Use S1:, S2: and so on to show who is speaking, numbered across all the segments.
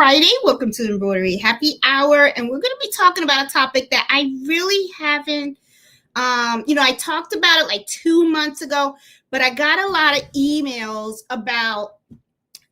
S1: Friday. Welcome to Embroidery Happy Hour. And we're going to be talking about a topic that I really haven't, I talked about it like 2 months ago, but I got a lot of emails about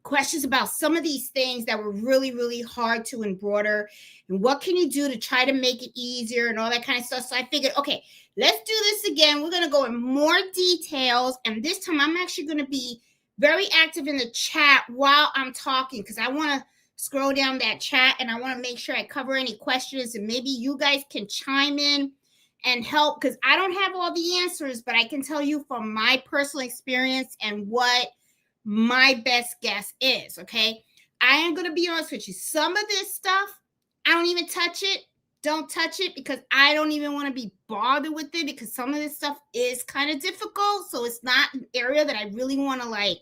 S1: questions about some of these things that were really, really hard to embroider. And what can you do to try to make it easier and all that kind of stuff. So I figured, okay, let's do this again. We're going to go in more details. And this time I'm actually going to be very active in the chat while I'm talking because I want to scroll down that chat and I want to make sure I cover any questions and maybe you guys can chime in and help because I don't have all the answers, but I can tell you from my personal experience and what my best guess is, okay? I am going to be honest with you. Some of this stuff, I don't even touch it. Don't touch it because I don't even want to be bothered with it because some of this stuff is kind of difficult. So it's not an area that I really want to like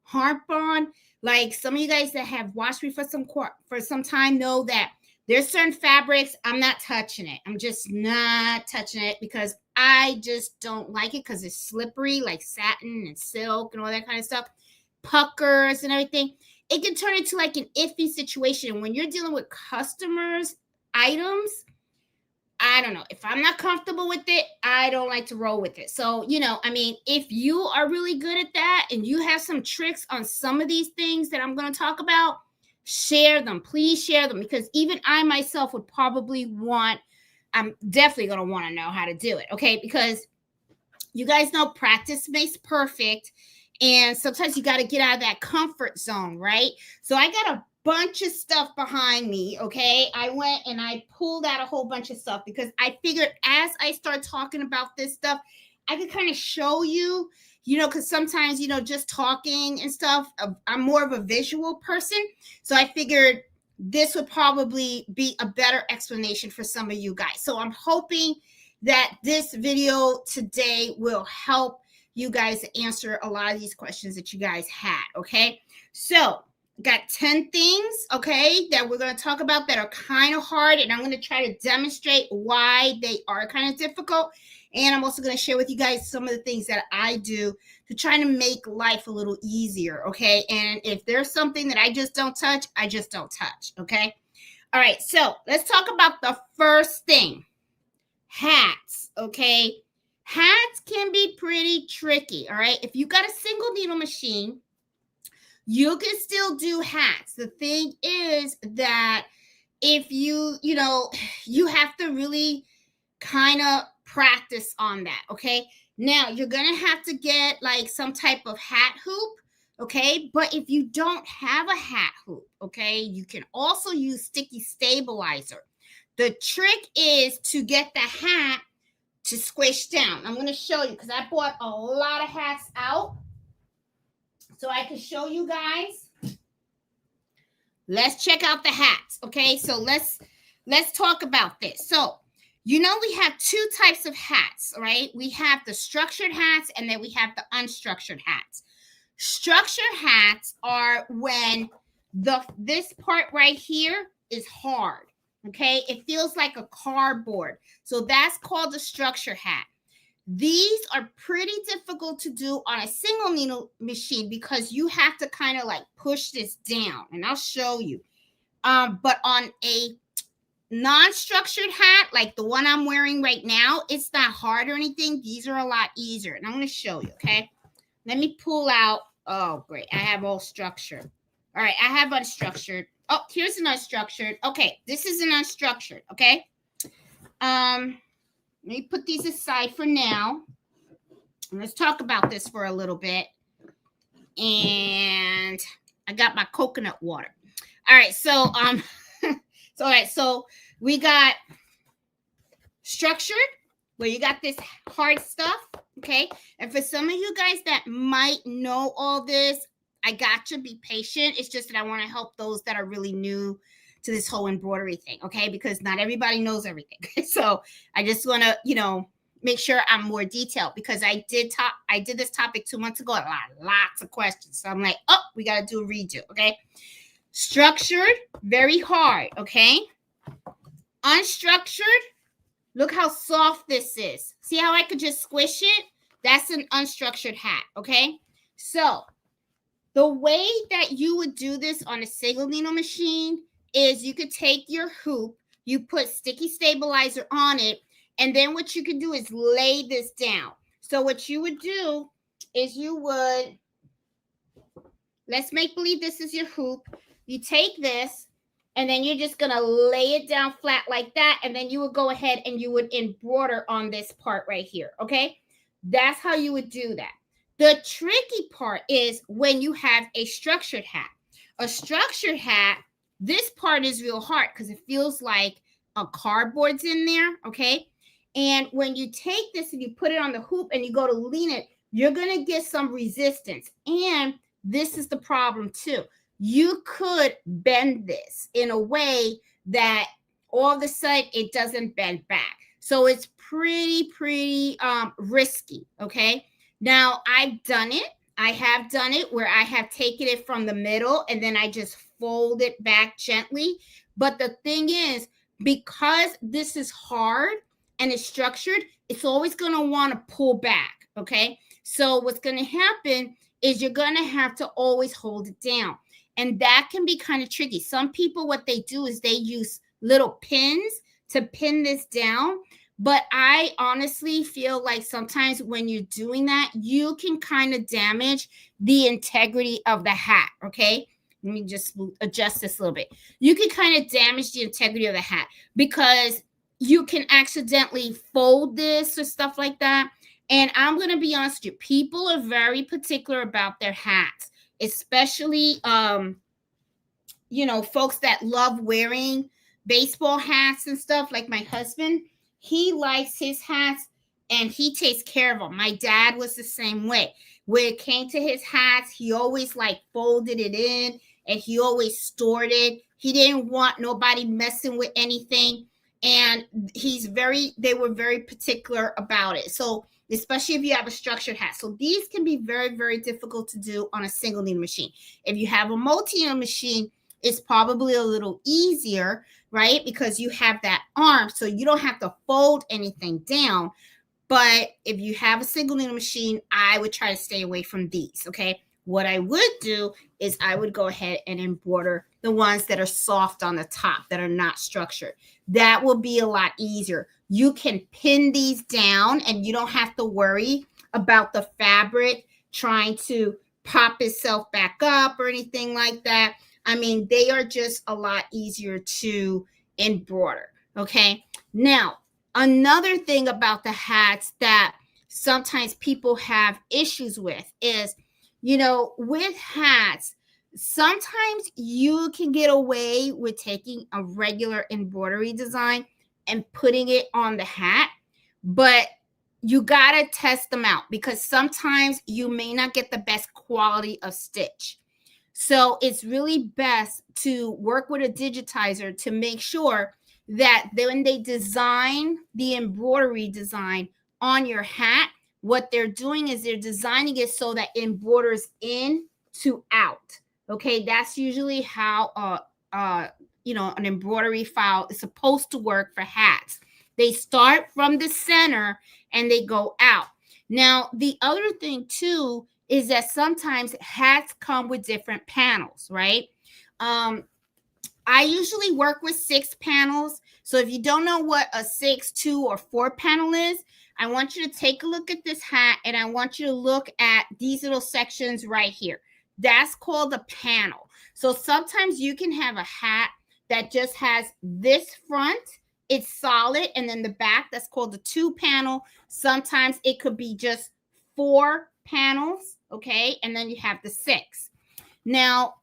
S1: harp on. Like some of you guys that have watched me for some time know that there's certain fabrics I'm not touching it. I'm just not touching it because I just don't like it because it's slippery, like satin and silk and all that kind of stuff. Puckers and everything. It can turn into like an iffy situation when you're dealing with customers' items. I don't know. If I'm not comfortable with it, I don't like to roll with it. So, if you are really good at that and you have some tricks on some of these things that I'm going to talk about, share them. Please share them because even I myself would probably I'm definitely going to want to know how to do it. Okay. Because you guys know practice makes perfect. And sometimes you got to get out of that comfort zone, right? So I got a bunch of stuff behind me, okay? I went and I pulled out a whole bunch of stuff because I figured as I start talking about this stuff, I could kind of show you, because sometimes, just talking and stuff, I'm more of a visual person. So I figured this would probably be a better explanation for some of you guys. So I'm hoping that this video today will help you guys answer a lot of these questions that you guys had, okay? So got 10 things, okay, that we're going to talk about that are kind of hard, and I'm going to try to demonstrate why they are kind of difficult, and I'm also going to share with you guys some of the things that I do to try to make life a little easier, okay? And if there's something that I just don't touch, I just don't touch, okay? All right, so let's talk about the first thing, hats, okay? Hats can be pretty tricky, all right? If you got a single needle machine, you can still do hats. The thing is that if you have to really kind of practice on that, okay? Now, you're going to have to get like some type of hat hoop, okay? But if you don't have a hat hoop, okay, you can also use sticky stabilizer. The trick is to get the hat to squish down. I'm going to show you because I bought a lot of hats out so I can show you guys. Let's check out the hats, okay? So let's talk about this. So, we have two types of hats, right? We have the structured hats and then we have the unstructured hats. Structured hats are when this part right here is hard. Okay, it feels like a cardboard. So that's called a structure hat. These are pretty difficult to do on a single needle machine because you have to kind of like push this down, and I'll show you. But on a non-structured hat, like the one I'm wearing right now, it's not hard or anything. These are a lot easier, and I'm going to show you, okay? Let me pull out. Oh, great. I have all structured. All right, I have unstructured. Oh, here's an unstructured. Okay, this is an unstructured, okay? Let me put these aside for now. And let's talk about this for a little bit. And I got my coconut water. All right, so so we got structured, where you got this hard stuff, okay? And for some of you guys that might know all this, I got you. Be patient. It's just that I want to help those that are really new to this whole embroidery thing, okay? Because not everybody knows everything. So I just want to, make sure I'm more detailed because I did this topic 2 months ago. Lots of questions. So I'm like, oh, we got to do a redo, okay? Structured, very hard, okay? Unstructured, look how soft this is. See how I could just squish it? That's an unstructured hat, okay? So The way that you would do this on a single needle machine is you could take your hoop, you put sticky stabilizer on it, and then what you could do is lay this down. So what you would do is you would, let's make believe this is your hoop. You take this, and then you're just going to lay it down flat like that, and then you would go ahead and you would embroider on this part right here, okay? That's how you would do that. The tricky part is when you have a structured hat. A structured hat, this part is real hard because it feels like a cardboard's in there, okay? And when you take this and you put it on the hoop and you go to lean it, you're going to get some resistance. And this is the problem too. You could bend this in a way that all of a sudden it doesn't bend back. So it's pretty risky, okay? Now, I've done it. I have done it where I have taken it from the middle and then I just fold it back gently. But the thing is, because this is hard and it's structured, it's always going to want to pull back, okay? So what's going to happen is you're going to have to always hold it down. And that can be kind of tricky. Some people, what they do is they use little pins to pin this down. But I honestly feel like sometimes when you're doing that, you can kind of damage the integrity of the hat, okay? Let me just adjust this a little bit. You can kind of damage the integrity of the hat because you can accidentally fold this or stuff like that. And I'm going to be honest with you, people are very particular about their hats, especially, folks that love wearing baseball hats and stuff, like my husband. He likes his hats and he takes care of them. My dad was the same way. When it came to his hats, he always folded it in and he always stored it. He didn't want nobody messing with anything. And they were very particular about it. So especially if you have a structured hat. So these can be very, very difficult to do on a single needle machine. If you have a multi-needle machine, it's probably a little easier, right? Because you have that arm, so you don't have to fold anything down. But if you have a single needle machine, I would try to stay away from these, okay? What I would do is I would go ahead and embroider the ones that are soft on the top, that are not structured. That will be a lot easier. You can pin these down and you don't have to worry about the fabric trying to pop itself back up or anything like that. I mean, they are just a lot easier to embroider, okay? Now, another thing about the hats that sometimes people have issues with is, with hats, sometimes you can get away with taking a regular embroidery design and putting it on the hat, but you got to test them out because sometimes you may not get the best quality of stitch. So it's really best to work with a digitizer to make sure that when they design the embroidery design on your hat, what they're doing is they're designing it so that it embroiders in to out. Okay, that's usually how an embroidery file is supposed to work for hats. They start from the center and they go out. Now, the other thing too is that sometimes hats come with different panels, right? I usually work with 6 panels. So if you don't know what a 6, 2, or 4 panel is, I want you to take a look at this hat and I want you to look at these little sections right here. That's called a panel. So sometimes you can have a hat that just has this front, it's solid, and then the back, that's called the 2 panel. Sometimes it could be just 4 panels, okay? And then you have the 6. Now,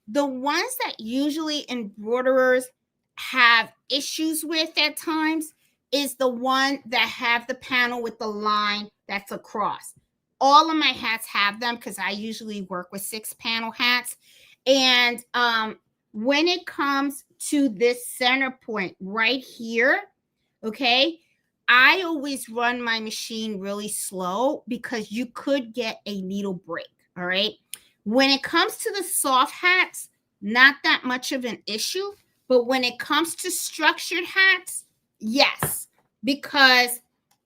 S1: the ones that usually embroiderers have issues with at times is the one that have the panel with the line that's across. All of my hats have them because I usually work with 6 panel hats. And when it comes to this center point right here, okay, I always run my machine really slow because you could get a needle break, all right? When it comes to the soft hats, not that much of an issue. But when it comes to structured hats, yes, because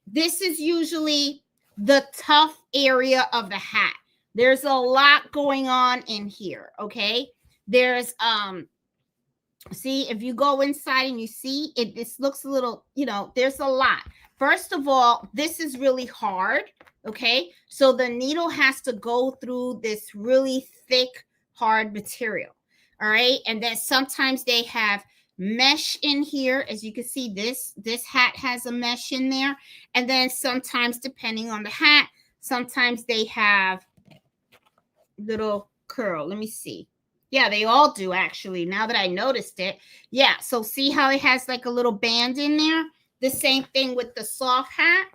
S1: this is usually the tough area of the hat. There's a lot going on in here, okay? There's see, if you go inside and you see it, this looks a little, there's a lot. First of all, this is really hard, okay? So the needle has to go through this really thick, hard material, all right? And then sometimes they have mesh in here. As you can see, this hat has a mesh in there. And then sometimes, depending on the hat, sometimes they have little curl. Let me see. Yeah, they all do, actually, now that I noticed it. Yeah, so see how it has like a little band in there? The same thing with the soft hat.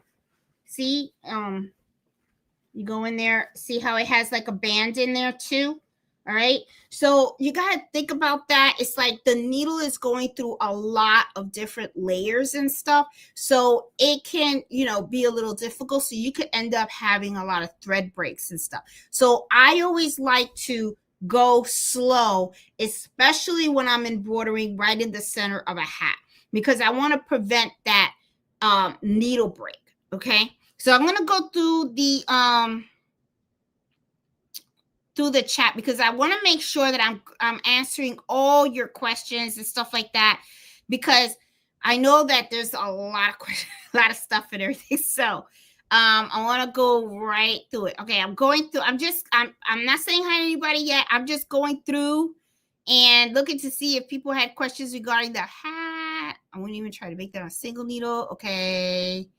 S1: See, you go in there, see how it has like a band in there too? All right, so you got to think about that. It's like the needle is going through a lot of different layers and stuff, so it can, be a little difficult. So you could end up having a lot of thread breaks and stuff. So I always like to go slow, especially when I'm embroidering right in the center of a hat, because I want to prevent that needle break. Okay, so I'm going to go through the chat, because I want to make sure that I'm answering all your questions and stuff like that, because I know that there's a lot of questions, a lot of stuff and everything. So I want to go right through it. Okay, I'm going through. I'm not saying hi to anybody yet. I'm just going through and looking to see if people had questions regarding the hat. I wouldn't even try to make that on a single needle. Okay.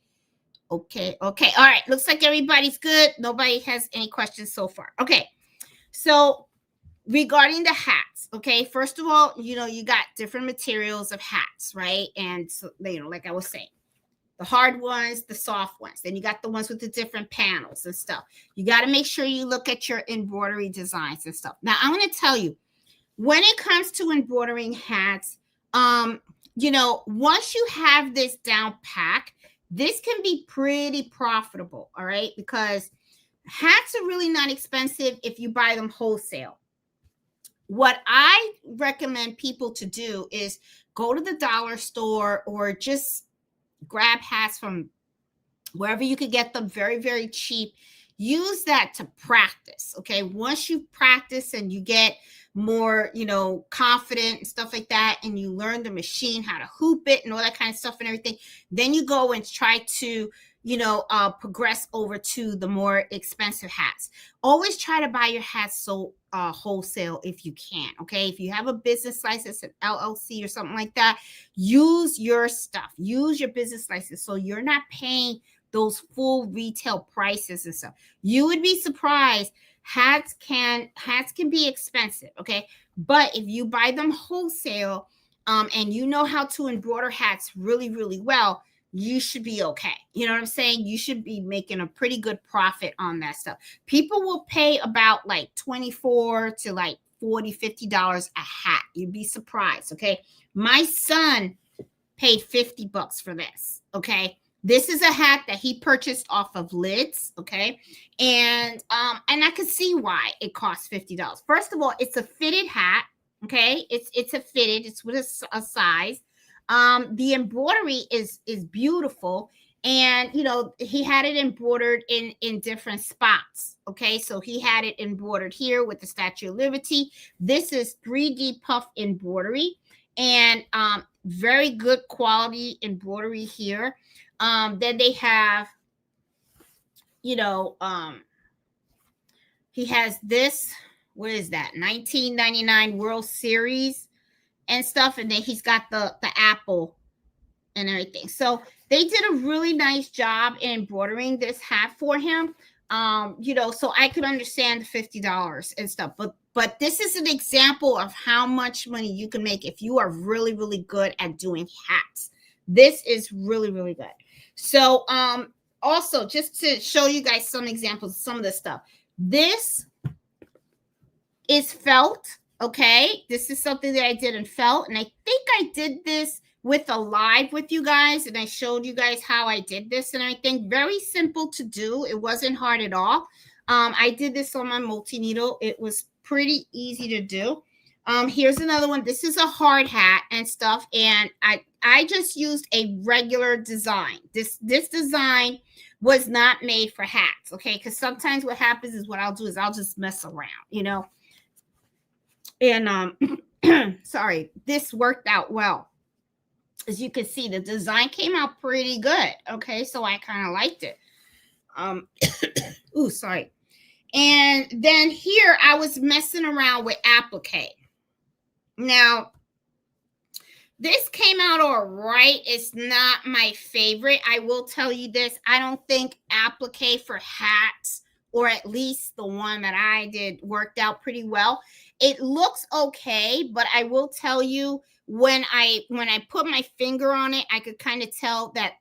S1: All right. Looks like everybody's good. Nobody has any questions so far. Okay. So regarding the hats, okay, first of all, you got different materials of hats, right? And so, like I was saying, the hard ones, the soft ones. Then you got the ones with the different panels and stuff. You got to make sure you look at your embroidery designs and stuff. Now, I'm going to tell you, when it comes to embroidering hats, once you have this down pack, this can be pretty profitable, all right? Because hats are really not expensive if you buy them wholesale. What I recommend people to do is go to the dollar store or just grab hats from wherever you could get them very, very cheap. Use that to practice, okay? Once you practice and you get more, confident and stuff like that, and you learn the machine, how to hoop it and all that kind of stuff and everything, then you go and try to progress over to the more expensive hats. Always try to buy your hats wholesale if you can, okay? If you have a business license, an LLC or something like that, use your stuff. Use your business license so you're not paying those full retail prices and stuff. You would be surprised. Hats can be expensive, okay? But if you buy them wholesale, and you know how to embroider hats really, really well, you should be okay. You know what I'm saying? You should be making a pretty good profit on that stuff. People will pay about like $24 to like $40, $50 a hat. You'd be surprised, okay? My son paid $50 for this, okay? This is a hat that he purchased off of Lids, okay? And I could see why it costs $50. First of all, it's a fitted hat, okay? It's a fitted, it's with a size. The embroidery is beautiful, and he had it embroidered in different spots, okay? So he had it embroidered here with the Statue of Liberty. This is 3D puff embroidery, and very good quality embroidery here. Then they have, he has this, what is that, 1999 World Series and stuff, and then he's got the apple and everything. So they did a really nice job in embroidering this hat for him. So I could understand the $50 and stuff, but this is an example of how much money you can make if you are really, really good at doing hats. This is really, really good. So also, just to show you guys some examples of some of this stuff, this is felt. Okay, this is something that I did in felt, and I think I did this with a live with you guys, and I showed you guys how I did this and everything. Very simple to do. It wasn't hard at all. I did this on my multi-needle. It was pretty easy to do. Here's another one. This is a hard hat and stuff, and I just used a regular design. This design was not made for hats, okay? Because sometimes what happens is what I'll do is I'll just mess around, you know. And sorry, this worked out well. As you can see, the design came out pretty good. Okay, so I kind of liked it. Ooh, sorry. And then here I was messing around with applique. Now, this came out all right. It's not my favorite. I will tell you this. I don't think applique for hats, or at least the one that I did, worked out pretty well. It looks okay, but I will tell you, when I put my finger on it, I could kind of tell that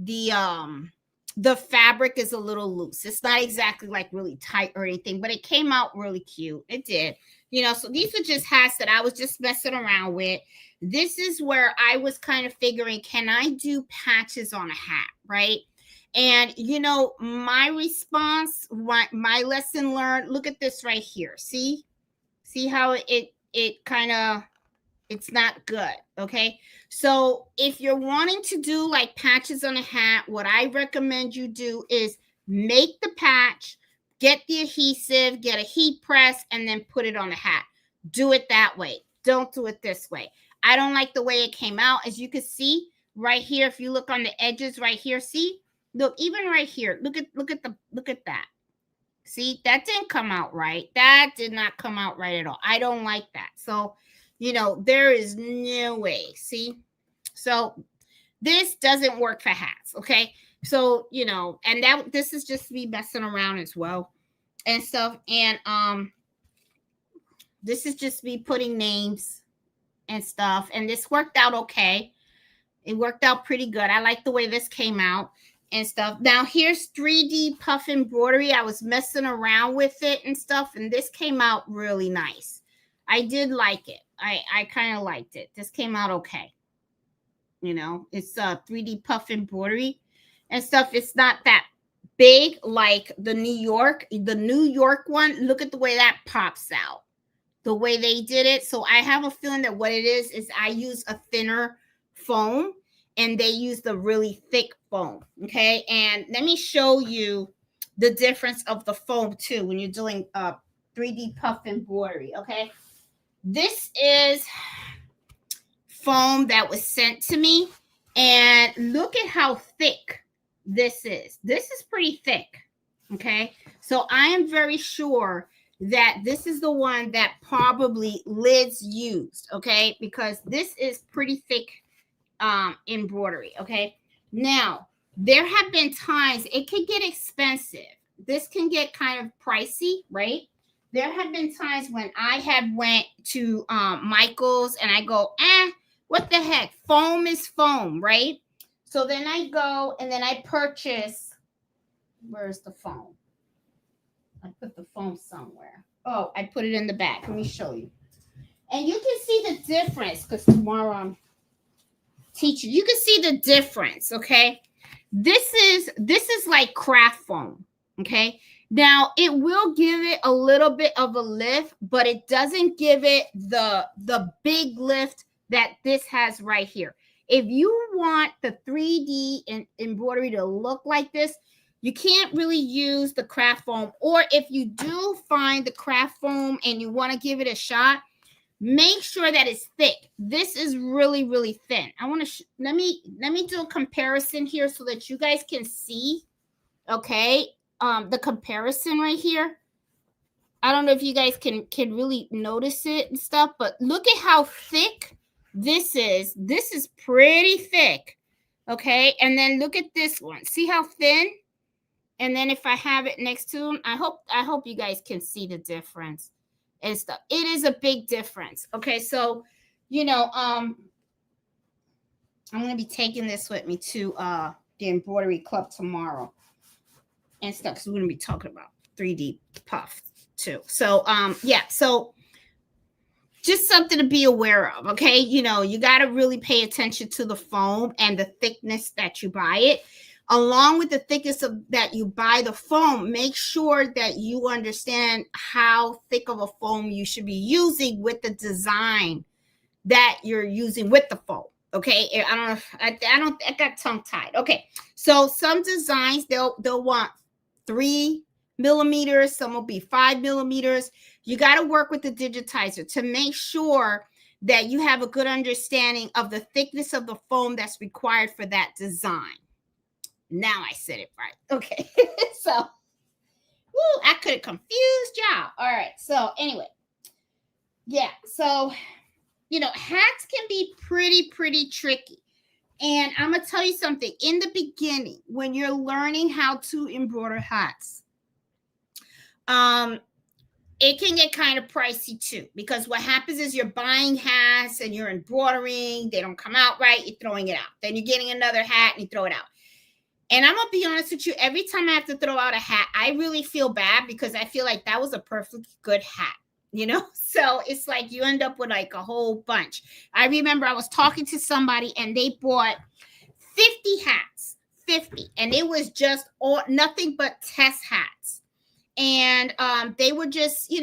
S1: the fabric is a little loose. It's not exactly like really tight or anything, but it came out really cute. It did. You know, so these are just hats that I was just messing around with. This is where I was kind of figuring, can I do patches on a hat, right? And, you know, my response, my lesson learned, look at this right here. See how it kind of, it's not good. Okay. So if you're wanting to do like patches on a hat, what I recommend you do is make the patch, get the adhesive, get a heat press, and then put it on the hat. Do it that way. Don't do it this way. I don't like the way it came out. As you can see right here, if you look on the edges right here, see, look, even right here, look at that. See, that didn't come out right. That did not come out right at all. I don't like that. So, you know, there is no way. See, so this doesn't work for hats. Okay. So, you know, and this is just me messing around as well and stuff. And this is just me putting names and stuff. And this worked out okay. It worked out pretty good. I like the way this came out and stuff. Now here's 3D puff embroidery. I was messing around with it and stuff, and this came out really nice. I did like it. I kind of liked it. This came out okay. You know, it's 3D puff embroidery and stuff. It's not that big like the New York one. Look at the way that pops out, the way they did it. So I have a feeling that what it is I use a thinner foam and they use the really thick foam. Okay. And let me show you the difference of the foam too when you're doing 3D puff embroidery. Okay. This is foam that was sent to me, and look at how thick this is. This is pretty thick. Okay. So I am very sure that this is the one that probably Lids used. Okay. Because this is pretty thick embroidery. Okay. Now, there have been times it can get expensive. This can get kind of pricey, right? There have been times when I have went to Michael's and I go, what the heck? Foam is foam, right? So then I go and then I purchase. Where's the foam? I put the foam somewhere. Oh, I put it in the back. Let me show you. And you can see the difference because tomorrow I'm teaching. You can see the difference, okay? This is like craft foam, okay? Now, it will give it a little bit of a lift, but it doesn't give it the big lift that this has right here. If you want the 3D embroidery to look like this, you can't really use the craft foam. Or if you do find the craft foam and you want to give it a shot, make sure that it's thick. This is really, really thin. I want to let me do a comparison here so that you guys can see, okay, the comparison right here. I don't know if you guys can really notice it and stuff, but look at how thick this is. This is pretty thick, okay? And then look at this one. See how thin? And then if I have it next to them, I hope you guys can see the difference and stuff. It is a big difference. Okay, so you know, I'm gonna be taking this with me to the embroidery club tomorrow and stuff, because we're gonna be talking about 3D puff too. So yeah, so just something to be aware of. Okay, you know, you got to really pay attention to the foam and the thickness that you buy it. along with the thickness of that you buy the foam, make sure that you understand how thick of a foam you should be using with the design that you're using with the foam. Okay, I don't know. I got tongue tied. Okay, so some designs they'll want 3 millimeters. Some will be 5 millimeters. You got to work with the digitizer to make sure that you have a good understanding of the thickness of the foam that's required for that design. Now I said it right. Okay, so I could have confused y'all. All right, so anyway, yeah, so hats can be pretty tricky. And I'm going to tell you something. In the beginning, when you're learning how to embroider hats, it can get kind of pricey too, because what happens is you're buying hats and you're embroidering. They don't come out right. You're throwing it out. Then you're getting another hat and you throw it out. And I'm going to be honest with you. Every time I have to throw out a hat, I really feel bad because I feel like that was a perfectly good hat. So it's like you end up with like a whole bunch. I remember I was talking to somebody and they bought 50 hats, 50, and it was just nothing but test hats. And they were just,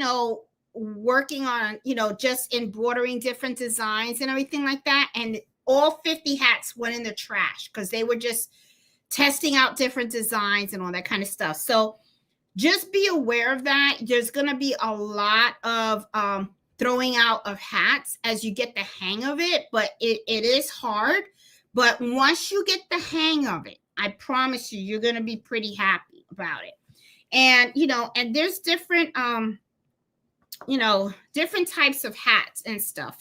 S1: working on, just embroidering different designs and everything like that. And all 50 hats went in the trash because they were just testing out different designs and all that kind of stuff. So just be aware of that. There's going to be a lot of throwing out of hats as you get the hang of it, but it is hard. But once you get the hang of it, I promise you're going to be pretty happy about it. And, and there's different, different types of hats and stuff,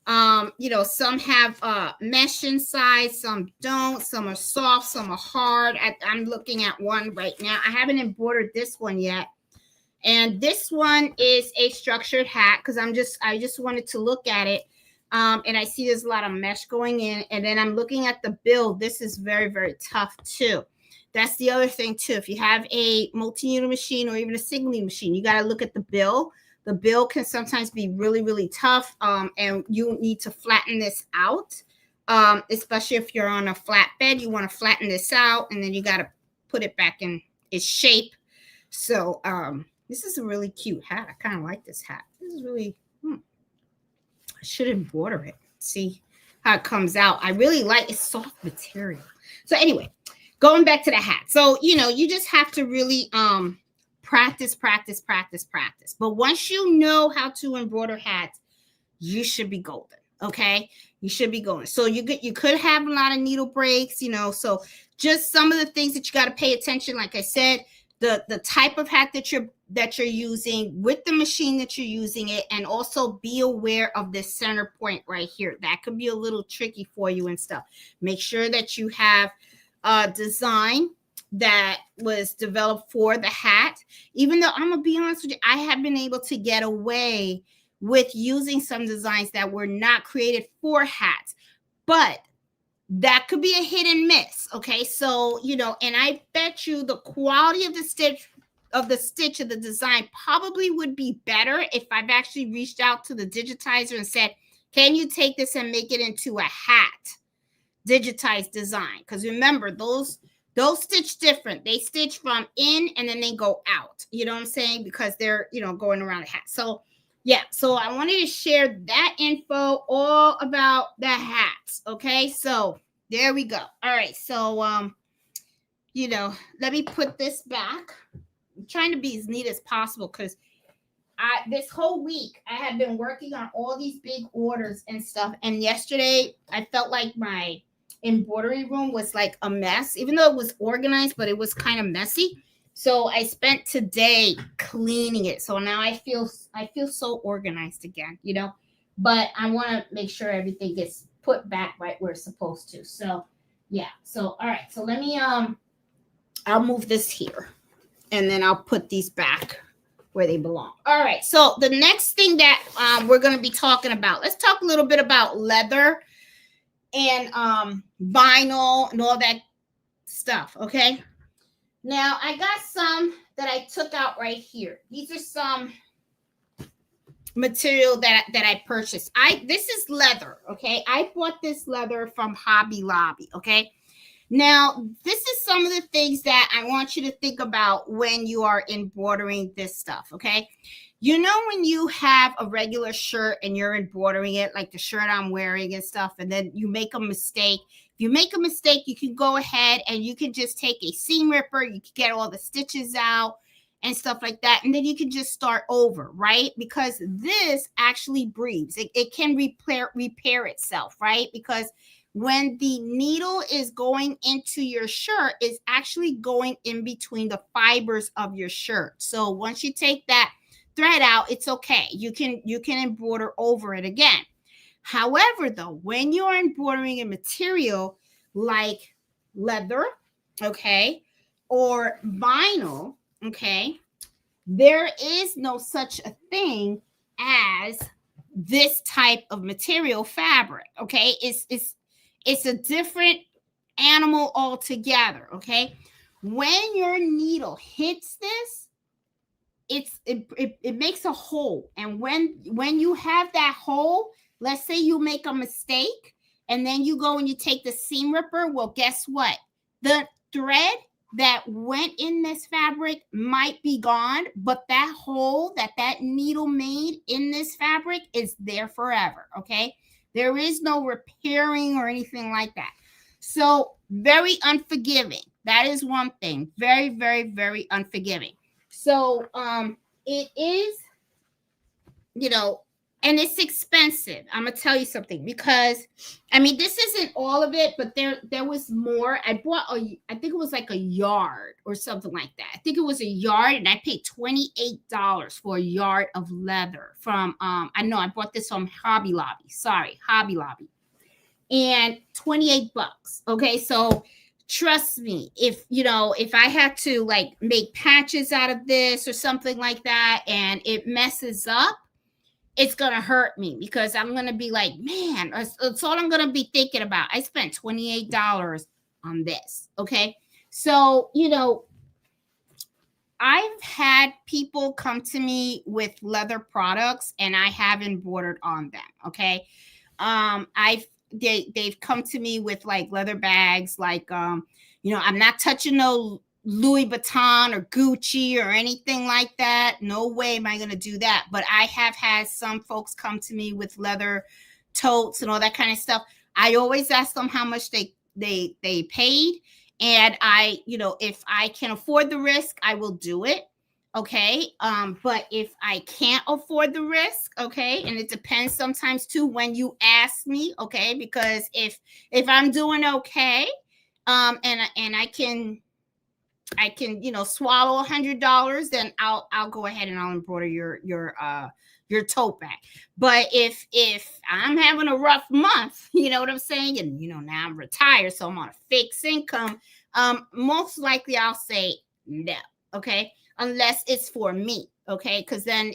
S1: some have mesh inside, some don't, some are soft, some are hard. I'm looking at one right now. I haven't embroidered this one yet. And this one is a structured hat because I just wanted to look at it. And I see there's a lot of mesh going in. And then I'm looking at the bill. This is very tough too. That's the other thing too. If you have a multi-unit machine or even a single machine, you got to look at the bill. The bill can sometimes be really tough, and you need to flatten this out, especially if you're on a flatbed. You want to flatten this out, and then you got to put it back in its shape. So this is a really cute hat. I kind of like this hat. This is really, I should embroider it. See how it comes out. I really like it's soft material. So anyway, going back to the hat. So, you just have to really practice. But once you know how to embroider hats, you should be golden. Okay, you should be golden. So you could have a lot of needle breaks, so just some of the things that you got to pay attention. Like I said, the type of hat that you're using with the machine that you're using it, and also be aware of this center point right here. That could be a little tricky for you and stuff. Make sure that you have a design that was developed for the hat. Even though I'm gonna be honest with you, I have been able to get away with using some designs that were not created for hats, but that could be a hit and miss. Okay, so and I bet you the quality of the stitch of the design probably would be better if I've actually reached out to the digitizer and said, can you take this and make it into a hat digitized design? Because remember, those stitch different. They stitch from in and then they go out. You know what I'm saying? Because they're, going around the hat. So yeah, so I wanted to share that info all about the hats. Okay, so there we go. All right, so let me put this back. I'm trying to be as neat as possible because this whole week I have been working on all these big orders and stuff. And yesterday I felt like my embroidery room was like a mess, even though it was organized, but it was kind of messy. So I spent today cleaning it. So now I feel so organized again, but I want to make sure everything gets put back right where it's supposed to. So yeah. So all right. So let me I'll move this here and then I'll put these back where they belong. All right. So the next thing that we're going to be talking about, let's talk a little bit about leather and vinyl and all that stuff. Okay. Now I got some that I took out right here. These are some material that I purchased. This is leather. Okay. I bought this leather from Hobby Lobby. Okay. Now, this is some of the things that I want you to think about when you are embroidering this stuff, okay? You know, when you have a regular shirt and you're embroidering it, like the shirt I'm wearing and stuff, and then you make a mistake. If you make a mistake, you can go ahead and you can just take a seam ripper, you can get all the stitches out and stuff like that, and then you can just start over, right? Because this actually breathes. It can repair itself, right? Because when the needle is going into your shirt, it's actually going in between the fibers of your shirt. So once you take that thread out, it's okay. You can embroider over it again. However, though, when you're embroidering a material like leather, okay, or vinyl, okay, there is no such a thing as this type of material fabric, okay? It's a different animal altogether, okay? When your needle hits this, it makes a hole, and when you have that hole, let's say you make a mistake and then you go and you take the seam ripper, well, guess what? The thread that went in this fabric might be gone, but that hole that needle made in this fabric is there forever, okay? There is no repairing or anything like that. So very unforgiving. That is one thing. Very, very, very unforgiving. So it is, and it's expensive. I'm gonna tell you something, because I mean, this isn't all of it, but there was more. I bought I think it was like a yard or something like that. I think it was a yard, and I paid $28 for a yard of leather from I know I bought this from Hobby Lobby. Sorry, Hobby Lobby. And $28. Okay, so trust me, if I had to like make patches out of this or something like that and it messes up, it's gonna hurt me, because I'm gonna be like, man, that's all I'm gonna be thinking about. I spent $28 on this. Okay, so I've had people come to me with leather products and I have embroidered on them. Okay, they've come to me with like leather bags, like I'm not touching no Louis Vuitton or Gucci or anything like that. No way am I going to do that. But I have had some folks come to me with leather totes and all that kind of stuff. I always ask them how much they paid, and if I can afford the risk, I will do it. Okay, but if I can't afford the risk, okay, and it depends sometimes too when you ask me, okay, because if I'm doing okay, and I can swallow $100, then I'll go ahead and I'll embroider your tote bag. But if I'm having a rough month, you know what I'm saying, and now I'm retired, so I'm on a fixed income, most likely I'll say no, okay, unless it's for me, okay, because then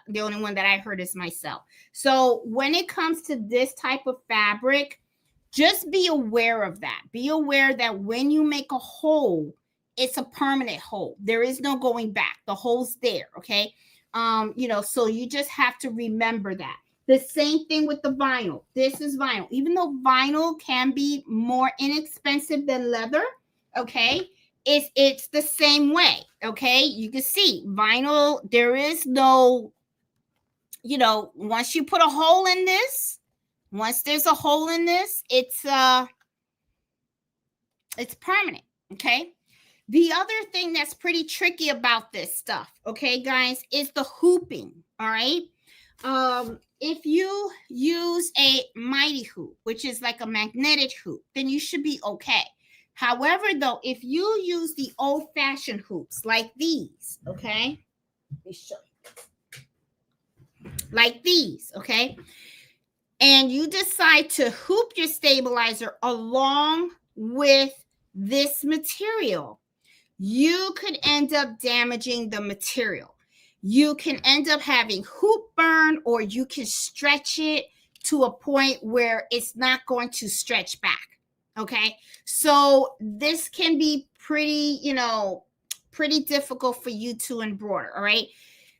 S1: the only one that I heard is myself. So when it comes to this type of fabric, just be aware of that. Be aware that when you make a hole, it's a permanent hole. There is no going back. The hole's there, okay? So you just have to remember that. The same thing with the vinyl. This is vinyl. Even though vinyl can be more inexpensive than leather, okay, it's the same way, okay? You can see vinyl, there is no, once you put a hole in this, once there's a hole in this, it's permanent, okay? The other thing that's pretty tricky about this stuff, okay, guys, is the hooping, all right? If you use a mighty hoop, which is like a magnetic hoop, then you should be okay. However, though, if you use the old-fashioned hoops like these, okay, let me show you, like these, okay, and you decide to hoop your stabilizer along with this material, you could end up damaging the material. You can end up having hoop burn, or you can stretch it to a point where it's not going to stretch back. Okay, so this can be pretty difficult for you to embroider. All right.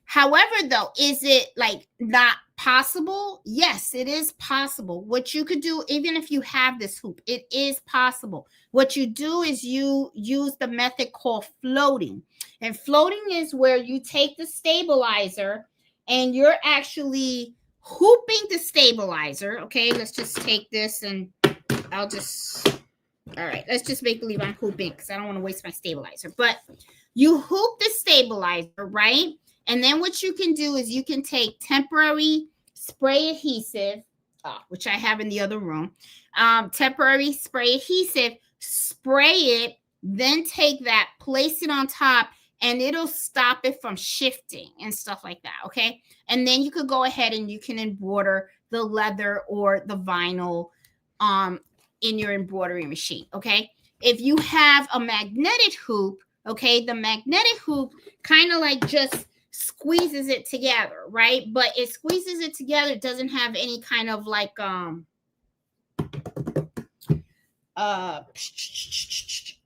S1: However, though, is it like not Possible? Yes, it is possible. What you could do, even if you have this hoop, it is possible. What you do is you use the method called floating. And floating is where you take the stabilizer and you're actually hooping the stabilizer. Okay, let's just take this and I'll just, all right, let's just make believe I'm hooping because I don't want to waste my stabilizer. But you hoop the stabilizer, right? And then what you can do is you can take temporary spray adhesive, which I have in the other room, temporary spray adhesive, spray it, then take that, place it on top, and it'll stop it from shifting and stuff like that, okay? And then you could go ahead and you can embroider the leather or the vinyl in your embroidery machine, okay? If you have a magnetic hoop, okay, the magnetic hoop kind of like just squeezes it together, right? But it squeezes it together. It doesn't have any kind of like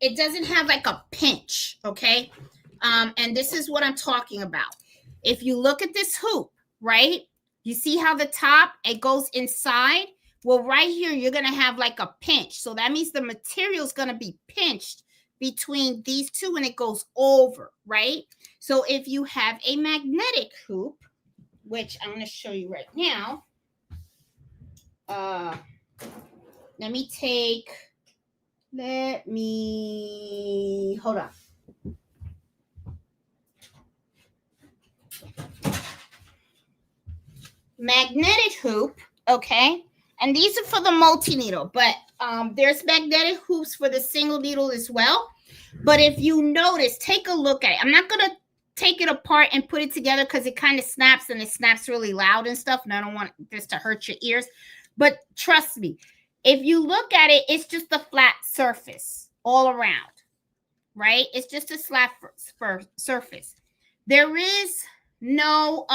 S1: it doesn't have like a pinch, okay? And this is what I'm talking about. If you look at this hoop, right? You see how the top, it goes inside? Well, right here, you're going to have like a pinch. So that means the material is going to be pinched between these two and it goes over, right? So if you have a magnetic hoop, which I'm going to show you right now, hold on. Magnetic hoop, okay? And these are for the multi-needle, but there's magnetic hoops for the single needle as well. But if you notice, take a look at it. I'm not going to take it apart and put it together because it kind of snaps and it snaps really loud and stuff. And I don't want this to hurt your ears. But trust me, if you look at it, it's just a flat surface all around, right? It's just a flat surface. There is no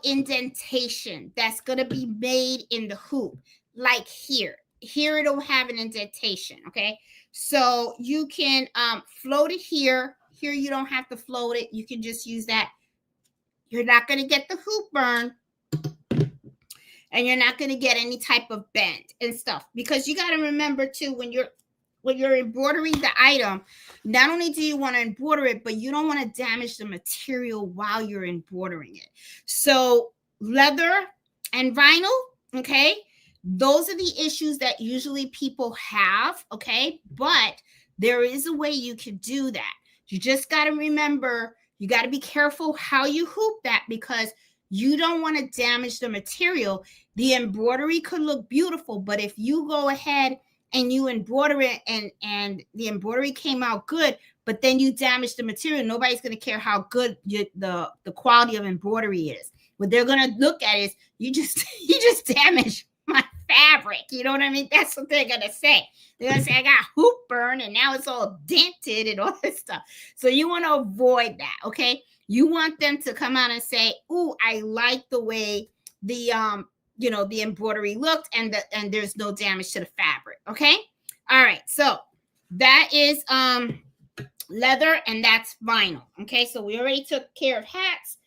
S1: indentation that's going to be made in the hoop like here. Here it'll have an indentation, okay? So you can float it here. Here you don't have to float it. You can just use that. You're not going to get the hoop burn. And you're not going to get any type of bend and stuff. Because you got to remember, too, when you're embroidering the item, not only do you want to embroider it, but you don't want to damage the material while you're embroidering it. So leather and vinyl, okay, those are the issues that usually people have, okay? But there is a way you can do that. You just got to remember, you got to be careful how you hoop that because you don't want to damage the material. The embroidery could look beautiful, but if you go ahead and you embroider it and the embroidery came out good, but then you damage the material, nobody's going to care how good the quality of embroidery is. What they're going to look at is you just damaged my fabric. You know what I mean? That's what they're going to say. They're going to say, I got hoop burn and now it's all dented and all this stuff. So you want to avoid that, okay? You want them to come out and say, ooh, I like the way the the embroidery looked and there's no damage to the fabric, okay? All right, so that is leather and that's vinyl, okay? So we already took care of hats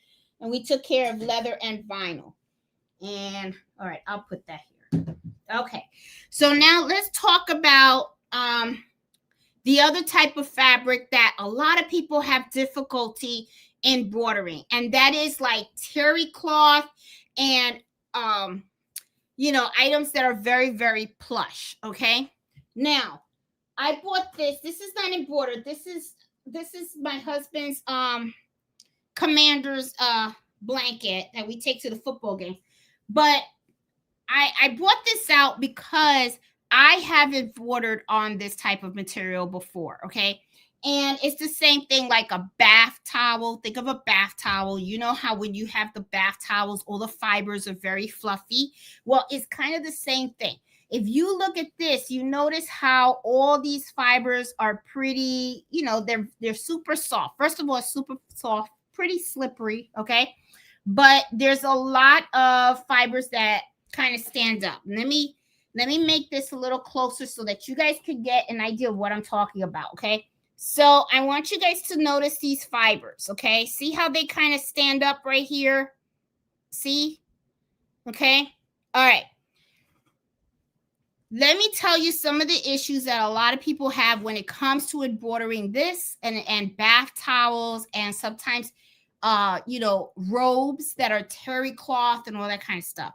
S1: and we took care of leather and vinyl. And all right, I'll put that here. Okay, so now let's talk about the other type of fabric that a lot of people have difficulty embroidering, and that is like terry cloth and items that are very, very plush. Okay, now I bought this. This is not embroidered. This is my husband's commander's blanket that we take to the football game. But I brought this out because I have embroidered on this type of material before, okay? And it's the same thing like a bath towel. Think of a bath towel. You know how when you have the bath towels, all the fibers are very fluffy? Well, it's kind of the same thing. If you look at this, you notice how all these fibers are pretty, they're super soft. First of all, super soft, pretty slippery, okay? But there's a lot of fibers that kind of stand up. Let me make this a little closer so that you guys could get an idea of what I'm talking about, okay? So I want you guys to notice these fibers, okay? See how they kind of stand up right here? See? Okay. All right. Let me tell you some of the issues that a lot of people have when it comes to embroidering this and bath towels and sometimes robes that are terry cloth and all that kind of stuff.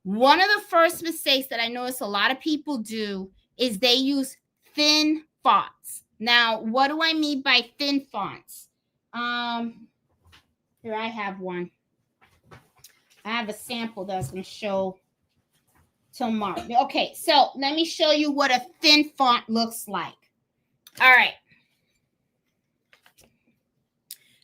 S1: One of the first mistakes that I notice a lot of people do is they use thin fonts. Now, what do I mean by thin fonts? Here I have one. I have a sample that I was going to show tomorrow. Okay, so let me show you what a thin font looks like. All right.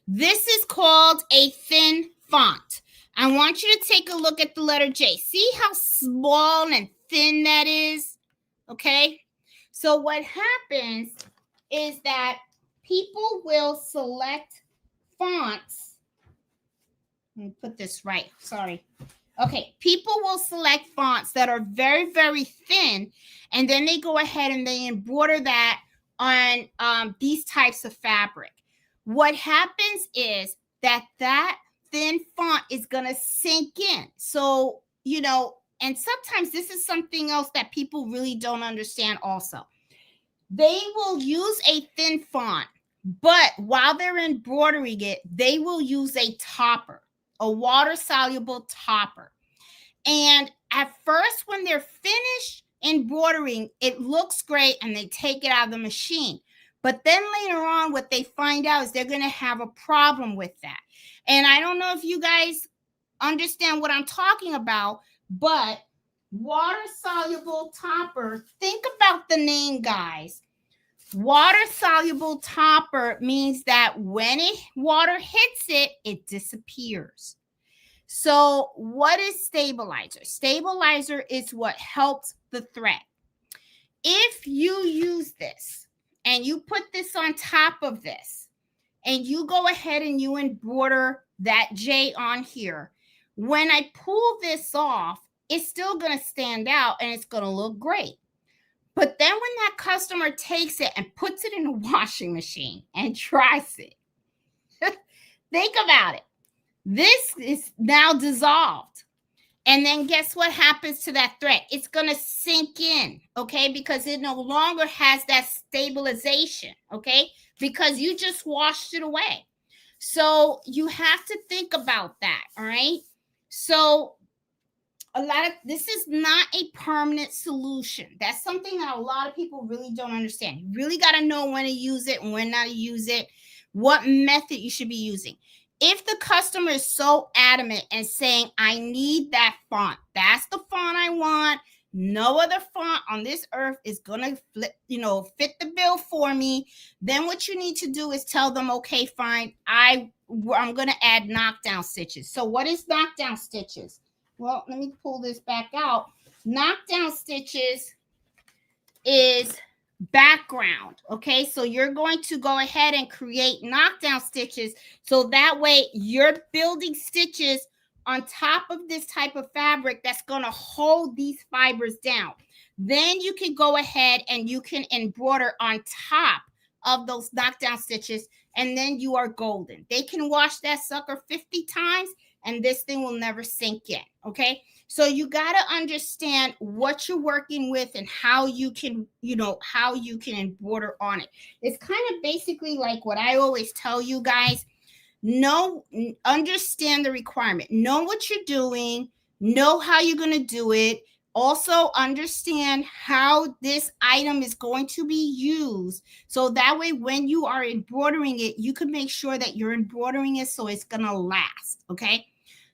S1: This is called a thin font. I want you to take a look at the letter J. See how small and thin that is? Okay. So what happens is that people will select fonts. Let me put this right. Sorry. Okay. People will select fonts that are very, very thin, and then they go ahead and they embroider that on these types of fabric. What happens is that thin font is going to sink in. So, and sometimes this is something else that people really don't understand also. They will use a thin font, but while they're embroidering it, they will use a topper, a water-soluble topper. And at first, when they're finished embroidering, it looks great and they take it out of the machine. But then later on, what they find out is they're going to have a problem with that. And I don't know if you guys understand what I'm talking about, but water-soluble topper, think about the name, guys. Water-soluble topper means that when water hits it, it disappears. So what is stabilizer? Stabilizer is what helps the thread. If you use this and you put this on top of this and you go ahead and you embroider that J on here, when I pull this off, it's still going to stand out and it's going to look great. But then when that customer takes it and puts it in a washing machine and tries it, think about it. This is now dissolved. And then guess what happens to that thread? It's going to sink in, okay? Because it no longer has that stabilization, okay? Because you just washed it away. So you have to think about that, all right? So this is not a permanent solution. That's something that a lot of people really don't understand. You really got to know when to use it and when not to use it, what method you should be using. If the customer is so adamant and saying, I need that font, that's the font I want, no other font on this earth is going to fit the bill for me, then what you need to do is tell them, okay, fine, I'm going to add knockdown stitches. So what is knockdown stitches? Well, let me pull this back out. Knockdown stitches is background. Okay, so you're going to go ahead and create knockdown stitches. So that way you're building stitches on top of this type of fabric that's going to hold these fibers down. Then you can go ahead and you can embroider on top of those knockdown stitches, and then you are golden. They can wash that sucker 50 times and this thing will never sink in. Okay, so you got to understand what you're working with and how you can embroider on it. It's kind of basically like what I always tell you guys. Understand the requirement, know what you're doing, know how you're going to do it. Also understand how this item is going to be used. So that way, when you are embroidering it, you can make sure that you're embroidering it so it's going to last. Okay.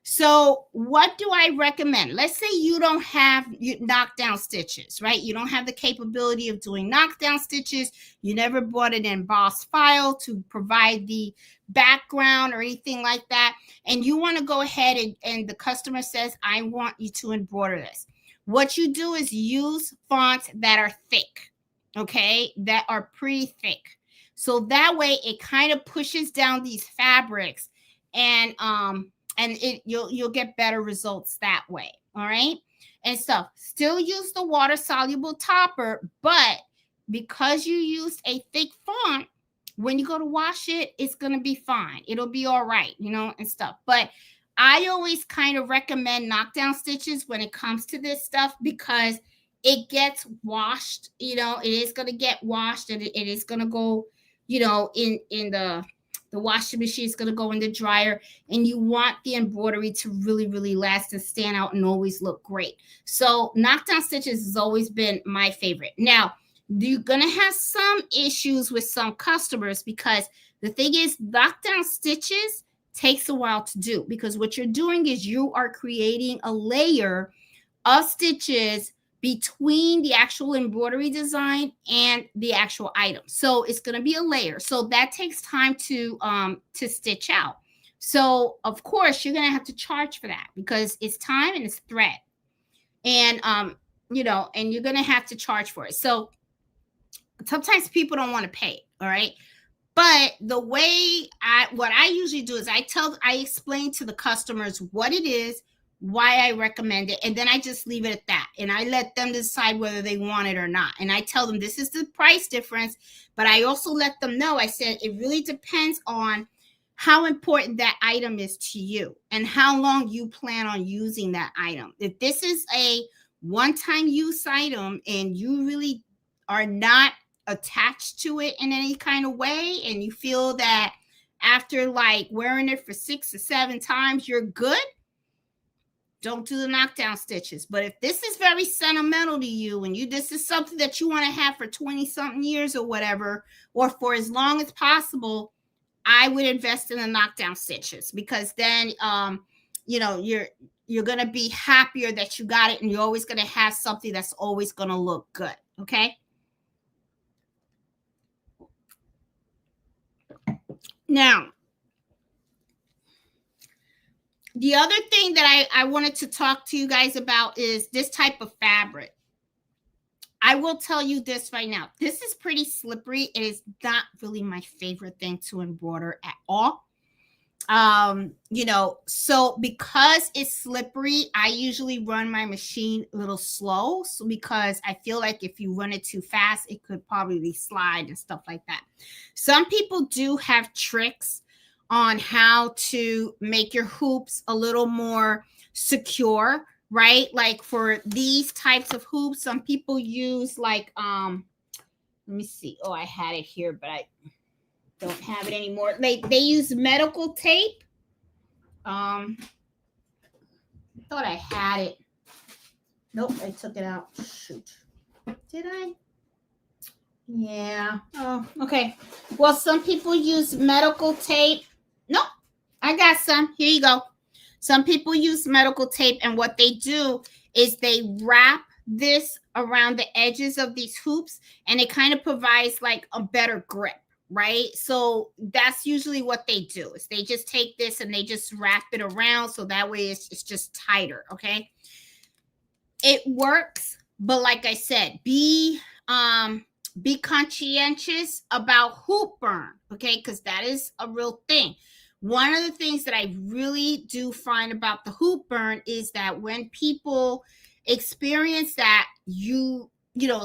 S1: So what do I recommend? Let's say you don't have knockdown stitches, right? You don't have the capability of doing knockdown stitches. You never bought an embossed file to provide the background or anything like that. And you want to go ahead and the customer says, I want you to embroider this. What you do is use fonts that are thick, okay? That are pretty thick. So that way it kind of pushes down these fabrics and you'll get better results that way. All right. And stuff. Still use the water soluble topper, but because you used a thick font, when you go to wash it, it's going to be fine. It'll be all right, and stuff. But I always kind of recommend knockdown stitches when it comes to this stuff because it gets washed. It is going to get washed, and it is going to go, in the washing machine. Is going to go in the dryer, and you want the embroidery to really, really last and stand out and always look great. So knockdown stitches has always been my favorite. Now, you're going to have some issues with some customers because the thing is, knockdown stitches takes a while to do, because what you're doing is you are creating a layer of stitches between the actual embroidery design and the actual item. So it's going to be a layer. So that takes time to stitch out. So of course you're going to have to charge for that because it's time and it's thread. And and you're going to have to charge for it. So sometimes people don't want to pay, all right? But the way what I usually do is I explain to the customers what it is, why I recommend it, and then I just leave it at that. And I let them decide whether they want it or not. And I tell them this is the price difference, but I also let them know, I said, it really depends on how important that item is to you and how long you plan on using that item. If this is a one-time use item and you really are not attached to it in any kind of way, and you feel that after like wearing it for 6 or 7 times you're good, don't do the knockdown stitches. But if this is very sentimental to you and this is something that you want to have for 20 something years or whatever, or for as long as possible, I would invest in the knockdown stitches, because then you're going to be happier that you got it, and you're always going to have something that's always going to look good. Okay. Now, the other thing that I wanted to talk to you guys about is this type of fabric. I will tell you this right now. This is pretty slippery. It is not really my favorite thing to embroider at all. So because it's slippery, I usually run my machine a little slow. So because I feel like if you run it too fast, it could probably slide and stuff like that. Some people do have tricks on how to make your hoops a little more secure, right? Like for these types of hoops, some people use like, let me see. Oh, I had it here, but I don't have it anymore. They use medical tape. I thought I had it. Nope, I took it out. Shoot. Did I? Yeah. Oh, okay. Well, some people use medical tape. Nope. I got some. Here you go. Some people use medical tape, and what they do is they wrap this around the edges of these hoops, and it kind of provides like a better grip. Right? So that's usually what they do, is they just take this and they just wrap it around, so that way it's just tighter. Okay. It works, but like I said, be conscientious about hoop burn. Okay. Because that is a real thing. One of the things that I really do find about the hoop burn is that when people experience that,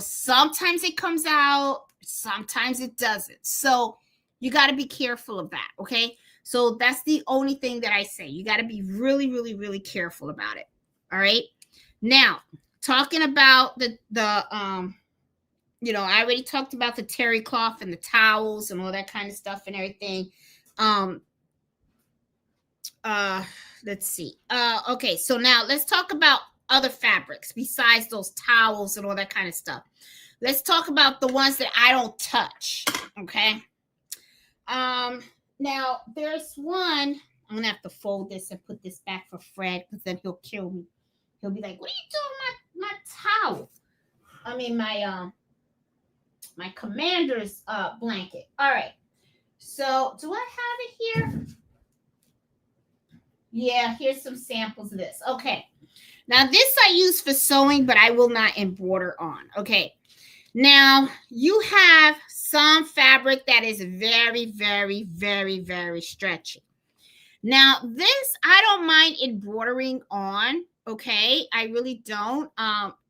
S1: sometimes it comes out, sometimes it doesn't. So you got to be careful of that. Okay. So that's the only thing that I say. You got to be really, really, really careful about it. All right. Now, talking about I already talked about the terry cloth and the towels and all that kind of stuff and everything. Let's see. Okay. So now let's talk about other fabrics besides those towels and all that kind of stuff. Let's talk about the ones that I don't touch. Okay. Now there's one. I'm gonna have to fold this and put this back for Fred, because then he'll kill me. He'll be like, "What are you doing, my towel? I mean my commander's blanket." All right. So do I have it here? Yeah. Here's some samples of this. Okay. Now this I use for sewing, but I will not embroider on. Okay. Now, you have some fabric that is very, very, very, very stretchy. Now, this I don't mind embroidering on, okay? I really don't,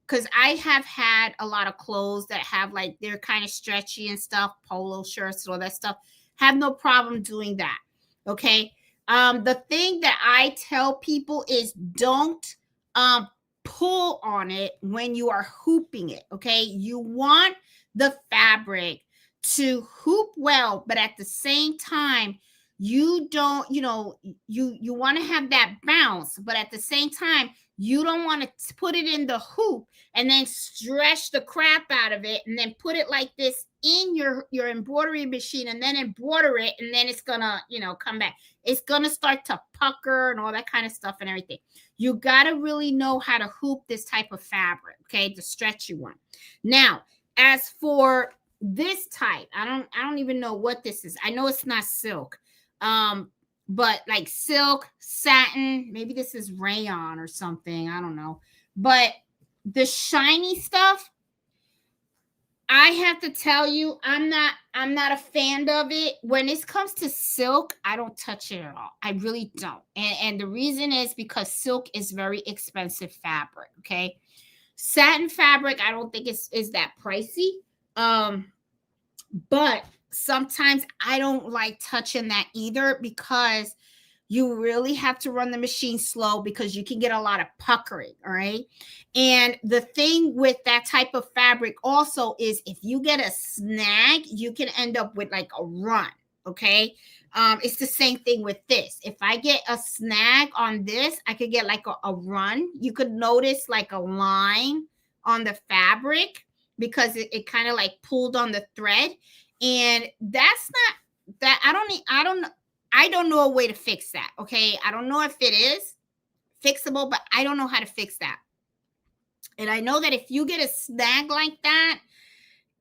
S1: because I have had a lot of clothes that have like, they're kind of stretchy and stuff, polo shirts and all that stuff. Have no problem doing that, okay? The thing that I tell people is don't um, pull on it when you are hooping it. Okay, you want the fabric to hoop well, but at the same time, you don't, you want to have that bounce, but at the same time, you don't want to put it in the hoop and then stretch the crap out of it and then put it like this in your embroidery machine and then embroider it, and then it's gonna come back. It's gonna start to pucker and all that kind of stuff and everything. You gotta really know how to hoop this type of fabric, okay, the stretchy one. Now, as for this type, I don't even know what this is. I know it's not silk, but like silk, satin, maybe this is rayon or something, I don't know. But the shiny stuff, I have to tell you, I'm not a fan of it. When it comes to silk, I don't touch it at all. I really don't. And the reason is because silk is very expensive fabric, okay? Satin fabric, I don't think is that pricey. But sometimes I don't like touching that either, because you really have to run the machine slow because you can get a lot of puckering. All right. And the thing with that type of fabric also is if you get a snag, you can end up with like a run. Okay. It's the same thing with this. If I get a snag on this, I could get like a run. You could notice like a line on the fabric because it kind of like pulled on the thread. And that's not that. I don't know a way to fix that. Okay. I don't know if it is fixable, but I don't know how to fix that. And I know that if you get a snag like that,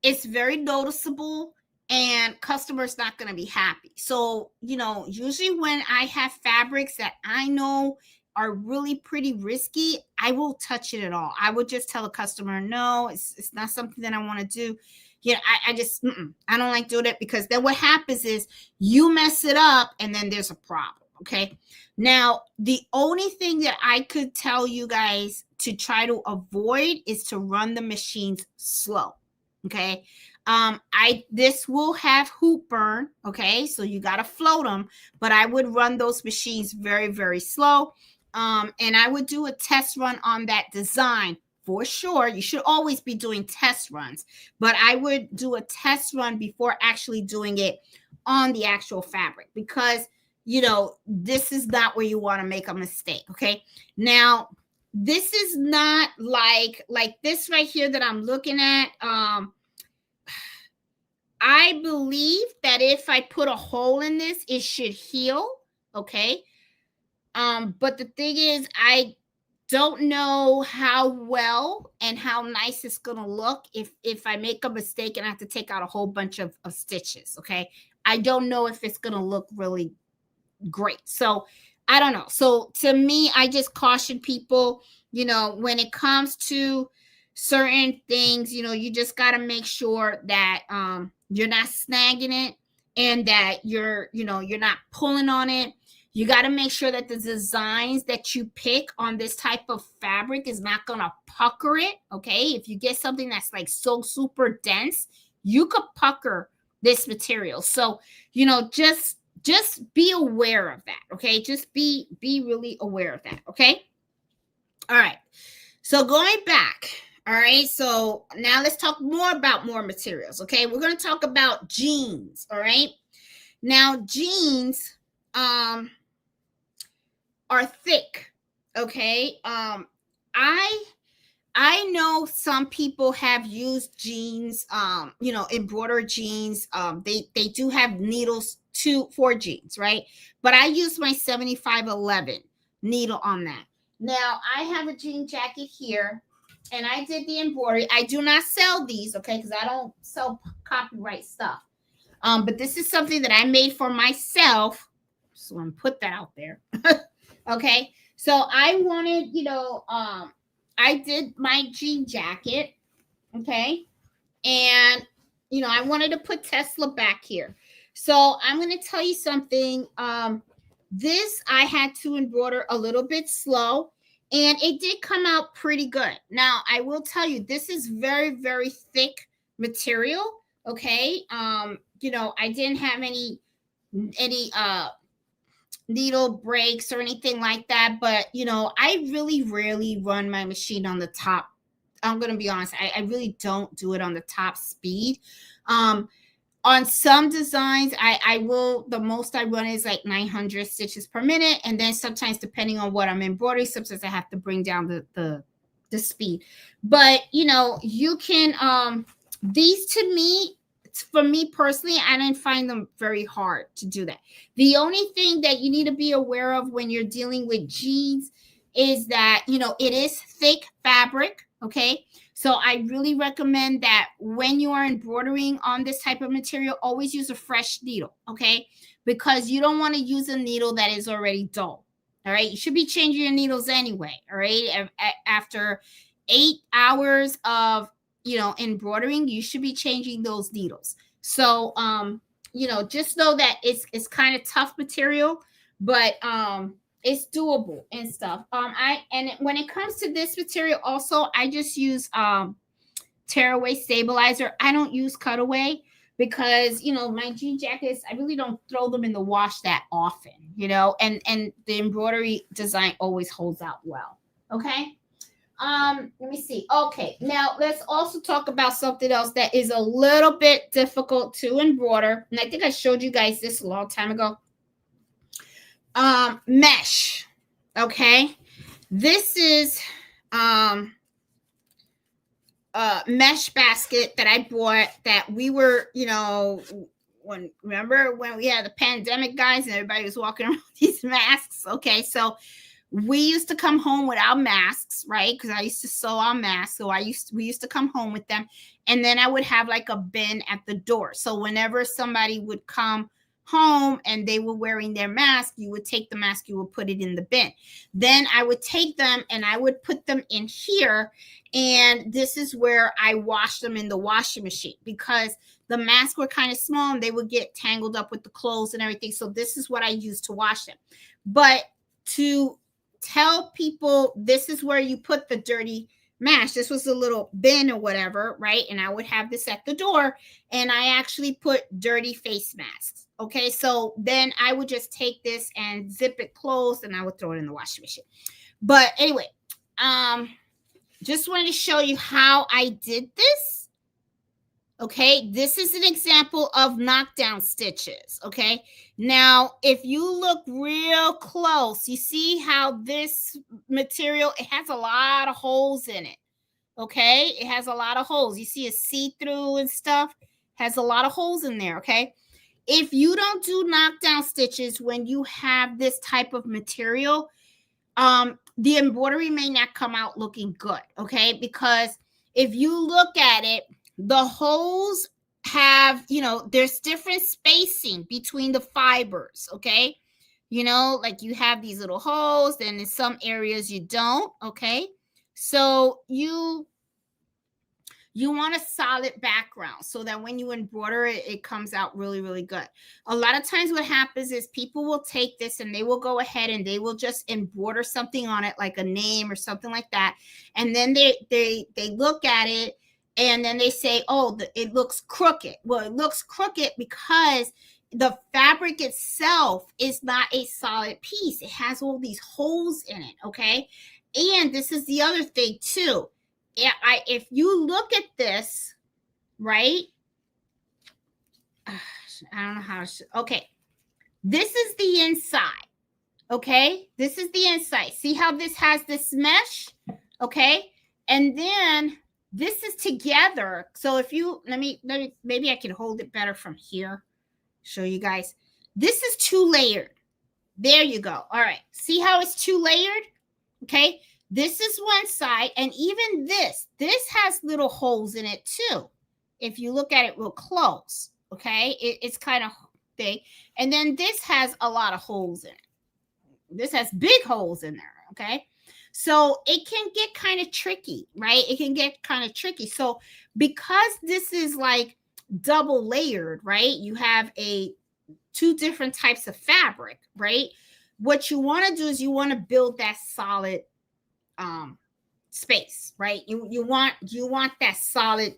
S1: it's very noticeable and customers not going to be happy. So, usually when I have fabrics that I know are really pretty risky, I will touch it at all. I would just tell the customer, no, it's not something that I want to do. I just, I don't like doing it, because then what happens is you mess it up and then there's a problem. Okay. Now, the only thing that I could tell you guys to try to avoid is to run the machines slow. Okay. This will have hoop burn. Okay. So you got to float them, but I would run those machines very, very slow. And I would do a test run on that design. For sure, you should always be doing test runs, but I would do a test run before actually doing it on the actual fabric, because this is not where you want to make a mistake. Okay. Now, this is not like this right here that I'm looking at. I believe that if I put a hole in this, it should heal. Okay. But the thing is, I don't know how well and how nice it's gonna look if I make a mistake and I have to take out a whole bunch of stitches. Okay. I don't know if it's gonna look really great. So I don't know. So to me, I just caution people, when it comes to certain things, you just got to make sure that you're not snagging it, and that you're not pulling on it. You got to make sure that the designs that you pick on this type of fabric is not going to pucker it. Okay. If you get something that's like so super dense, you could pucker this material. So, just be aware of that. Okay. Just be really aware of that. Okay. All right. So going back. All right. So now let's talk more about more materials. Okay. We're going to talk about jeans. All right. Now, jeans, are thick. Okay. I know some people have used jeans, embroidered jeans. They do have needles for jeans, right? But I use my 7511 needle on that. Now I have a jean jacket here, and I did the embroidery. I do not sell these, okay, because I don't sell copyright stuff. But this is something that I made for myself. So I'm gonna put that out there. Okay. So I wanted, I did my jean jacket. Okay. And, I wanted to put Tesla back here. So I'm going to tell you something. This I had to embroider a little bit slow, and it did come out pretty good. Now, I will tell you, this is very, very thick material. Okay. I didn't have any needle breaks or anything like that. But, I really rarely run my machine on the top. I'm going to be honest. I really don't do it on the top speed. On some designs, I will, the most I run is like 900 stitches per minute. And then sometimes, depending on what I'm embroidering, sometimes I have to bring down the speed. But, you can, these to me, for me personally, I didn't find them very hard to do that. The only thing that you need to be aware of when you're dealing with jeans is that, it is thick fabric. Okay. So I really recommend that when you are embroidering on this type of material, always use a fresh needle. Okay. Because you don't want to use a needle that is already dull. All right. You should be changing your needles anyway. All right. After 8 hours of embroidering, you should be changing those needles. So just know that it's kind of tough material, but it's doable and stuff. And when it comes to this material also, I just use tearaway stabilizer. I don't use cutaway because my jean jackets, I really don't throw them in the wash that often, and the embroidery design always holds out well. Okay. Let me see. Okay, now let's also talk about something else that is a little bit difficult to embroider. And I think I showed you guys this a long time ago. Mesh. Okay. This is mesh basket that I bought that we were, remember when we had the pandemic, guys, and everybody was walking around with these masks. Okay, so we used to come home without masks, right? Because I used to sew on masks. So we used to come home with them. And then I would have like a bin at the door. So whenever somebody would come home and they were wearing their mask, you would take the mask, you would put it in the bin. Then I would take them and I would put them in here. And this is where I wash them in the washing machine because the masks were kind of small and they would get tangled up with the clothes and everything. So this is what I use to wash them. But to tell people this is where you put the dirty mash. This was a little bin or whatever, right? And I would have this at the door and I actually put dirty face masks. Okay, so then I would just take this and zip it closed and I would throw it in the washing machine. But anyway, just wanted to show you how I did this. Okay, this is an example of knockdown stitches. Okay, now if you look real close, you see how this material, it has a lot of holes in it. Okay, it has a lot of holes. You see a see-through and stuff, has a lot of holes in there. Okay, if you don't do knockdown stitches when you have this type of material, the embroidery may not come out looking good. Okay, because if you look at it, the holes have, there's different spacing between the fibers. Okay, like you have these little holes, and in some areas you don't. Okay, so you want a solid background so that when you embroider it, it comes out really, really good. A lot of times what happens is people will take this and they will go ahead and they will just embroider something on it, like a name or something like that. And then they look at it and then they say, oh, it looks crooked. Well, it looks crooked because the fabric itself is not a solid piece. It has all these holes in it. Okay. And this is the other thing too. If you look at this, right? I don't know how to. Okay, this is the inside. Okay, this is the inside. See how this has this mesh? Okay, and then this is together. So if you let me maybe I can hold it better from here. Show you guys. This is 2-layered. There you go. All right. See how it's 2-layered? Okay. This is one side, and even this has little holes in it too. If you look at it real close, okay, it's kind of big. And then this has a lot of holes in it. This has big holes in there, okay? So it can get kind of tricky, right? It can get kind of tricky. So because this is like double layered, right? You have two different types of fabric, right? What you want to do is you want to build that solid space, right? You want that solid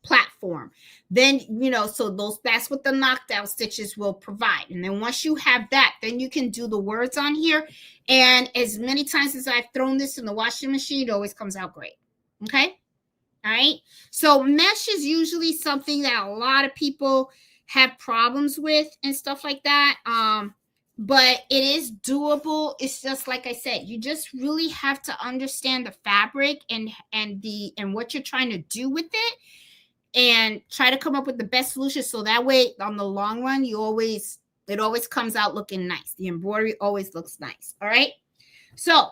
S1: platform. Then, so that's what the knockdown stitches will provide. And then once you have that, then you can do the words on here. And as many times as I've thrown this in the washing machine, it always comes out great. Okay. All right. So mesh is usually something that a lot of people have problems with and stuff like that. But it is doable. It's just like I said, you just really have to understand the fabric and what you're trying to do with it, and try to come up with the best solution. So that way, on the long run, it always comes out looking nice. The embroidery always looks nice. All right. So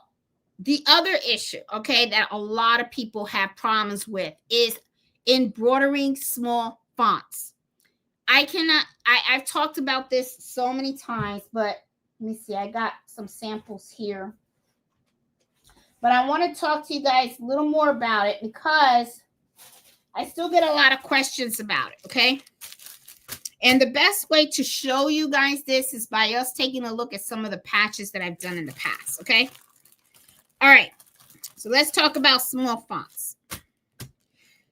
S1: the other issue, okay, that a lot of people have problems with is embroidering small fonts. I've talked about this so many times, but let me see. I got some samples here. But I want to talk to you guys a little more about it because I still get a lot of questions about it, okay? And the best way to show you guys this is by us taking a look at some of the patches that I've done in the past, okay? All right. So let's talk about small fonts.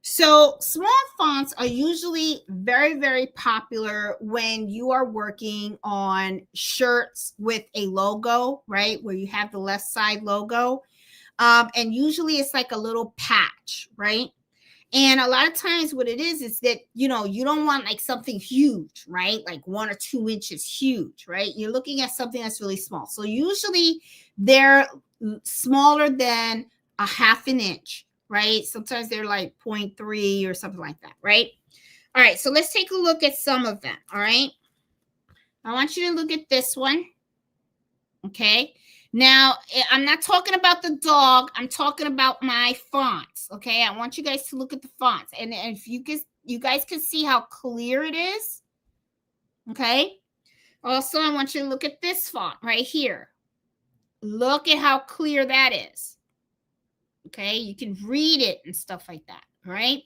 S1: So small fonts are usually very, very popular when you are working on shirts with a logo, right? Where you have the left side logo. And usually it's like a little patch, right? And a lot of times what it is that, you don't want like something huge, right? Like 1 or 2 inches huge, right? You're looking at something that's really small. So usually they're smaller than a 1/2 inch, right? Sometimes they're like 0.3 or something like that, right? All right, so let's take a look at some of them, all right? I want you to look at this one, okay? Now, I'm not talking about the dog. I'm talking about my fonts, okay? I want you guys to look at the fonts. And if you guys can see how clear it is, okay? Also, I want you to look at this font right here. Look at how clear that is. Okay, you can read it and stuff like that, right?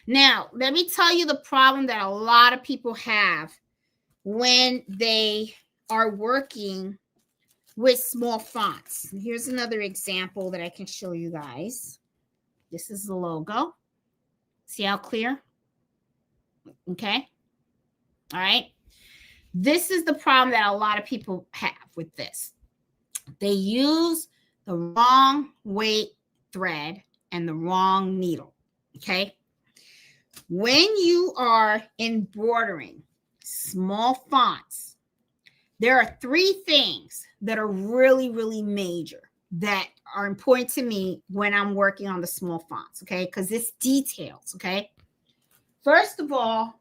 S1: Now, let me tell you the problem that a lot of people have when they are working with small fonts. And here's another example that I can show you guys. This is the logo. See how clear? Okay. All right. This is the problem that a lot of people have with this. They use the wrong weight thread and the wrong needle. Okay. When you are embroidering small fonts, there are 3 things that are really, really major that are important to me when I'm working on the small fonts, okay? Because it's details, okay? First of all,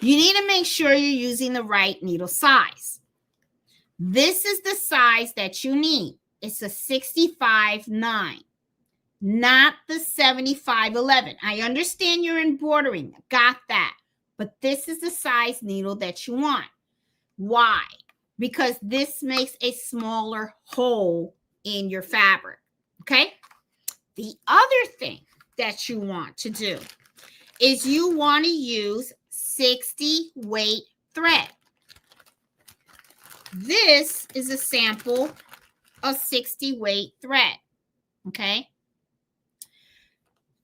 S1: you need to make sure you're using the right needle size. This is the size that you need. It's a 65/9, not the 75/11. I understand you're embroidering. Got that. But this is the size needle that you want. Why? Because this makes a smaller hole in your fabric. Okay? The other thing that you want to do is you want to use 60 weight thread. This is a sample of 60 weight thread. Okay?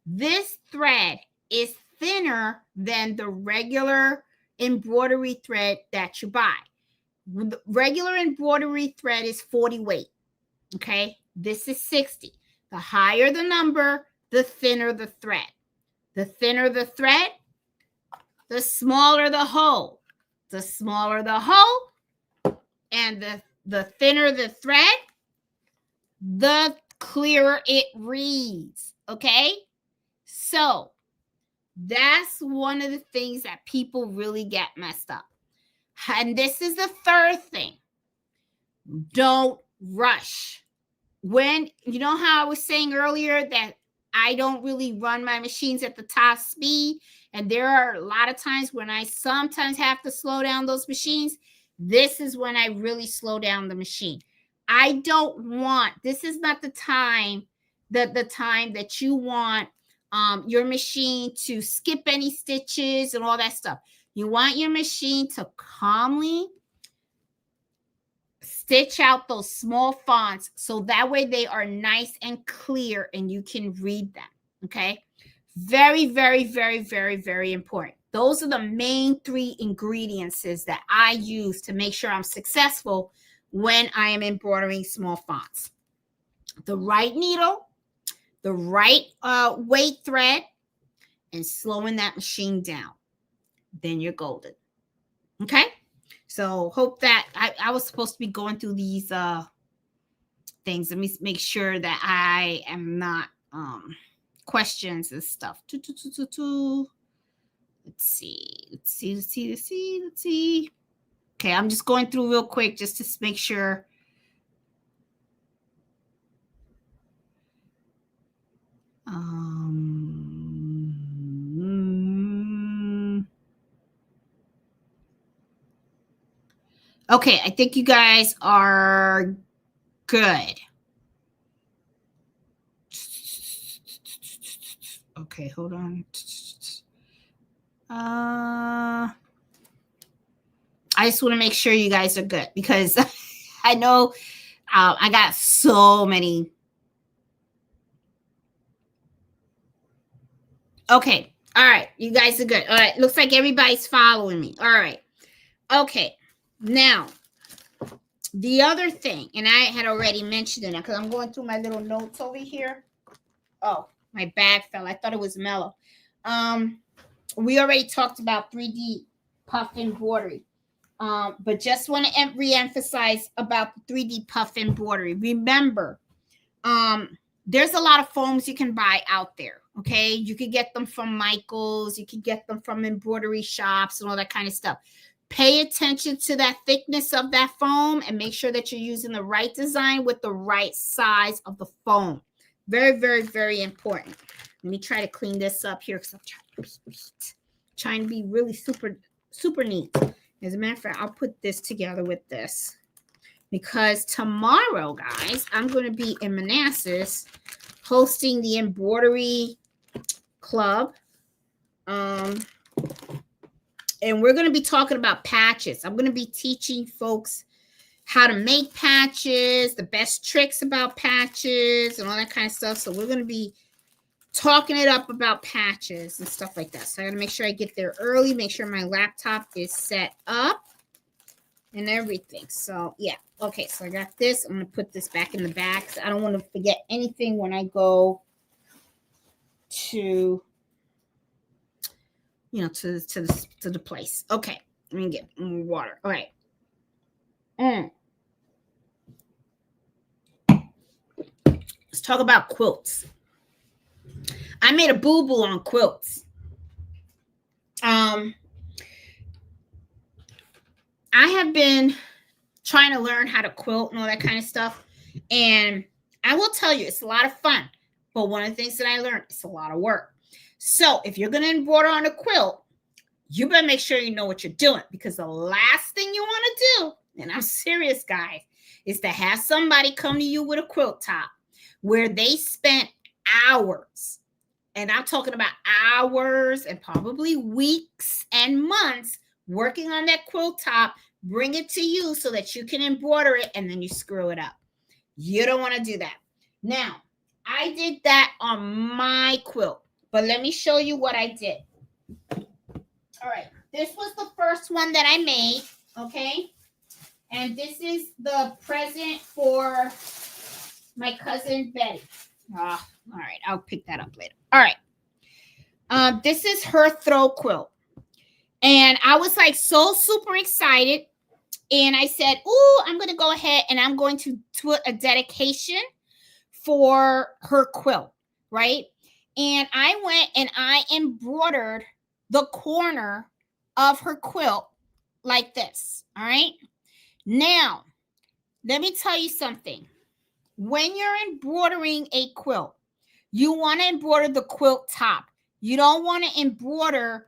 S1: This thread is thinner than the regular embroidery thread that you buy. The regular embroidery thread is 40 weight. Okay, this is 60. The higher the number, the thinner the thread. The thinner the thread, the smaller the hole. The smaller the hole, and the thinner the thread, the clearer it reads. Okay, so that's one of the things that people really get messed up. And this is the third thing. Don't rush. When, you know how I was saying earlier that I don't really run my machines at the top speed, and there are a lot of times when I sometimes have to slow down those machines. This is when I really slow down the machine. I don't want, this is not the time that you want your machine to skip any stitches and all that stuff. You want your machine to calmly stitch out those small fonts so that way they are nice and clear and you can read them. Okay. Very, very, very, very, very important. Those are the main 3 ingredients that I use to make sure I'm successful when I am embroidering small fonts. The right needle, the right weight thread, and slowing that machine down. Then you're golden. Okay. So hope that I was supposed to be going through these things. Let me make sure that I am not questions and stuff. Let's see. Okay, I'm just going through real quick just to make sure. Okay, I think you guys are good. Okay, hold on. I just want to make sure you guys are good because I know I got so many. Okay. All right. You guys are good. All right. Looks like everybody's following me. All right. Okay. Now, the other thing, and I had already mentioned it because I'm going through my little notes over here. Oh, my bag fell. I thought it was mellow. We already talked about 3D puff embroidery. But just want to re-emphasize about the 3D puff embroidery. Remember, there's a lot of foams you can buy out there. Okay, you can get them from Michael's, you can get them from embroidery shops and all that kind of stuff. Pay attention to that thickness of that foam and make sure that you're using the right design with the right size of the foam. Very, very, very important. Let me try to clean this up here because I'm trying to be really super, super neat. As a matter of fact, I'll put this together with this because tomorrow, guys, I'm going to be in Manassas hosting the embroidery club. And we're going to be talking about patches. I'm going to be teaching folks how to make patches, the best tricks about patches and all that kind of stuff. So we're going to be talking it up about patches and stuff like that. So I got to make sure I get there early, make sure my laptop is set up and everything. So yeah. Okay. So I got this. I'm going to put this back in the bag. I don't want to forget anything when I go to, to the place. Okay. Let me get water. All right. Let's talk about quilts. I made a boo-boo on quilts. I have been trying to learn how to quilt and all that kind of stuff. And I will tell you, it's a lot of fun. But one of the things that I learned, it's a lot of work. So if you're going to embroider on a quilt, you better make sure you know what you're doing, because the last thing you want to do, and I'm serious, guys, is to have somebody come to you with a quilt top where they spent hours, and I'm talking about hours and probably weeks and months working on that quilt top, bring it to you so that you can embroider it, and then you screw it up. You don't want to do that. Now, I did that on my quilt, but let me show you what I did. All right, this was the first one that I made, okay? And this is the present for my cousin Betty. All right, I'll pick that up later. All right. This is her throw quilt. And I was like so super excited. And I said, oh, I'm going to go ahead and I'm going to do a dedication for her quilt, right? And I went and I embroidered the corner of her quilt like this, all right? Now, let me tell you something. When you're embroidering a quilt, you want to embroider the quilt top. You don't want to embroider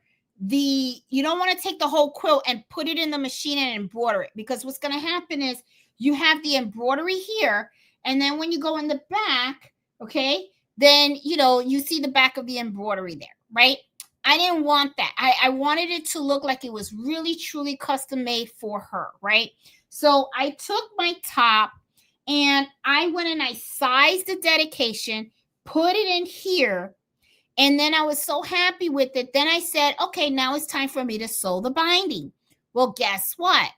S1: you don't want to take the whole quilt and put it in the machine and embroider it, because what's going to happen is you have the embroidery here, and then when you go in the back, okay, then, you see the back of the embroidery there, right? I didn't want that. I wanted it to look like it was really, truly custom made for her, right? So I took my top and I went and I sized the dedication, put it in here, and then I was so happy with it. Then I said, okay, now it's time for me to sew the binding. Well, guess what?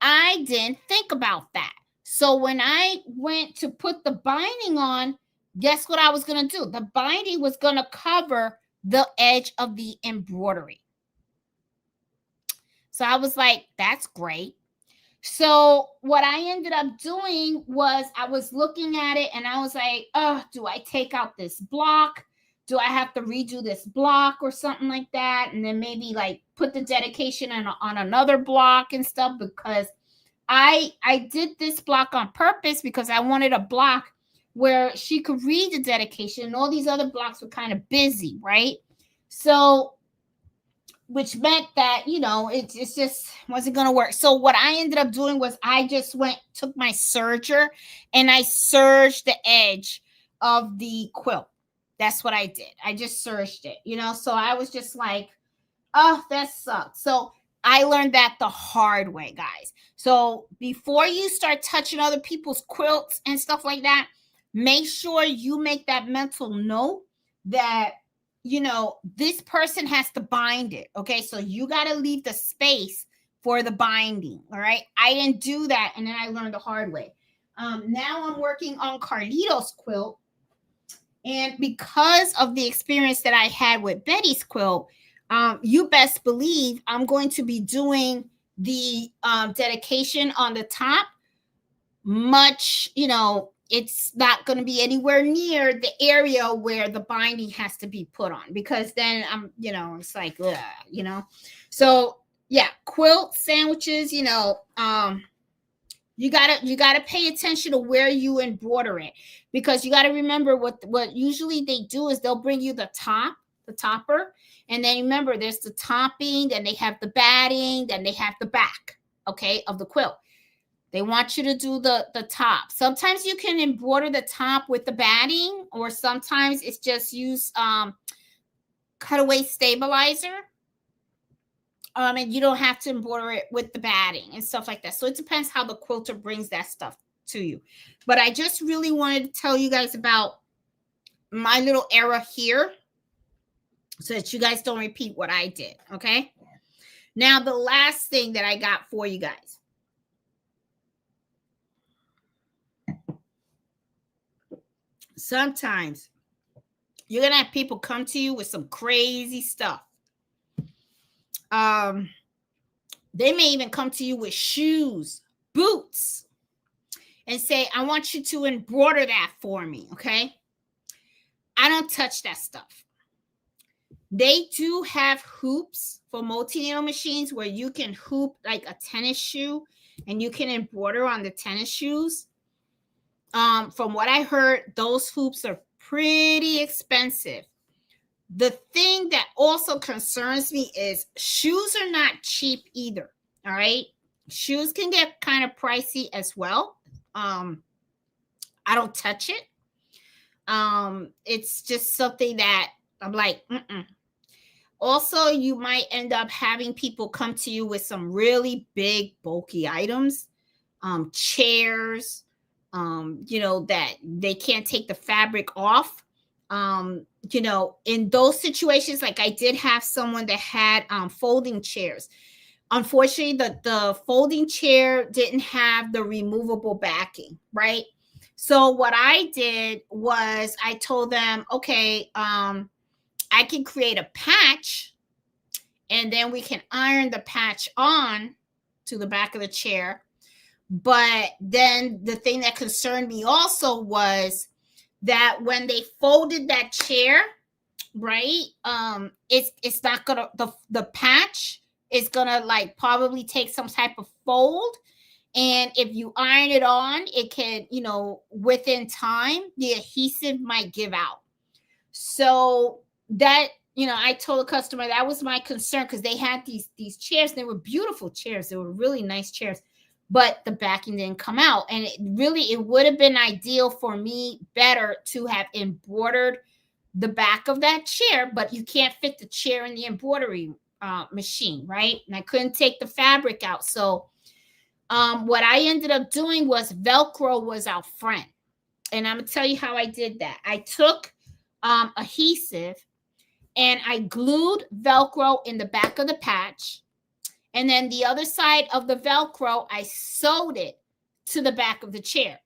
S1: I didn't think about that. So when I went to put the binding on, guess what I was going to do? The binding was going to cover the edge of the embroidery. So I was like, that's great. So what I ended up doing was I was looking at it and I was like, oh, do I take out this block? Do I have to redo this block or something like that? And then maybe like put the dedication on another block and stuff, because I did this block on purpose because I wanted a block where she could read the dedication, and all these other blocks were kind of busy, right? So which meant that, you know, it just wasn't going to work. So what I ended up doing was I just took my serger and I serged the edge of the quilt. That's what I did. I just serged it, you know? So I was just like, oh, that sucks. So I learned that the hard way, guys. So before you start touching other people's quilts and stuff like that, make sure you make that mental note that, you know, this person has to bind it. Okay. So you got to leave the space for the binding. All right. I didn't do that. And then I learned the hard way. Now I'm working on Carlito's quilt. And because of the experience that I had with Betty's quilt, you best believe I'm going to be doing the dedication on the top much, you know, it's not going to be anywhere near the area where the binding has to be put on, because then I'm, you know, it's like, ugh, you know. So yeah, quilt sandwiches, you know, you gotta pay attention to where you embroider it, because you got to remember what usually they do is they'll bring you the topper, and then remember there's the topping, then they have the batting, then they have the back, okay, of the quilt. They want you to do the top. Sometimes you can embroider the top with the batting, or sometimes it's just use cutaway stabilizer. And you don't have to embroider it with the batting and stuff like that. So it depends how the quilter brings that stuff to you. But I just really wanted to tell you guys about my little error here so that you guys don't repeat what I did, okay? Now, the last thing that I got for you guys. Sometimes you're going to have people come to you with some crazy stuff. They may even come to you with shoes, boots, and say, I want you to embroider that for me, okay? I don't touch that stuff. They do have hoops for multi-needle machines where you can hoop like a tennis shoe and you can embroider on the tennis shoes. From what I heard, those hoops are pretty expensive. The thing that also concerns me is shoes are not cheap either. All right. Shoes can get kind of pricey as well. I don't touch it. It's just something that I'm like, Also, you might end up having people come to you with some really big, bulky items, chairs, you know, that they can't take the fabric off. You know, in those situations, like I did have someone that had folding chairs. Unfortunately, the folding chair didn't have the removable backing, right? So what I did was I told them, okay, I can create a patch and then we can iron the patch on to the back of the chair. But then the thing that concerned me also was that when they folded that chair, right, it's not gonna, the patch is gonna like probably take some type of fold, and if you iron it on, it can, you know, within time the adhesive might give out. So that, you know, I told the customer that was my concern, because they had these chairs. They were beautiful chairs, they were really nice chairs, but the backing didn't come out. And it would have been ideal for me better to have embroidered the back of that chair, but you can't fit the chair in the embroidery machine, right? And I couldn't take the fabric out. So What I ended up doing was Velcro was our friend. And I'm going to tell you how I did that. I took adhesive and I glued Velcro in the back of the patch. And then the other side of the Velcro, I sewed it to the back of the chair.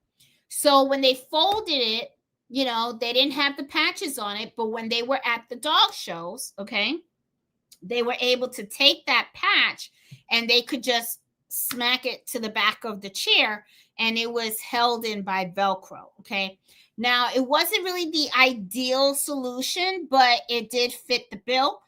S1: So when they folded it, you know, they didn't have the patches on it. But when they were at the dog shows, okay, they were able to take that patch and they could just smack it to the back of the chair and it was held in by Velcro. Okay. Now, it wasn't really the ideal solution, but it did fit the bill.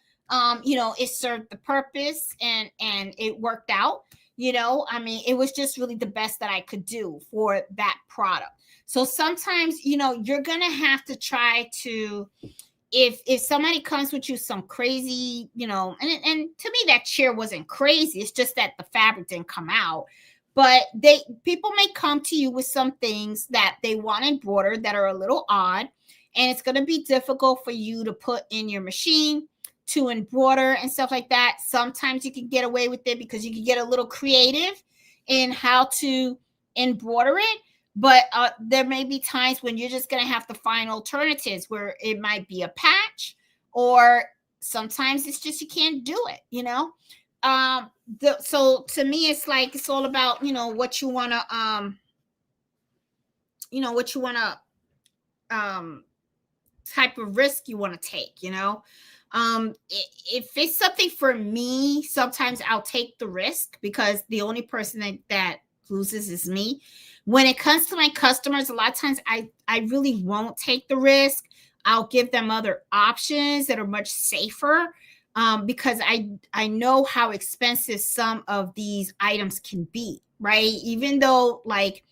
S1: You know, it served the purpose and it worked out. You know, I mean, it was just really the best that I could do for that product. So sometimes, you know, you're going to have to try to, if somebody comes with you some crazy, you know, and to me that chair wasn't crazy, it's just that the fabric didn't come out. But people may come to you with some things that they want embroidered that are a little odd, and it's going to be difficult for you to put in your machine to embroider and stuff like that. Sometimes you can get away with it because you can get a little creative in how to embroider it. But there may be times when you're just going to have to find alternatives where it might be a patch, or sometimes it's just you can't do it, you know. So to me, it's like it's all about, you know, what you want to type of risk you want to take, you know. If it's something for me, sometimes I'll take the risk because the only person that loses is me. When it comes to my customers, a lot of times I really won't take the risk. I'll give them other options that are much safer, because I know how expensive some of these items can be, right? Even though, like,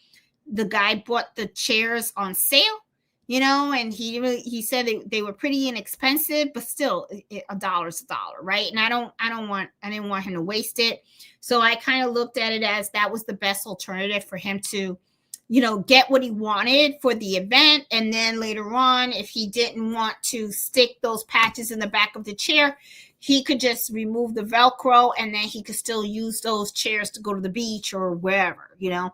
S1: the guy bought the chairs on sale, you know, and he said they were pretty inexpensive, but still a dollar's a dollar, right? And I didn't want him to waste it. So I kind of looked at it as that was the best alternative for him to, you know, get what he wanted for the event. And then later on, if he didn't want to stick those patches in the back of the chair, he could just remove the Velcro and then he could still use those chairs to go to the beach or wherever, you know.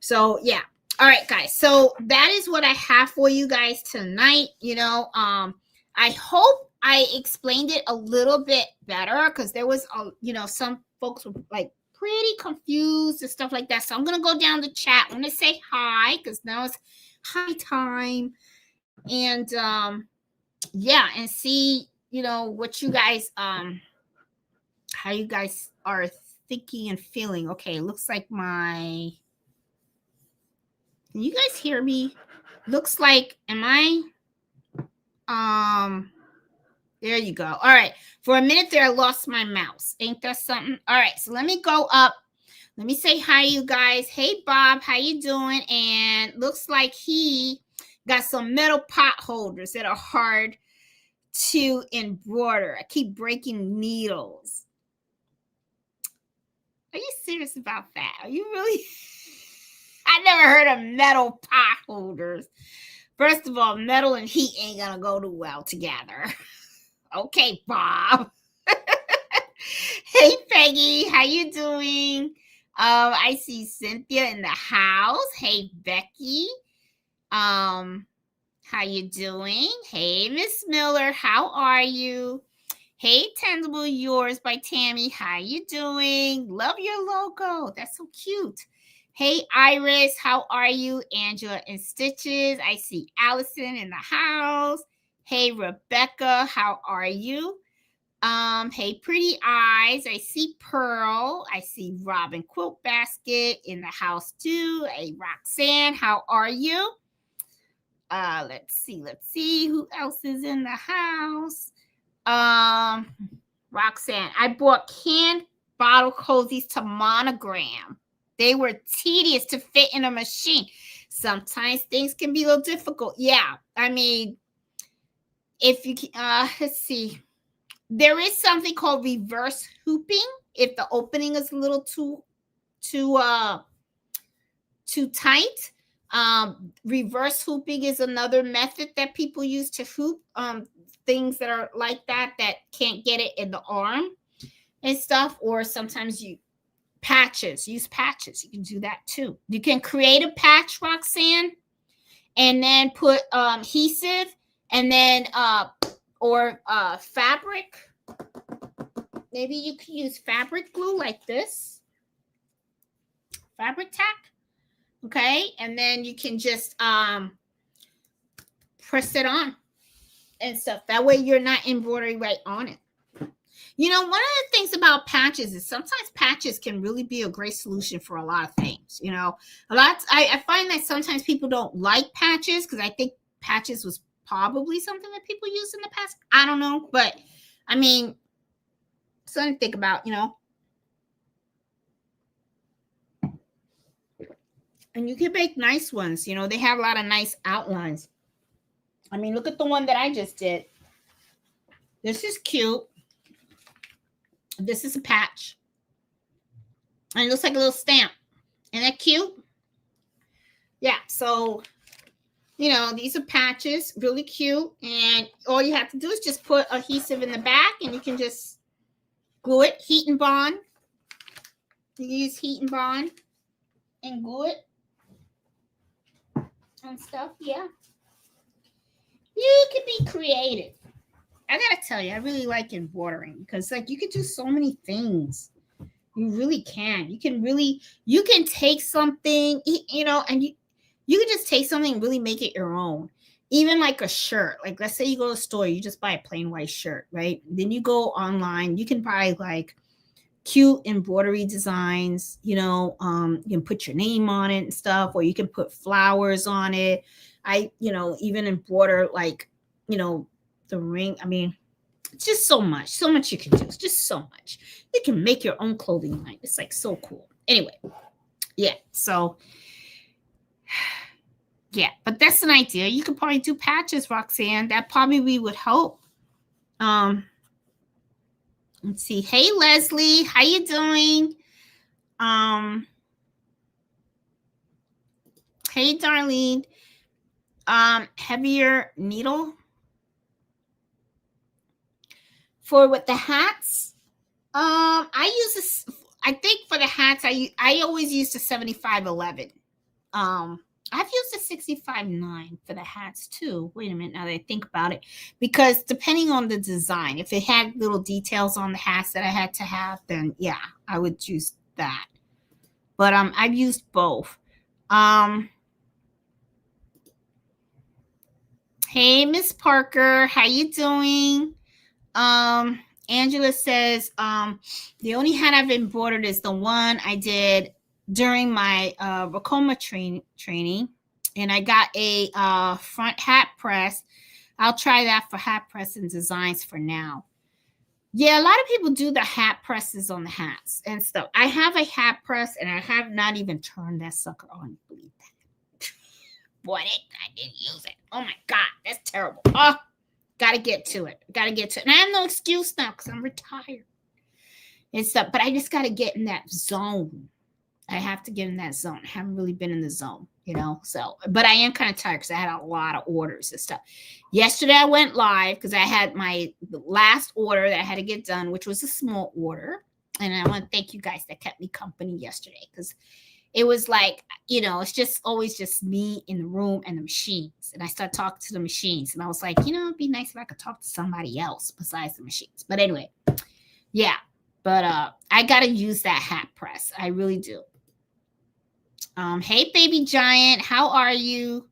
S1: So yeah. All right, guys. So that is what I have for you guys tonight. You know, I hope I explained it a little bit better, because there was you know, some folks were like pretty confused and stuff like that. So I'm gonna go down the chat. I'm gonna say hi because now it's hi time, and yeah, and see, you know, what you guys how you guys are thinking and feeling. Okay, looks like can you guys hear me? Looks like, am I there you go. All right. For a minute there, I lost my mouse. Ain't that something? All right. So let me go up. Let me say hi, you guys. Hey, Bob. How you doing? And looks like he got some metal pot holders that are hard to embroider. I keep breaking needles. Are you serious about that? Are you really? I never heard of metal pot holders. First of all, metal and heat ain't gonna go too well together. Okay, Bob. Hey, Peggy, how you doing? I see Cynthia in the house. Hey, Becky. How you doing? Hey, Miss Miller, how are you? Hey, Tangible Yours by Tammy, how you doing? Love your logo. That's so cute. Hey, Iris, how are you? Angela and Stitches. I see Allison in the house. Hey, Rebecca, how are you? Hey, Pretty Eyes. I see Pearl. I see Robin Quilt Basket in the house too. Hey, Roxanne, how are you? Let's see who else is in the house. Roxanne, I bought canned bottle cozies to monogram. They were tedious to fit in a machine. Sometimes things can be a little difficult. Yeah, I mean, if you let's see, there is something called reverse hooping. If the opening is a little too tight, reverse hooping is another method that people use to hoop things that are like that can't get it in the arm and stuff. Or sometimes you Patches, use patches. You can do that too. You can create a patch, Roxanne, and then put adhesive, and then fabric. Maybe you could use fabric glue like this, fabric tack. Okay, and then you can just press it on and stuff. That way you're not embroidering right on it. You know, one of the things about patches is sometimes patches can really be a great solution for a lot of things. You know, I find that sometimes people don't like patches because I think patches was probably something that people used in the past. I don't know, but I mean, something to think about, you know. And you can make nice ones. You know, they have a lot of nice outlines. I mean, look at the one that I just did. This is cute. This is a patch. And it looks like a little stamp. Isn't that cute? Yeah, so, you know, these are patches. Really cute. And all you have to do is just put adhesive in the back, and you can just glue it. Heat and bond. You can use heat and bond and glue it and stuff. Yeah. You can be creative. I gotta tell you, I really like embroidering because, like, you can do so many things. You really can. You can take something, you know, and you can just take something and really make it your own. Even like a shirt. Like, let's say you go to the store, you just buy a plain white shirt, right? Then you go online, you can buy like cute embroidery designs, you know, you can put your name on it and stuff, or you can put flowers on it. You know, even embroider like, you know, the ring. I mean, it's just so much you can do. It's just so much. You can make your own clothing line. It's like so cool. Anyway, yeah. So, yeah, but that's an idea. You could probably do patches, Roxanne. That probably would help. Let's see. Hey, Leslie, how you doing? Hey, Darlene. Heavier needle for with the hats. I use this. I think for the hats, I always use the 7511. I've used the 65.9 for the hats too. Wait a minute, now that I think about it, because depending on the design, if it had little details on the hats that I had to have, then yeah, I would use that. But I've used both. Hey, Miss Parker, how you doing? Angela says, the only hat I've embroidered is the one I did during my Racoma training, and I got a front hat press. I'll try that for hat press and designs for now. Yeah, a lot of people do the hat presses on the hats and stuff. I have a hat press, and I have not even turned that sucker on. Believe that. Bought it. I didn't use it. Oh my God, that's terrible. Oh, gotta get to it. And I have no excuse now because I'm retired and stuff. But I just gotta get in that zone. I have to get in that zone. I haven't really been in the zone, you know. So, but I am kind of tired because I had a lot of orders and stuff. Yesterday I went live because I had my last order that I had to get done, which was a small order. And I want to thank you guys that kept me company yesterday, because it was like, you know, it's just always just me in the room and the machines. And I started talking to the machines, and I was like, you know, it'd be nice if I could talk to somebody else besides the machines. But anyway, yeah. But I got to use that hat press. I really do. Hey, baby giant, how are you?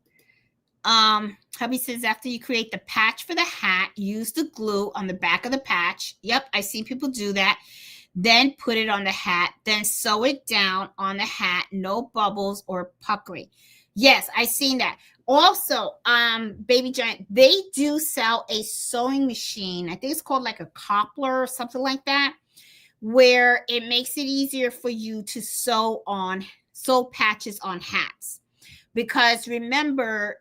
S1: Hubby says, after you create the patch for the hat, use the glue on the back of the patch. Yep, I see people do that. Then put it on the hat, then sew it down on the hat, no bubbles or puckering. Yes, I seen that. Also, baby giant, they do sell a sewing machine. I think it's called like a cobbler or something like that, where it makes it easier for you to sew patches on hats. Because remember,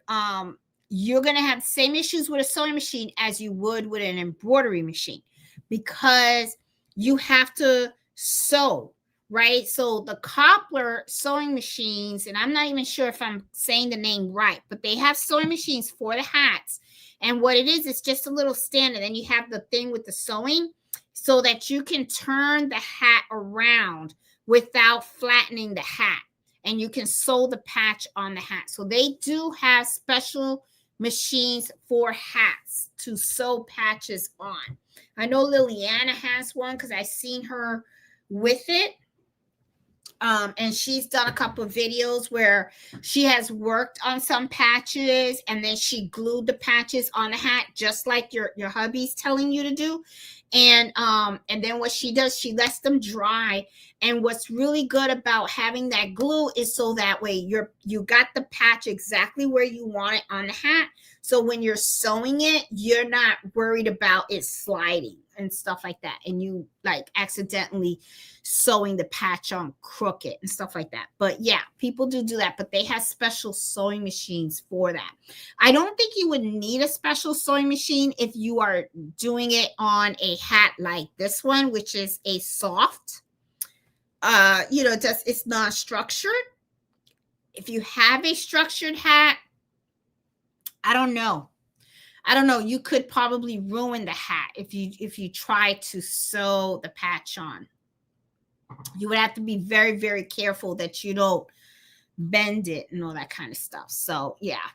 S1: you're going to have the same issues with a sewing machine as you would with an embroidery machine, because you have to sew, right? So the cobbler sewing machines, and I'm not even sure if I'm saying the name right, but they have sewing machines for the hats. And what it is, it's just a little stand, and then you have the thing with the sewing so that you can turn the hat around without flattening the hat. And you can sew the patch on the hat. So they do have special machines for hats to sew patches on. I know Liliana has one because I've seen her with it. And she's done a couple of videos where she has worked on some patches and then she glued the patches on the hat just like your hubby's telling you to do. And then what she does, she lets them dry. And what's really good about having that glue is so that way you got the patch exactly where you want it on the hat. So when you're sewing it, you're not worried about it sliding and stuff like that. And you like accidentally sewing the patch on crooked and stuff like that. But yeah, people do that, but they have special sewing machines for that. I don't think you would need a special sewing machine if you are doing it on a hat like this one, which is a soft, it's not structured. If you have a structured hat, I don't know. You could probably ruin the hat if you try to sew the patch on. You would have to be very, very careful that you don't bend it and all that kind of stuff. So yeah.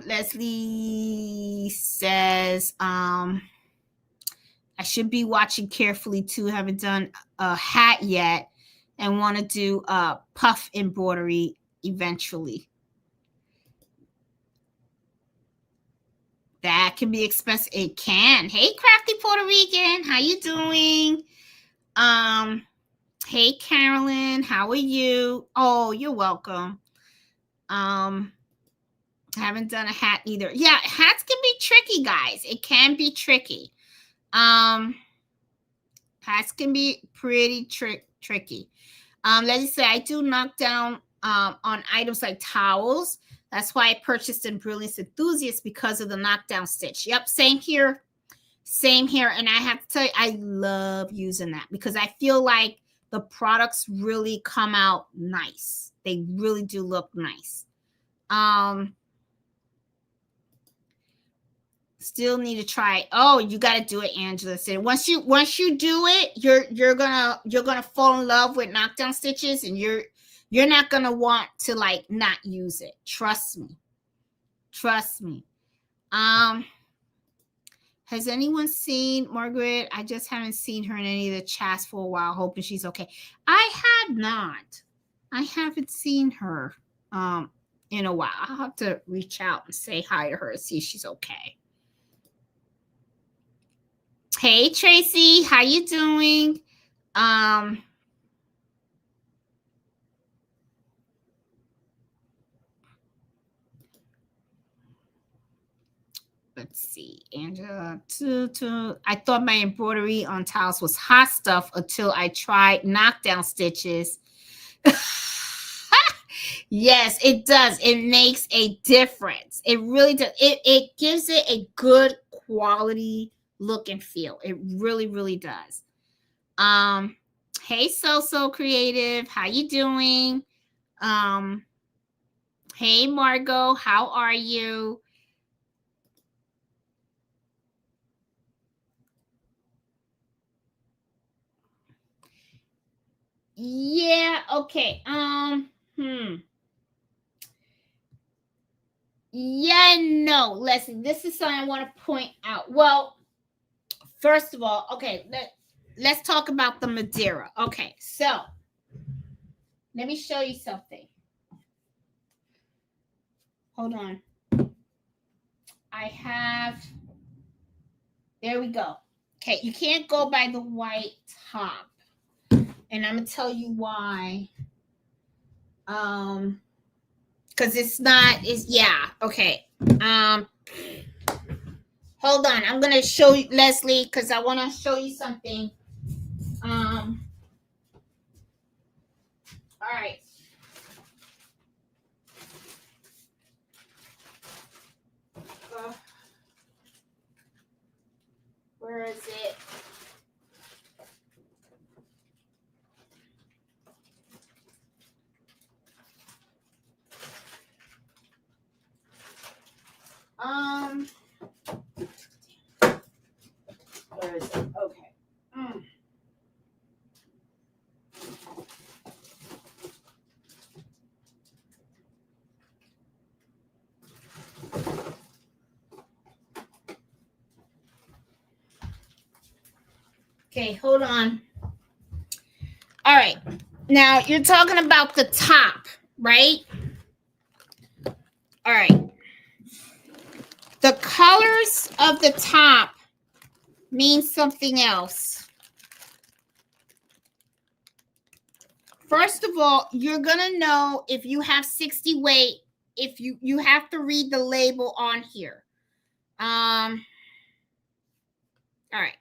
S1: Leslie says, I should be watching carefully too. Haven't done a hat yet and want to do puff embroidery eventually. That can be expensive. It can. Hey, Crafty Puerto Rican, how you doing? Hey, Carolyn, how are you? Oh, you're welcome. Haven't done a hat either. Yeah, hats can be tricky, guys. It can be tricky. Hats can be pretty tricky. Let's say I do knock down on items like towels. That's why I purchased Embroidery Enthusiast because of the knockdown stitch. Yep, same here. Same here. And I have to tell you, I love using that because I feel like the products really come out nice. They really do look nice. Still need to try. Oh, you got to do it, Angela said. Once you do it, you're gonna fall in love with knockdown stitches, and you're not gonna want to like not use it. Trust me. Has anyone seen Margaret? I just haven't seen her in any of the chats for a while, hoping she's okay. I have not. I haven't seen her in a while. I'll have to reach out and say hi to her and see if she's okay. Hey, Tracy, how you doing? Let's see, Angela. I thought my embroidery on towels was hot stuff until I tried knockdown stitches. Yes, it does. It makes a difference. It really does. It gives it a good quality look and feel. It really, really does. Hey, So Creative, how you doing? Hey, Margot, how are you? Yeah, okay. Yeah, no, listen, this is something I want to point out. Well, first of all, okay, let's talk about the Madeira. Okay, so let me show you something. Hold on. I have, there we go. Okay, you can't go by the white top. And I'm going to tell you why. Because it's not, yeah, okay. Hold on, I'm going to show you, Leslie, because I want to show you something. All right. Where is it? Where is it? Okay. Okay, hold on. All right. Now you're talking about the top, right? All right. The colors of the top mean something else. First of all, you're going to know if you have 60 weight, if you have to read the label on here. All right.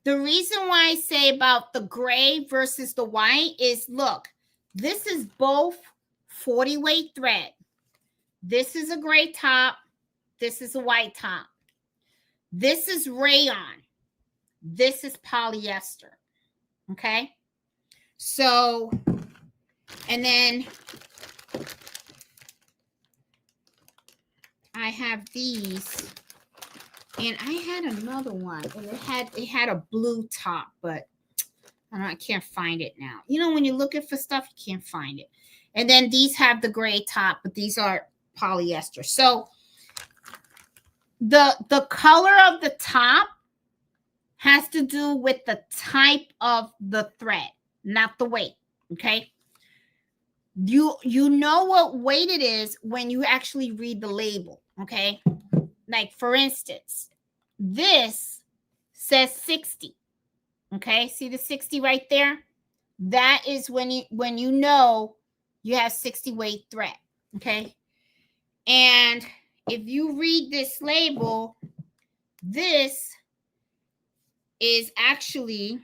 S1: The reason why I say about the gray versus the white is, look, this is both 40 weight thread. This is a gray top. This is a white top. This is rayon. This is polyester. Okay. So, and then I have these, and I had another one, and it had a blue top, but I can't find it now. You know, when you're looking for stuff, you can't find it. And then these have the gray top, but these are polyester. So the color of the top has to do with the type of the thread, not the weight. Okay. You know what weight it is when you actually read the label. Okay. Like, for instance, this says 60. Okay. See the 60 right there? That is when you know you have 60 weight thread. Okay. And if you read this label, this is actually,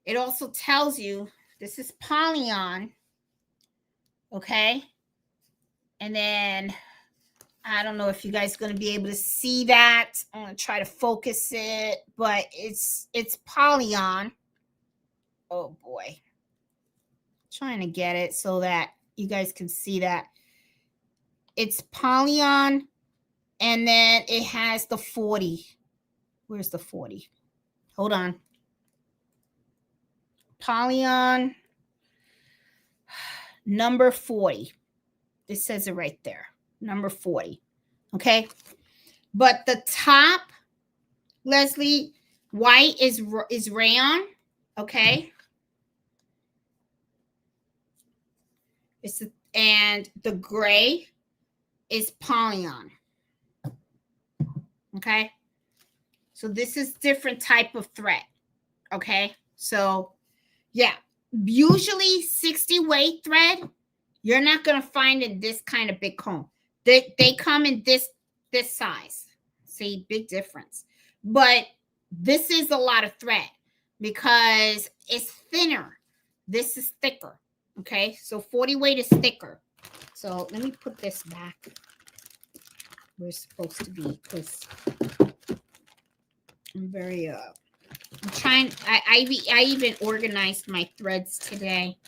S1: it also tells you this is polyon. Okay. And then I don't know if you guys are going to be able to see that. I'm going to try to focus it, but it's polyon. Oh boy. Trying to get it so that you guys can see that. It's polyon, and then it has the 40. Where's the 40? Hold on. Polyon number 40. It says it right there. Number 40. Okay. But the top, Leslie, white is rayon. Okay. And the gray is polyon. Okay. So this is different type of thread. Okay. So yeah, usually 60 weight thread, you're not going to find in this kind of big comb. They come in this size. See, big difference. But this is a lot of thread because it's thinner. This is thicker. Okay, so 40 weight is thicker. So let me put this back where it's supposed to be, because I'm very I'm trying. I even organized my threads today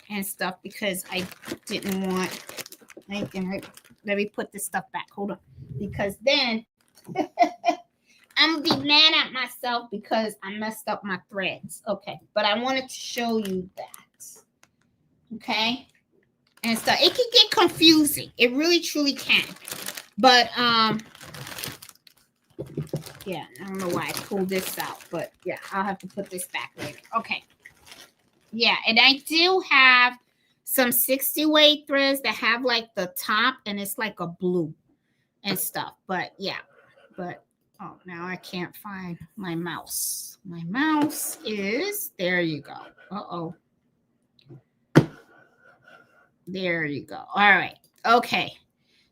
S1: and stuff because I didn't want anything. Let me put this stuff back. Hold on, because then I'm gonna be mad at myself because I messed up my threads. Okay, but I wanted to show you that. Okay, and so it can get confusing. It really truly can. But yeah, I don't know why I pulled this out, but yeah, I'll have to put this back later. Okay. Yeah, and I do have some 60 weight threads that have like the top and it's like a blue and stuff. But yeah, but oh, now I can't find my mouse. My mouse is, there you go. Uh-oh. There you go. All right. Okay.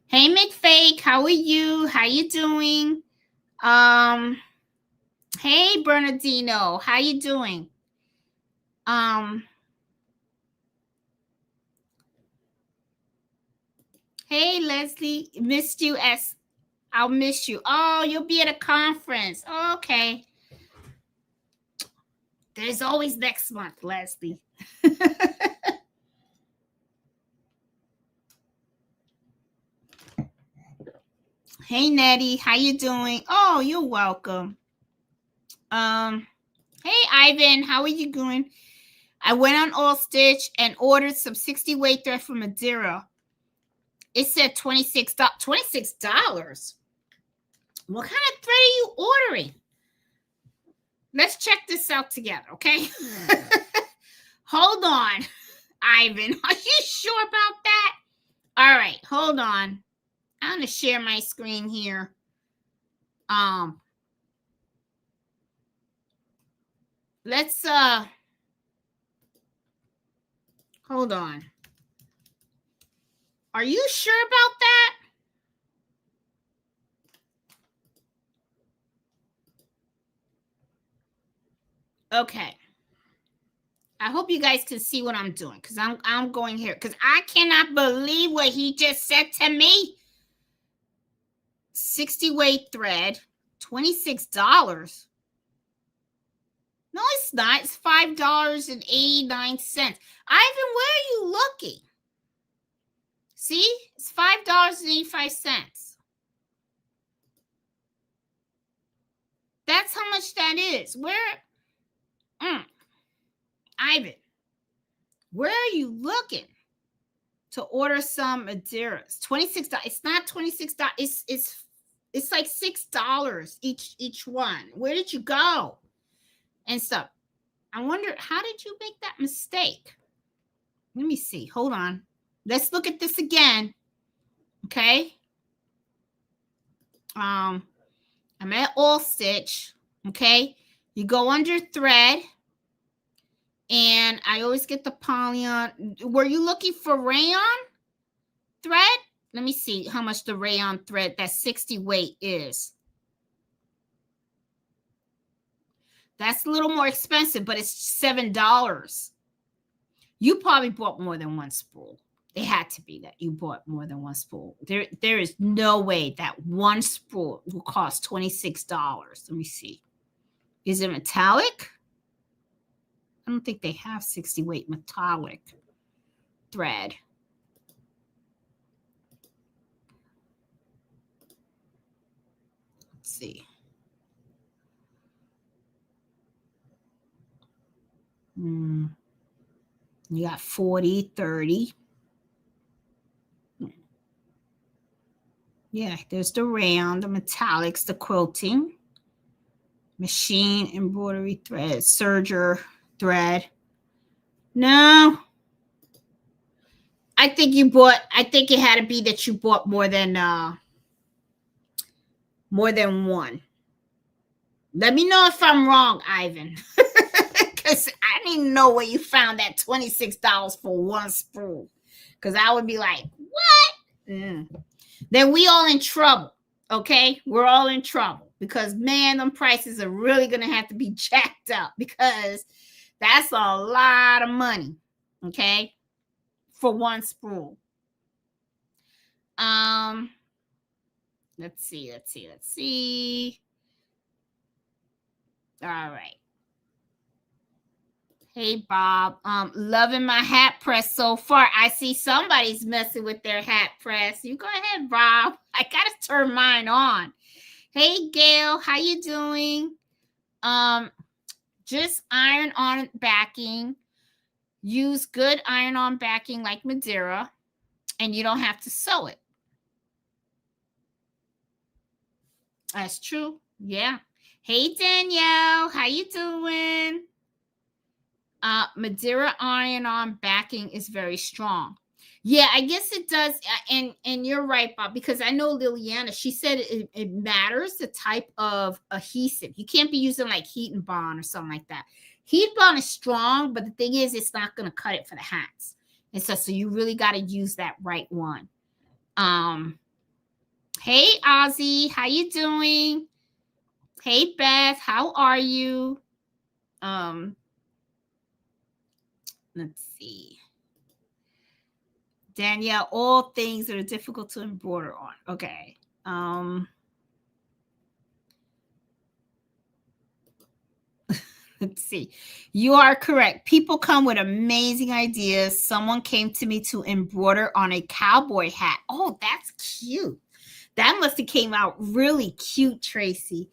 S1: Hey, McFake, how are you? How you doing? Hey, Bernardino, how you doing? Hey, Leslie, missed you as I'll miss you. Oh, you'll be at a conference. Okay. There's always next month, Leslie. Hey, Nettie, how you doing? Oh, you're welcome. Hey, Ivan, how are you doing? I went on All Stitch and ordered some 60 weight thread from Madeira. It said $26. $26? What kind of thread are you ordering? Let's check this out together, okay? Hold on, Ivan. Are you sure about that? All right, hold on. I'm going to share my screen here. Let's hold on. Are you sure about that? Okay. I hope you guys can see what I'm doing, because I'm going here, because I cannot believe what he just said to me. 60 weight thread, $26. No, it's not. It's $5.89. Ivan, where are you looking? See, it's $5.85. That's how much that is. Ivan, where are you looking to order some Madeiras? $26. It's not $26. It's like $6 each one. Where did you go? And stuff. I wonder, how did you make that mistake? Let me see. Hold on. Let's look at this again. Okay. I'm at all stitch. Okay. You go under thread. And I always get the poly on. Were you looking for rayon thread? Let me see how much the rayon thread, that 60 weight is. That's a little more expensive, but it's $7. You probably bought more than one spool. It had to be that you bought more than one spool. There is no way that one spool will cost $26. Let me see. Is it metallic? I don't think they have 60 weight metallic thread. Let's see. You got 40, 30. Yeah, there's the rayon, the metallics, the quilting, machine embroidery thread, serger thread. No. I think it had to be that you bought more than one. Let me know if I'm wrong, Ivan. Because I didn't know where you found that $26 for one spool. Because I would be like, what? Then we all in trouble. Okay? We're all in trouble. Because, man, them prices are really going to have to be jacked up. Because that's a lot of money. Okay? For one spool. Let's see. All right. Hey, Bob. Loving my hat press so far. I see somebody's messing with their hat press. You go ahead, Bob. I gotta turn mine on. Hey, Gail. How you doing? Just iron on backing. Use good iron-on backing like Madeira, and you don't have to sew it. That's true. Yeah. Hey, Danielle. How you doing? Madeira iron-on backing is very strong. Yeah, I guess it does. And you're right, Bob, because I know Liliana, she said it matters the type of adhesive. You can't be using like Heat and Bond or something like that. Heat Bond is strong, but the thing is, it's not going to cut it for the hats. And so you really got to use that right one. Hey, Ozzy, how you doing? Hey, Beth, how are you? Let's see. Danielle, all things that are difficult to embroider on. Okay. Let's see. You are correct. People come with amazing ideas. Someone came to me to embroider on a cowboy hat. Oh, that's cute. That must have came out really cute, Tracy.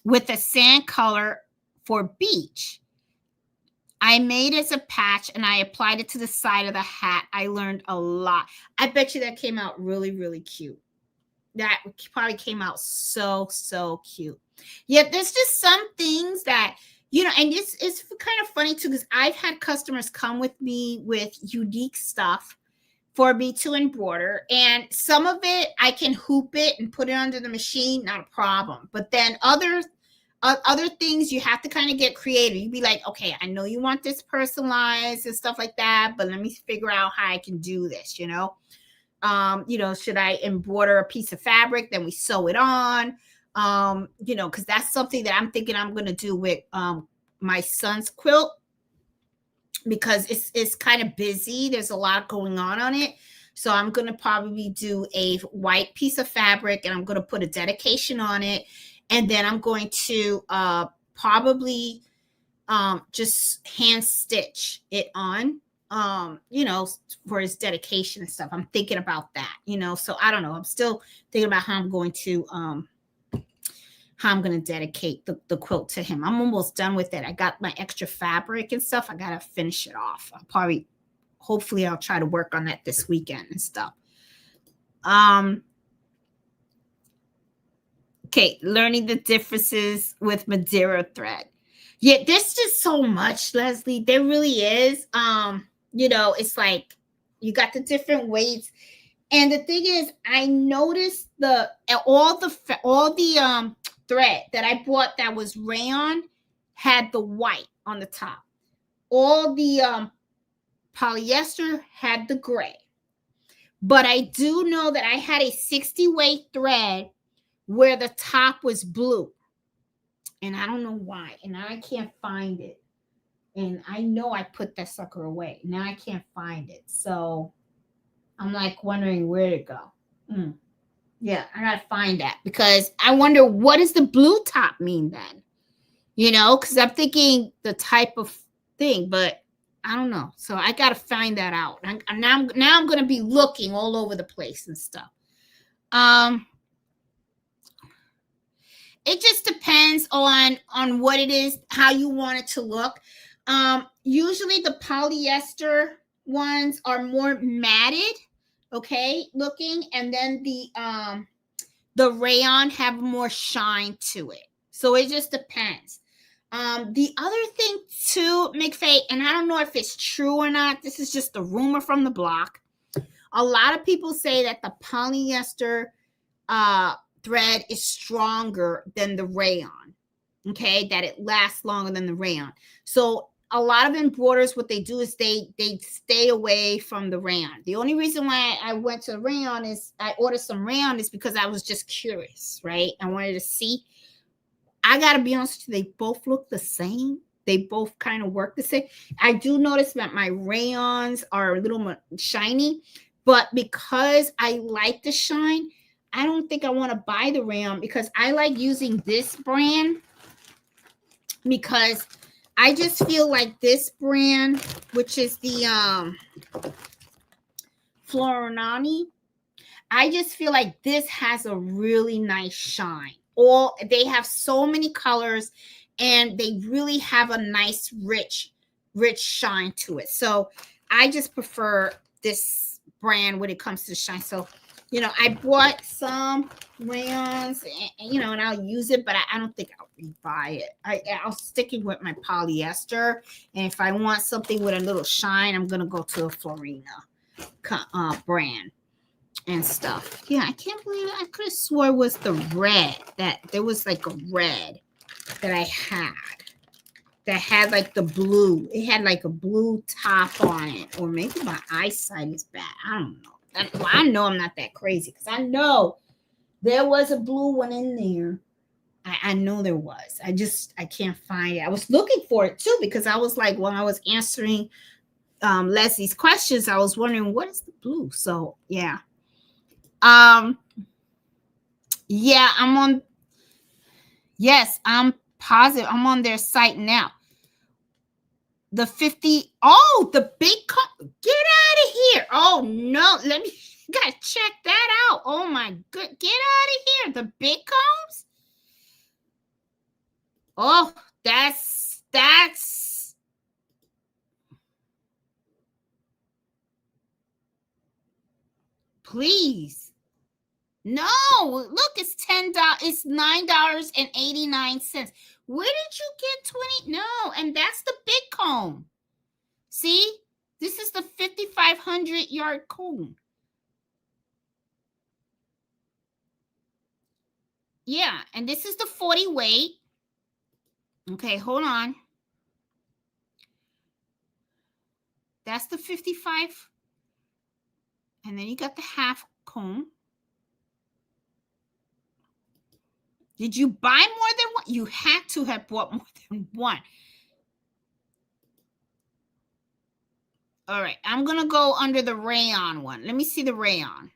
S1: With a sand color for beach. I made it as a patch and I applied it to the side of the hat. I learned a lot. I bet you that came out really, really cute. that probably came out so cute. Yeah, there's just some things that, and it's kind of funny too, because I've had customers come with me with unique stuff for me to embroider, and some of it I can hoop it and put it under the machine, not a problem. But then other things you have to kind of get creative. You'd be like, okay, I know you want this personalized and stuff like that, but let me figure out how I can do this. Should I embroider a piece of fabric, then we sew it on? Because that's something that I'm thinking I'm going to do with my son's quilt, because it's kind of busy. There's a lot going on it. So I'm going to probably do a white piece of fabric, and I'm going to put a dedication on it. And then I'm going to probably just hand stitch it on, for his dedication and stuff. I'm thinking about that, so I don't know. I'm still thinking about how I'm going to dedicate the quilt to him. I'm almost done with it. I got my extra fabric and stuff. I got to finish it off. Hopefully I'll try to work on that this weekend and stuff. Okay, learning the differences with Madeira thread. Yeah, there's just so much, Leslie. There really is. It's like you got the different weights. And the thing is, I noticed all the thread that I bought that was rayon had the white on the top. All the polyester had the gray. But I do know that I had a 60 weight thread where the top was blue. And I don't know why. And now I can't find it. And I know I put that sucker away. Now I can't find it. So I'm like wondering where to go. Yeah, I gotta find that, because I wonder, what does the blue top mean then? Because I'm thinking the type of thing, but I don't know. So I gotta find that out. And now I'm gonna be looking all over the place and stuff. It just depends on what it is, how you want it to look. Usually the polyester ones are more matted, okay, looking, and then the rayon have more shine to it. So it just depends. The other thing too, McFay, and I don't know if it's true or not, this is just a rumor from the block. A lot of people say that the polyester thread is stronger than the rayon, okay, that it lasts longer than the rayon. So a lot of embroiders, what they do is they stay away from the rayon. The only reason why I went to rayon is I ordered some rayon is because I was just curious, right? I wanted to see. I gotta be honest with you, they both look the same. They both kind of work the same. I do notice that my rayons are a little more shiny, but because I like the shine, I don't think I want to buy the rayon, because I like using this brand, because I just feel like this brand, which is the Florinani, I just feel like this has a really nice shine. They have so many colors, and they really have a nice rich shine to it. So I just prefer this brand when it comes to shine. So I bought some rayons, and I'll use it, but I don't think I'll rebuy it. I'll sticking with my polyester, and if I want something with a little shine, I'm gonna go to a Florina brand and stuff. Yeah, I can't believe it. I could have swore it was the red, that there was like a red that I had that had like the blue. It had like a blue top on it, or maybe my eyesight is bad. I don't know. I know I'm not that crazy, because I know there was a blue one in there. I know there was. I can't find it. I was looking for it too, because I was like, when I was answering Leslie's questions, I was wondering, what is the blue? So yeah. Yeah, I'm positive. I'm on their site now. The 50, the big get out of here. Oh no, gotta check that out. Oh my good, get out of here. The big combs. Oh, that's please. No, look, it's $10. It's $9.89. Where did you get 20? No, and that's the big comb. See, this is the 5,500 yard comb. Yeah, and this is the 40 weight. Okay, hold on. That's the 55. And then you got the half comb. Did you buy more than one? You had to have bought more than one. All right, I'm going to go under the rayon one. Let me see the rayon.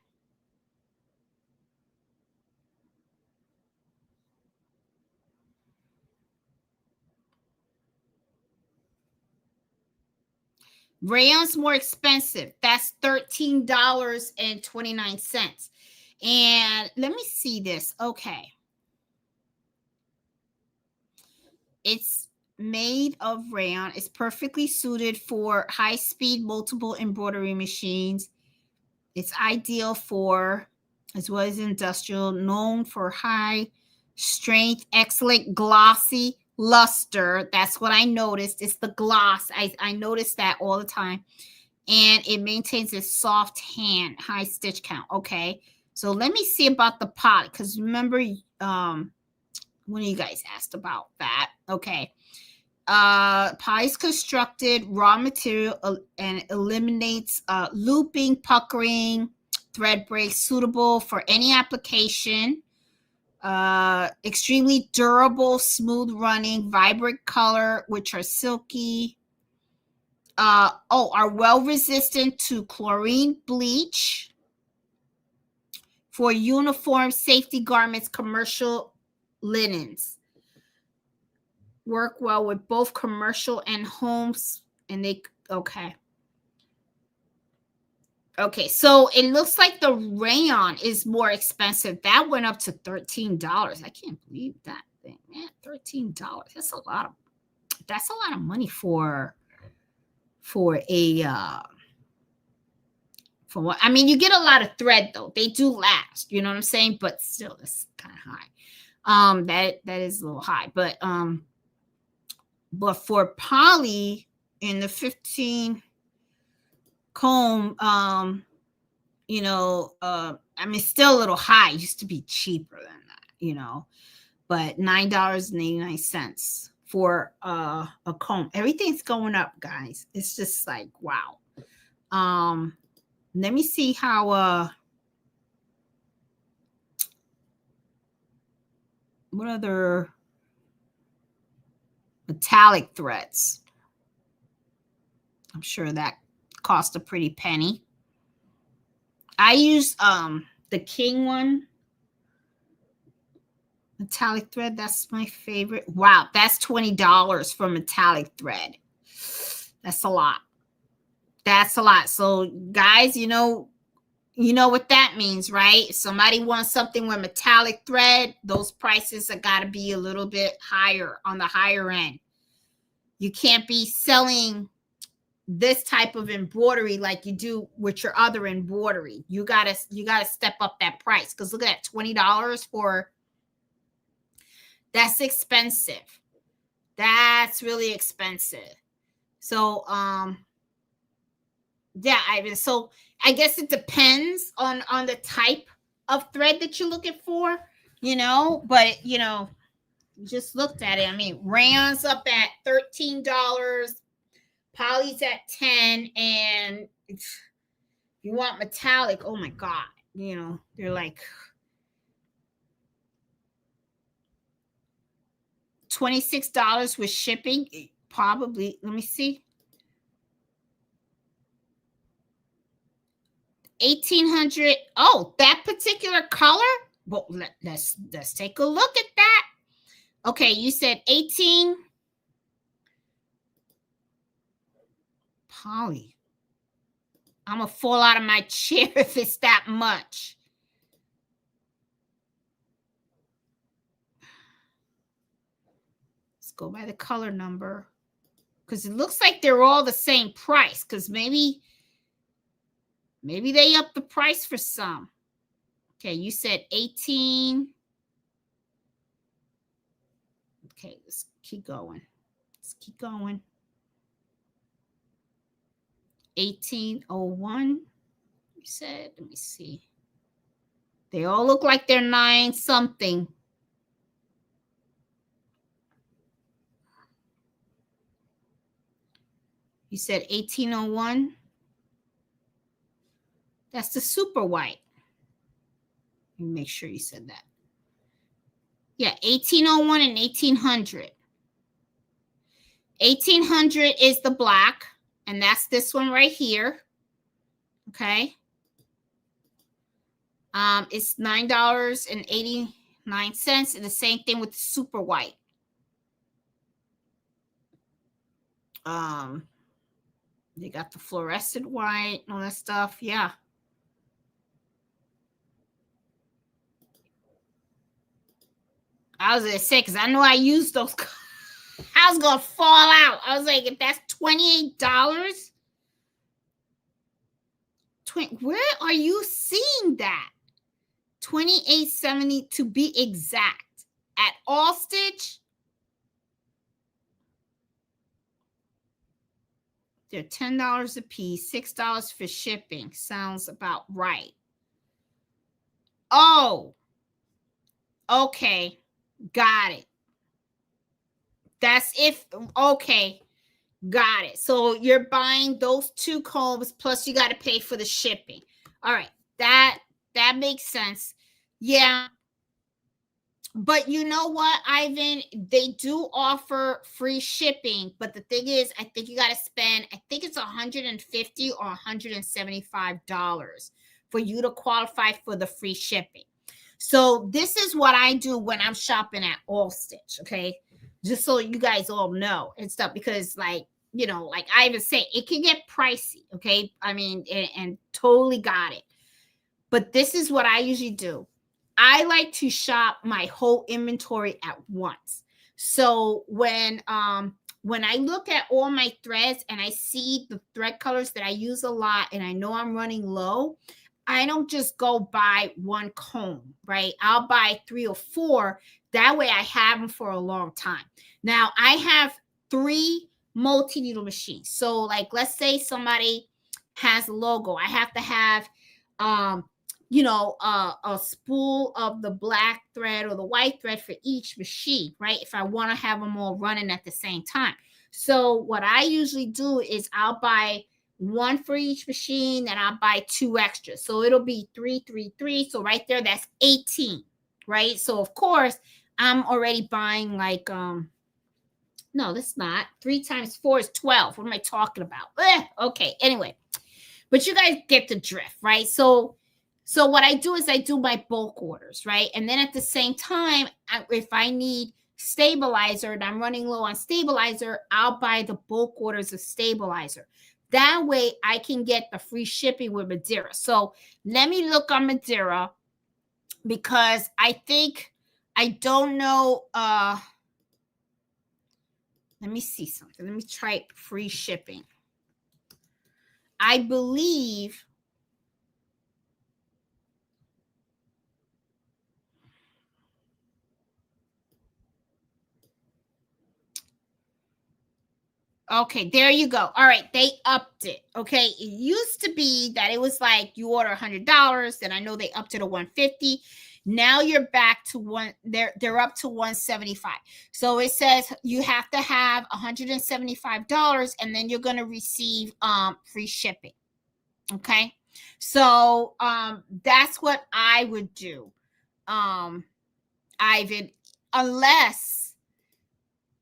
S1: Rayon's more expensive. That's $13.29. And let me see this. Okay. It's made of rayon. It's perfectly suited for high-speed multiple embroidery machines. It's ideal for, as well as industrial, known for high strength, excellent glossy luster. That's what I noticed. It's the gloss. I noticed that all the time. And it maintains a soft hand, high stitch count. Okay. So let me see about the pot, because remember, one of you guys asked about that. Okay. Pot is constructed raw material and eliminates looping, puckering, thread breaks, suitable for any application. Extremely durable, smooth running, vibrant color, which are silky. Are well resistant to chlorine bleach. For uniform safety garments, commercial linens. Work well with both commercial and homes. And they, okay. Okay, so it looks like the rayon is more expensive. That went up to $13. I can't believe that thing, man. $13. That's a lot of money for a for what? I mean, you get a lot of thread though. They do last, you know what I'm saying? But still, that's kind of high. That is a little high, but for poly in the 15 comb, you know, I mean, still a little high. It used to be cheaper than that, you know, but $9.89 for a comb. Everything's going up, guys. It's just like, wow. Let me see how what other metallic threads. I'm sure that cost a pretty penny. I use the King one, metallic thread. That's my favorite. Wow, that's $20 for metallic thread. That's a lot. That's a lot. So guys, you know what that means, right? If somebody wants something with metallic thread, those prices have got to be a little bit higher, on the higher end. You can't be selling this type of embroidery like you do with your other embroidery. You gotta step up that price, because look at that, $20 for, that's expensive. That's really expensive. So yeah, so I guess it depends on the type of thread that you're looking for, you know, but you know, just looked at it. I mean, rayon's up at $13, poly's at 10, and if you want metallic, oh my god, you know, they're like $26 with shipping, probably. Let me see, 1,800. Oh, that particular color. Well, let's take a look at that. Okay, you said 18 poly. I'm gonna fall out of my chair if it's that much. Let's go by the color number, because it looks like they're all the same price, because maybe they upped the price for some. Okay, you said 18. Okay, let's keep going. Let's keep going. 1801. You said, let me see. They all look like they're 9 something. You said 1801. That's the super white. Let me make sure you said that. Yeah, 1801 and 1800. 1800 is the black, and that's this one right here. Okay. It's $9.89, and the same thing with the super white. They got the fluorescent white and all that stuff. Yeah. I was gonna say, because I know I used those. I was gonna fall out. I was like, if that's $28, where are you seeing that? $28.70 to be exact. At All Stitch, they're $10 a piece, $6 for shipping. Sounds about right. Oh, okay. Got it. That's if, okay. Got it. So you're buying those 2 combs, plus you got to pay for the shipping. All right. That makes sense. Yeah. But you know what, Ivan? They do offer free shipping, but the thing is, I think you got to spend, I think it's $150 or $175 for you to qualify for the free shipping. So this is what I do when I'm shopping at All Stitch, okay? Just so you guys all know and stuff, because like, you know, like I even say, it can get pricey, okay? I mean, and totally got it. But this is what I usually do. I like to shop my whole inventory at once. So when I look at all my threads and I see the thread colors that I use a lot and I know I'm running low, I don't just go buy 1 comb, right? I'll buy 3 or 4. That way I have them for a long time. Now I have 3 multi-needle machines. So like, let's say somebody has a logo. I have to have, you know, a spool of the black thread or the white thread for each machine, right? If I want to have them all running at the same time. So what I usually do is I'll buy 1 for each machine, and I'll buy 2 extras. So it'll be 3, 3, 3. So right there, that's 18, right? So of course, I'm already buying like, no, that's not. 3 times 4 is 12. What am I talking about? Okay, anyway. But you guys get the drift, right? So what I do is I do my bulk orders, right? And then at the same time, if I need stabilizer and I'm running low on stabilizer, I'll buy the bulk orders of stabilizer. That way I can get the free shipping with Madeira. So let me look on Madeira, because I think, I don't know, let me see something. Let me try free shipping. I believe okay, there you go. All right, they upped it. Okay, it used to be that it was like you order $100, and I know they upped it to $150. Now you're back to one. They're up to $175. So it says you have to have $175, and then you're going to receive free shipping. Okay, so that's what I would do, Ivan,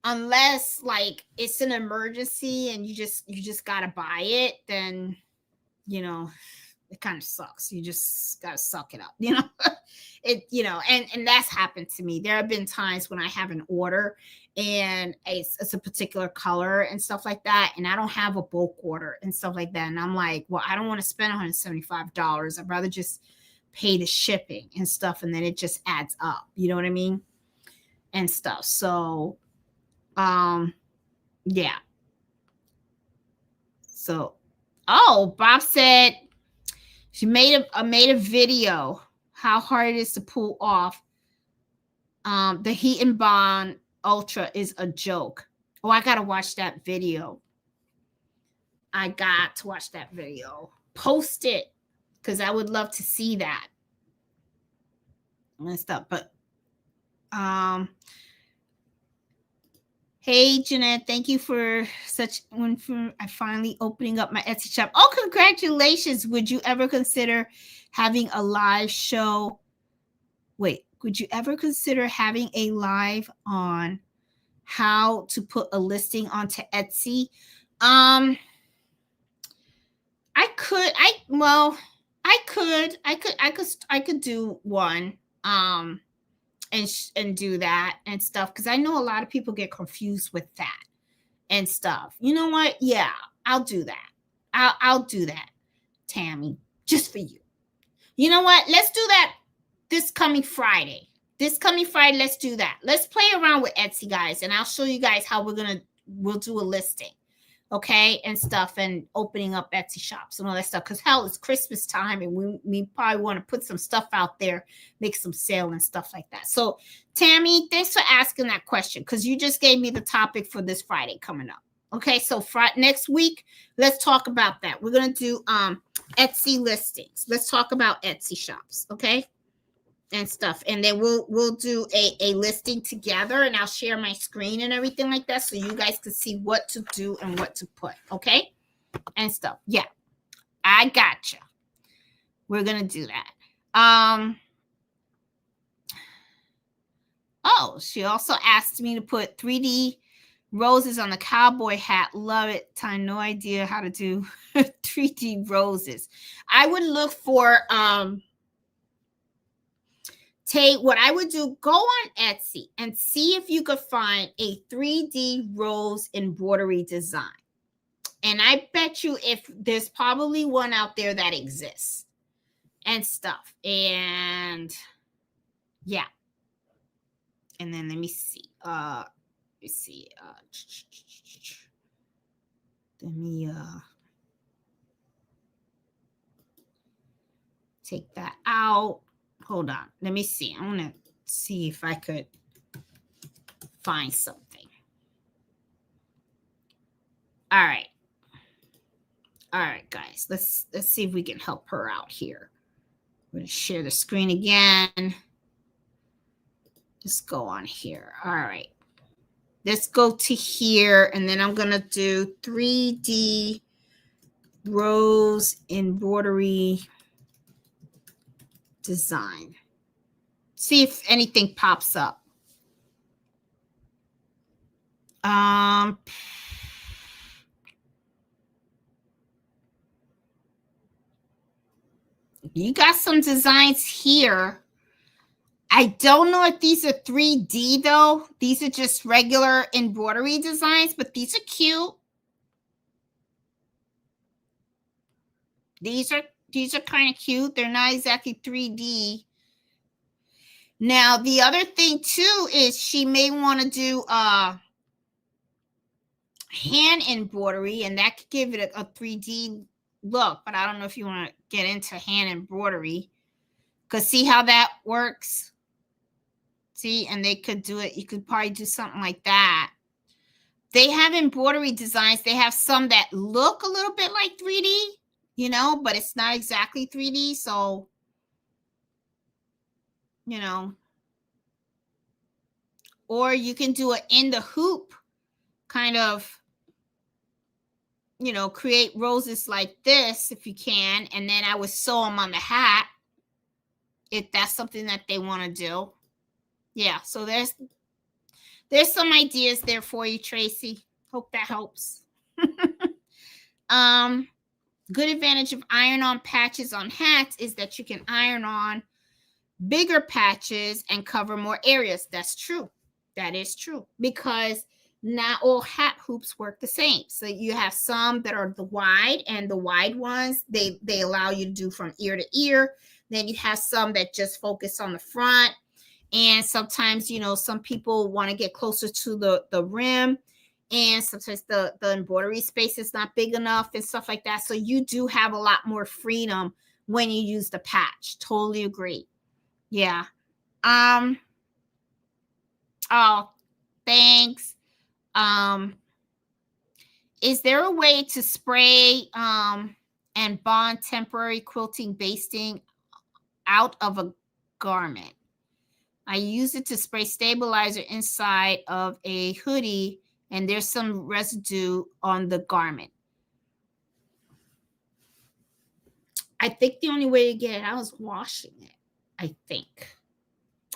S1: unless like it's an emergency and you just gotta buy it, then you know it kind of sucks. You just gotta suck it up, you know. It, you know, and that's happened to me. There have been times when I have an order and it's a particular color and stuff like that, and I don't have a bulk order and stuff like that, and I'm like, well, I don't want to spend $175. I'd rather just pay the shipping and stuff, and then it just adds up, you know what I mean, and stuff. So yeah. So, oh, Bob said she made a video. how hard it is to pull off. The Heat and Bond Ultra is a joke. Oh, I gotta watch that video. I got to watch that video. Post it, because I would love to see that and stuff. But hey Jeanette, thank you for finally opening up my Etsy shop. Oh, congratulations. Would you ever consider having a live show? Wait, would you ever consider having a live on how to put a listing onto Etsy? I could do one and do that and stuff, because I know a lot of people get confused with that and stuff. You know what? Yeah, I'll do that. I'll do that, Tammy, just for you. You know what? Let's do that this coming Friday. Let's do that. Let's play around with Etsy, guys, and I'll show you guys how we'll do a listing. Okay, and stuff, and opening up Etsy shops and all that stuff, because hell, it's Christmas time, and we probably want to put some stuff out there, make some sale and stuff like that. So Tammy, thanks for asking that question, because you just gave me the topic for this Friday coming up. Okay, so next week, let's talk about that. We're gonna do Etsy listings. Let's talk about Etsy shops, okay, and stuff, and then we'll do a listing together, and I'll share my screen and everything like that, so you guys can see what to do and what to put, okay, and stuff. Yeah, I gotcha. We're gonna do that. Oh, she also asked me to put 3D roses on the cowboy hat. Love it. Time, no idea how to do 3D roses. I would look for what I would do, go on Etsy and see if you could find a 3D rose embroidery design. And I bet you if there's probably one out there that exists and stuff. And yeah. And then let me see. Let me take that out. Hold on. Let me see. I want to see if I could find something. All right. All right, guys. Let's see if we can help her out here. I'm going to share the screen again. Let's go on here. All right. Let's go to here, and then I'm going to do 3D rose embroidery design. See if anything pops up. You got some designs here. I don't know if these are 3D though. These are just regular embroidery designs, but these are cute. These are kind of cute. They're not exactly 3D. Now, the other thing too is she may want to do hand embroidery, and that could give it a 3D look, but I don't know if you want to get into hand embroidery, because see how that works? See, and they could do it. You could probably do something like that. They have embroidery designs. They have some that look a little bit like 3D, you know, but it's not exactly 3D. So, you know, or you can do it in the hoop kind of, you know, create roses like this if you can. And then I would sew them on the hat if that's something that they want to do. Yeah, so there's some ideas there for you, Tracy. Hope that helps. Good advantage of iron-on patches on hats is that you can iron on bigger patches and cover more areas. That's true. That is true, because not all hat hoops work the same. So you have some that are the wide, and the wide ones, they allow you to do from ear to ear. Then you have some that just focus on the front. And sometimes, you know, some people want to get closer to the rim, and sometimes the embroidery space is not big enough and stuff like that. So you do have a lot more freedom when you use the patch. Totally agree. Yeah. Oh, thanks. Um, is there a way to spray and bond temporary quilting basting out of a garment? I use it to spray stabilizer inside of a hoodie, and there's some residue on the garment. I think the only way to get it out is washing it. I think.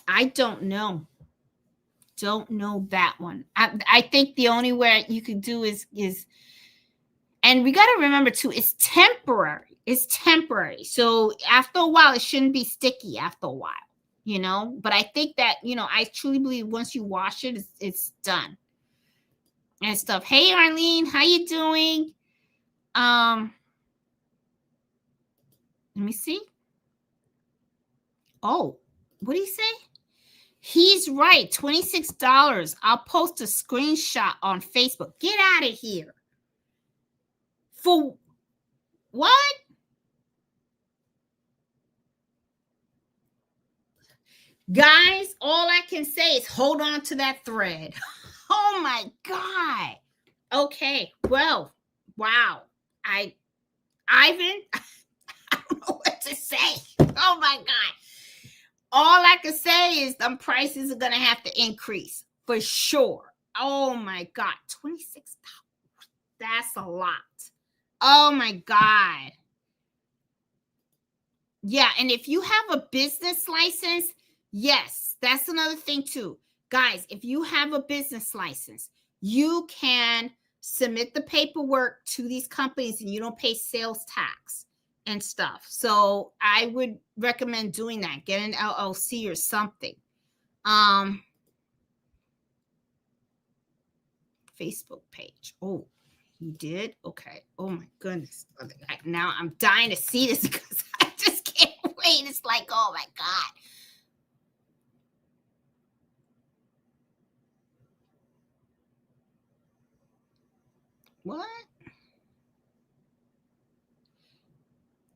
S1: I don't know. Don't know that one. I think the only way you could do is, and we got to remember too, it's temporary. It's temporary. So after a while, it shouldn't be sticky after a while, you know. But I think that, you know, I truly believe once you wash it, it's done and stuff. Hey, Arlene, how you doing? Let me see. Oh, what did he say? He's right. $26. I'll post a screenshot on Facebook. Get out of here. For what? Guys, all I can say is hold on to that thread. Oh my God. Okay. Well, wow. Ivan, I don't know what to say. Oh my God. All I can say is them prices are going to have to increase for sure. Oh my God. $26. That's a lot. Oh my God. Yeah. And if you have a business license, yes, that's another thing too. Guys, if you have a business license, you can submit the paperwork to these companies and you don't pay sales tax and stuff. So I would recommend doing that. Get an LLC or something. Facebook page. Oh, you did? Okay. Oh my goodness. Now I'm dying to see this because I just can't wait. It's like, oh my God. What?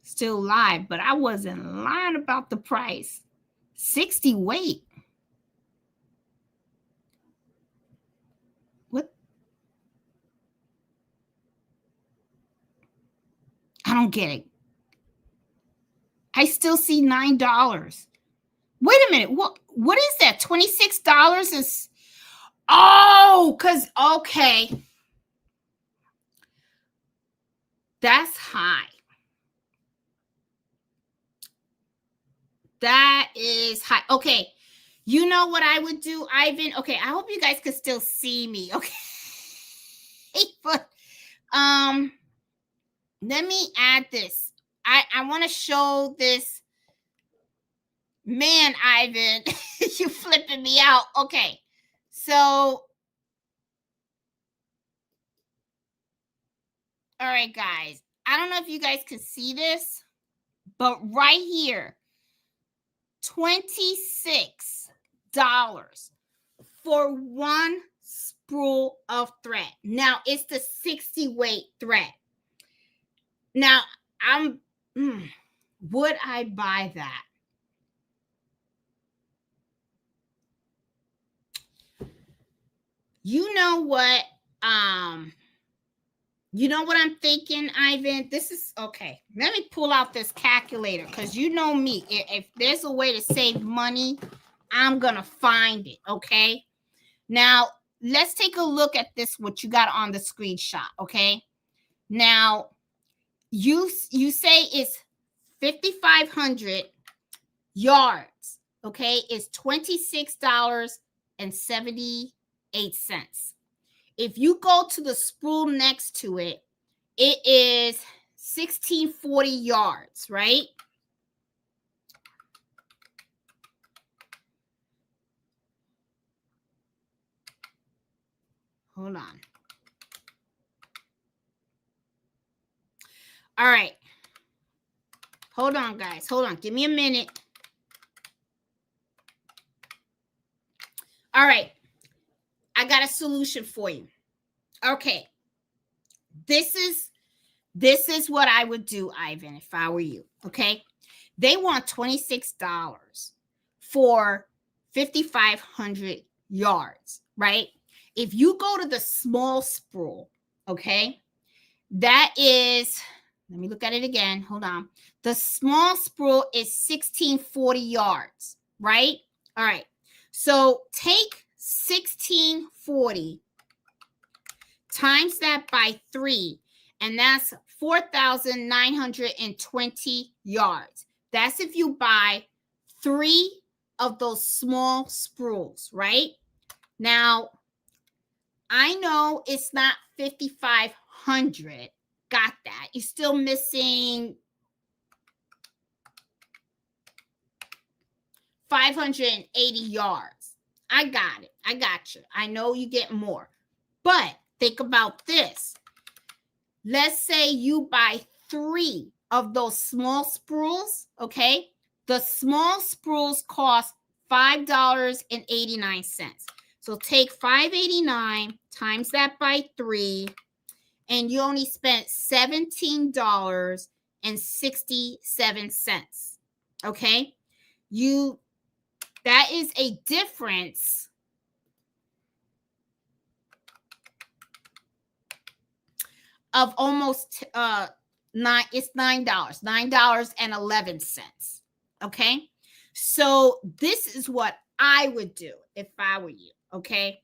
S1: Still live, but I wasn't lying about the price. 60 weight. What? I don't get it. I still see $9. Wait a minute. What is that? $26 is okay. That's high. That is high. Okay. You know what I would do, Ivan? Okay, I hope you guys could still see me. Okay. But let me add this. I want to show this. Man, Ivan, you flipping me out. Okay. So, all right, guys. I don't know if you guys can see this, but right here, $26 for one spool of thread. Now, it's the 60 weight thread. Now, would I buy that? You know what? You know what I'm thinking, Ivan? This is okay. Let me pull out this calculator because you know me. If there's a way to save money, I'm going to find it. Okay. Now, let's take a look at this, what you got on the screenshot. Okay. Now, you say it's 5,500 yards. Okay. It's $26.78. If you go to the spool next to it, it is 1,640 yards, right? Hold on. All right. Hold on, guys. Hold on. Give me a minute. All right. I got a solution for you. Okay. This is what I would do, Ivan, if I were you. Okay. They want $26 for 5,500 yards, right? If you go to the small spool, okay, that is, let me look at it again. Hold on. The small spool is 1640 yards, right? All right. So take 1640 times that by 3, and that's 4,920 yards. That's if you buy 3 of those small spools, right? Now, I know it's not 5,500. Got that. You're still missing 580 yards. I got it. I got you. I know you get more. But think about this. Let's say you buy 3 of those small spools, okay? The small spools cost $5.89. So take 589 times that by 3, and you only spent $17.67. Okay? That is a difference of almost it's $9.11. Okay? So this is what I would do if I were you. Okay?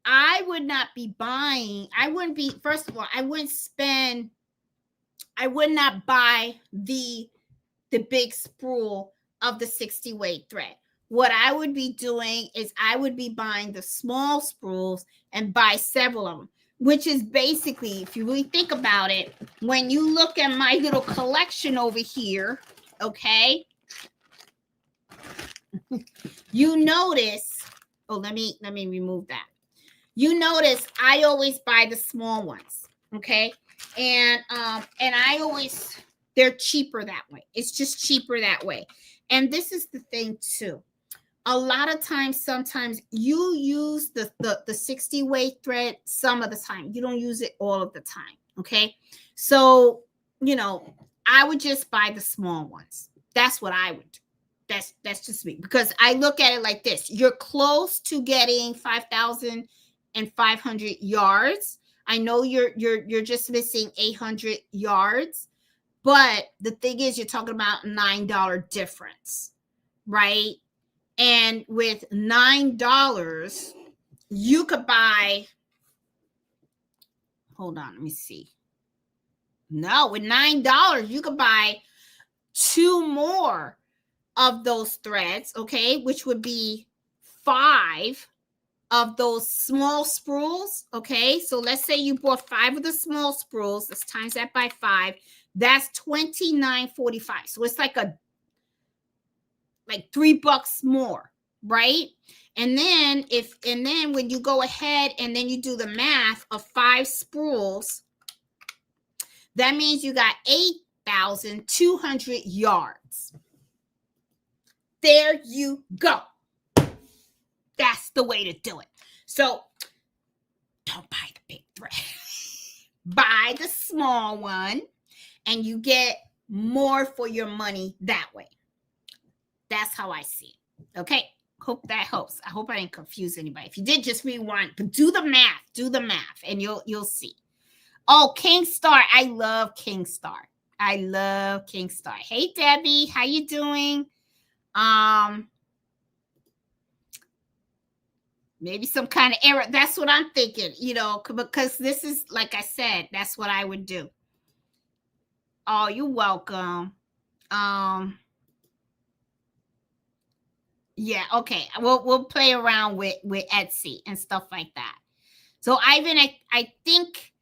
S1: I would not be buying, first of all, I would not buy the big spool of the 60 weight thread. What I would be doing is I would be buying the small spools and buy several of them, which is basically, if you really think about it, when you look at my little collection over here, okay, you notice, let me remove that. You notice I always buy the small ones, okay? And I always, they're cheaper that way. It's just cheaper that way. And this is the thing too. A lot of times, sometimes you use the 60 weight thread some of the time. You don't use it all of the time, okay? So, I would just buy the small ones. That's what I would do. That's just me, because I look at it like this. You're close to getting 5,500 yards. I know you're just missing 800 yards, but the thing is, you're talking about $9 difference, right? And with $9, you could buy, hold on, let me see. No, with $9, you could buy 2 more of those threads, okay, which would be 5 of those small spools, okay? So let's say you bought 5 of the small spools. Let's times that by 5. That's $29.45. So it's like $3 more, right? And then when you go ahead and then you do the math of 5 spools, that means you got 8,200 yards. There you go. That's the way to do it. So don't buy the big thread. Buy the small one, and you get more for your money that way. That's how I see it. Okay. Hope that helps. I hope I didn't confuse anybody. If you did, just rewind. But do the math. Do the math, and you'll see. Oh, King Star. I love King Star. I love King Star. Hey, Debbie. How you doing? Maybe some kind of error. That's what I'm thinking, because this is, like I said, that's what I would do. Oh, you're welcome. Yeah, okay. We'll play around with Etsy and stuff like that. So Ivan, I think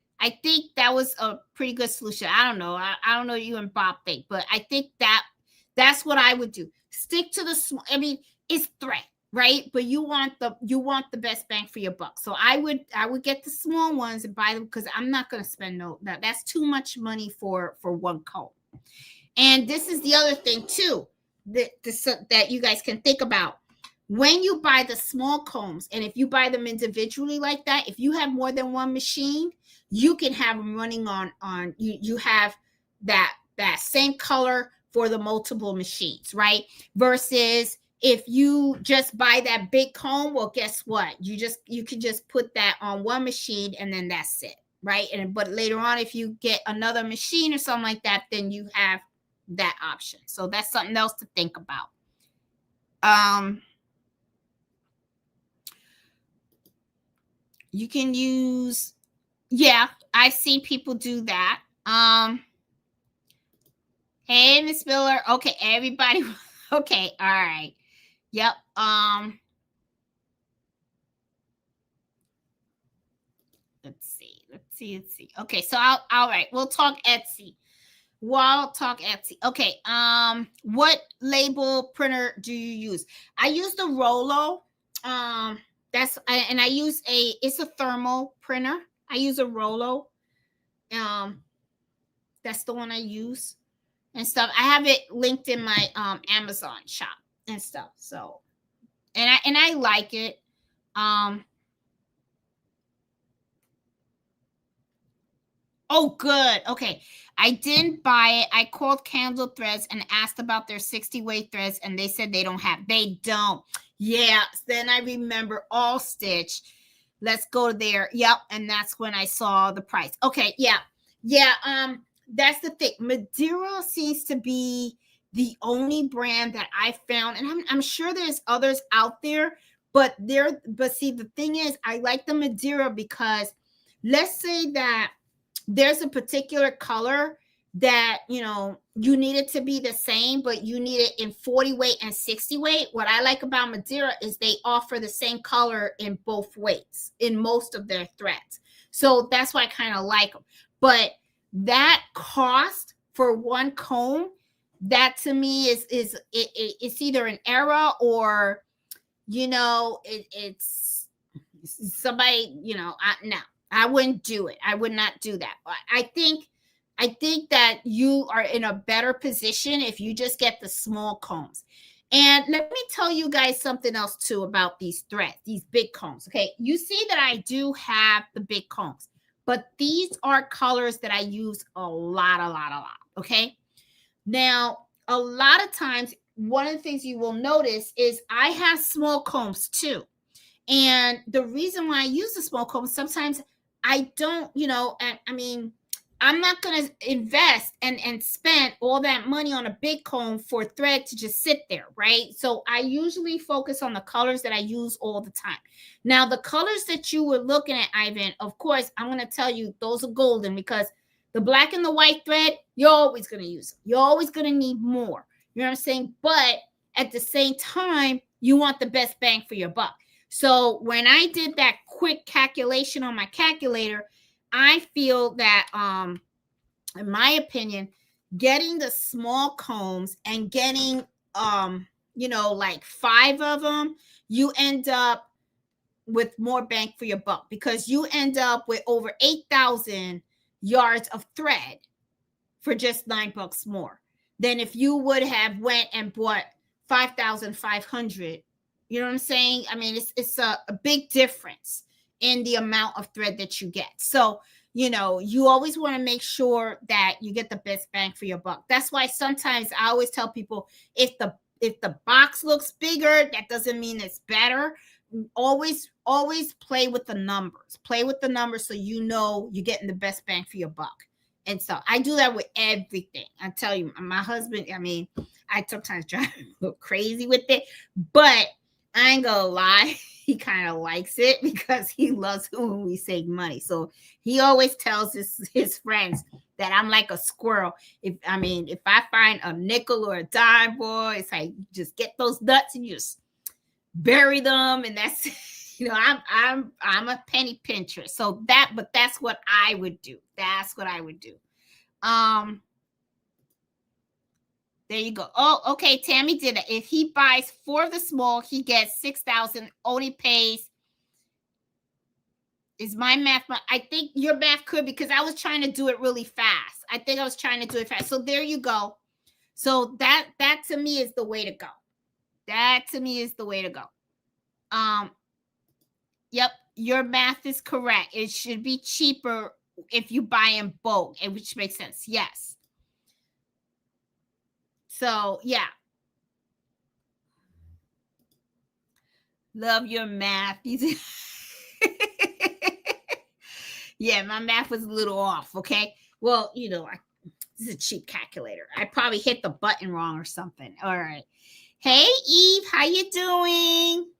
S1: that was a pretty good solution. I don't know. I don't know you and Bob think, but I think that's what I would do. Stick to the small. I mean, it's thread, right? But you want the best bang for your buck. So I would get the small ones and buy them, because I'm not going to spend that's too much money for one comb. And this is the other thing too that you guys can think about. When you buy the small combs, and if you buy them individually like that, if you have more than one machine, you can have them running on you have that same color for the multiple machines, right? Versus if you just buy that big comb, well, guess what? You can just put that on one machine and then that's it, right? And but later on, if you get another machine or something like that, then you have that option. So that's something else to think about. You can use, yeah, I see people do that. Hey, Miss Miller. Okay, everybody. Okay, all right. Yep. Let's see. Okay, so all right. We'll talk Etsy. We'll talk Etsy. Okay. What label printer do you use? I use the Rollo. And I use it's a thermal printer. I use a Rollo. That's the one I use and stuff. I have it linked in my Amazon shop and stuff. So, and I like it. Oh, good. Okay. I didn't buy it. I called Candle Threads and asked about their 60 weight threads, and they said they don't have. They don't. Yeah. Then I remember All Stitch. Let's go there. Yep. And that's when I saw the price. Okay. Yeah. Yeah. That's the thing. Madeira seems to be the only brand that I found, and I'm sure there's others out there, but see, the thing is, I like the Madeira because let's say that there's a particular color that you need it to be the same, but you need it in 40 weight and 60 weight. What I like about Madeira is they offer the same color in both weights in most of their threads, so that's why I kind of like them. But that cost for one comb, that to me it's either an error or it's somebody, no, I wouldn't do it. I would not do that. I think that you are in a better position if you just get the small combs. And let me tell you guys something else too about these threads, these big combs. Okay, you see that I do have the big combs, but these are colors that I use a lot. Okay, now a lot of times one of the things you will notice is I have small combs too. And the reason why I use the small comb, sometimes I don't, I mean, I'm not going to invest and spend all that money on a big comb for thread to just sit there, right? So I usually focus on the colors that I use all the time. Now, the colors that you were looking at, Ivan, of course, I'm going to tell you those are golden because the black and the white thread, you're always going to use them. You're always going to need more. You know what I'm saying? But at the same time, you want the best bang for your buck. So when I did that quick calculation on my calculator, I feel that, in my opinion, getting the small combs and getting, like 5 of them, you end up with more bang for your buck because you end up with over 8,000 yards of thread for just $9 more than if you would have went and bought 5,500. You know what I'm saying? I mean, it's a big difference in the amount of thread that you get. So, you always want to make sure that you get the best bang for your buck. That's why sometimes I always tell people if the box looks bigger, that doesn't mean it's better. Always play with the numbers. Play with the numbers so you're getting the best bang for your buck. And so I do that with everything. I tell you, my husband, I mean, I sometimes drive a little crazy with it, but I ain't gonna lie, he kind of likes it because he loves it when we save money. So he always tells his friends that I'm like a squirrel. If I find a nickel or a dime, boy, it's like just get those nuts and you just bury them, and that's I'm a penny pincher. So that's what I would do. That's what I would do. There you go. Oh, okay. Tammy did it. If he buys 4 of the small, he gets 6,000. Only pays. Is my math? I think your math could, because I was trying to do it really fast. I think I was trying to do it fast. So there you go. So that to me is the way to go. That to me is the way to go. Yep, your math is correct. It should be cheaper if you buy in bulk, which makes sense. Yes. So, yeah. Love your math. Yeah, my math was a little off. Okay. Well, this is a cheap calculator. I probably hit the button wrong or something. All right. Hey, Eve, how you doing?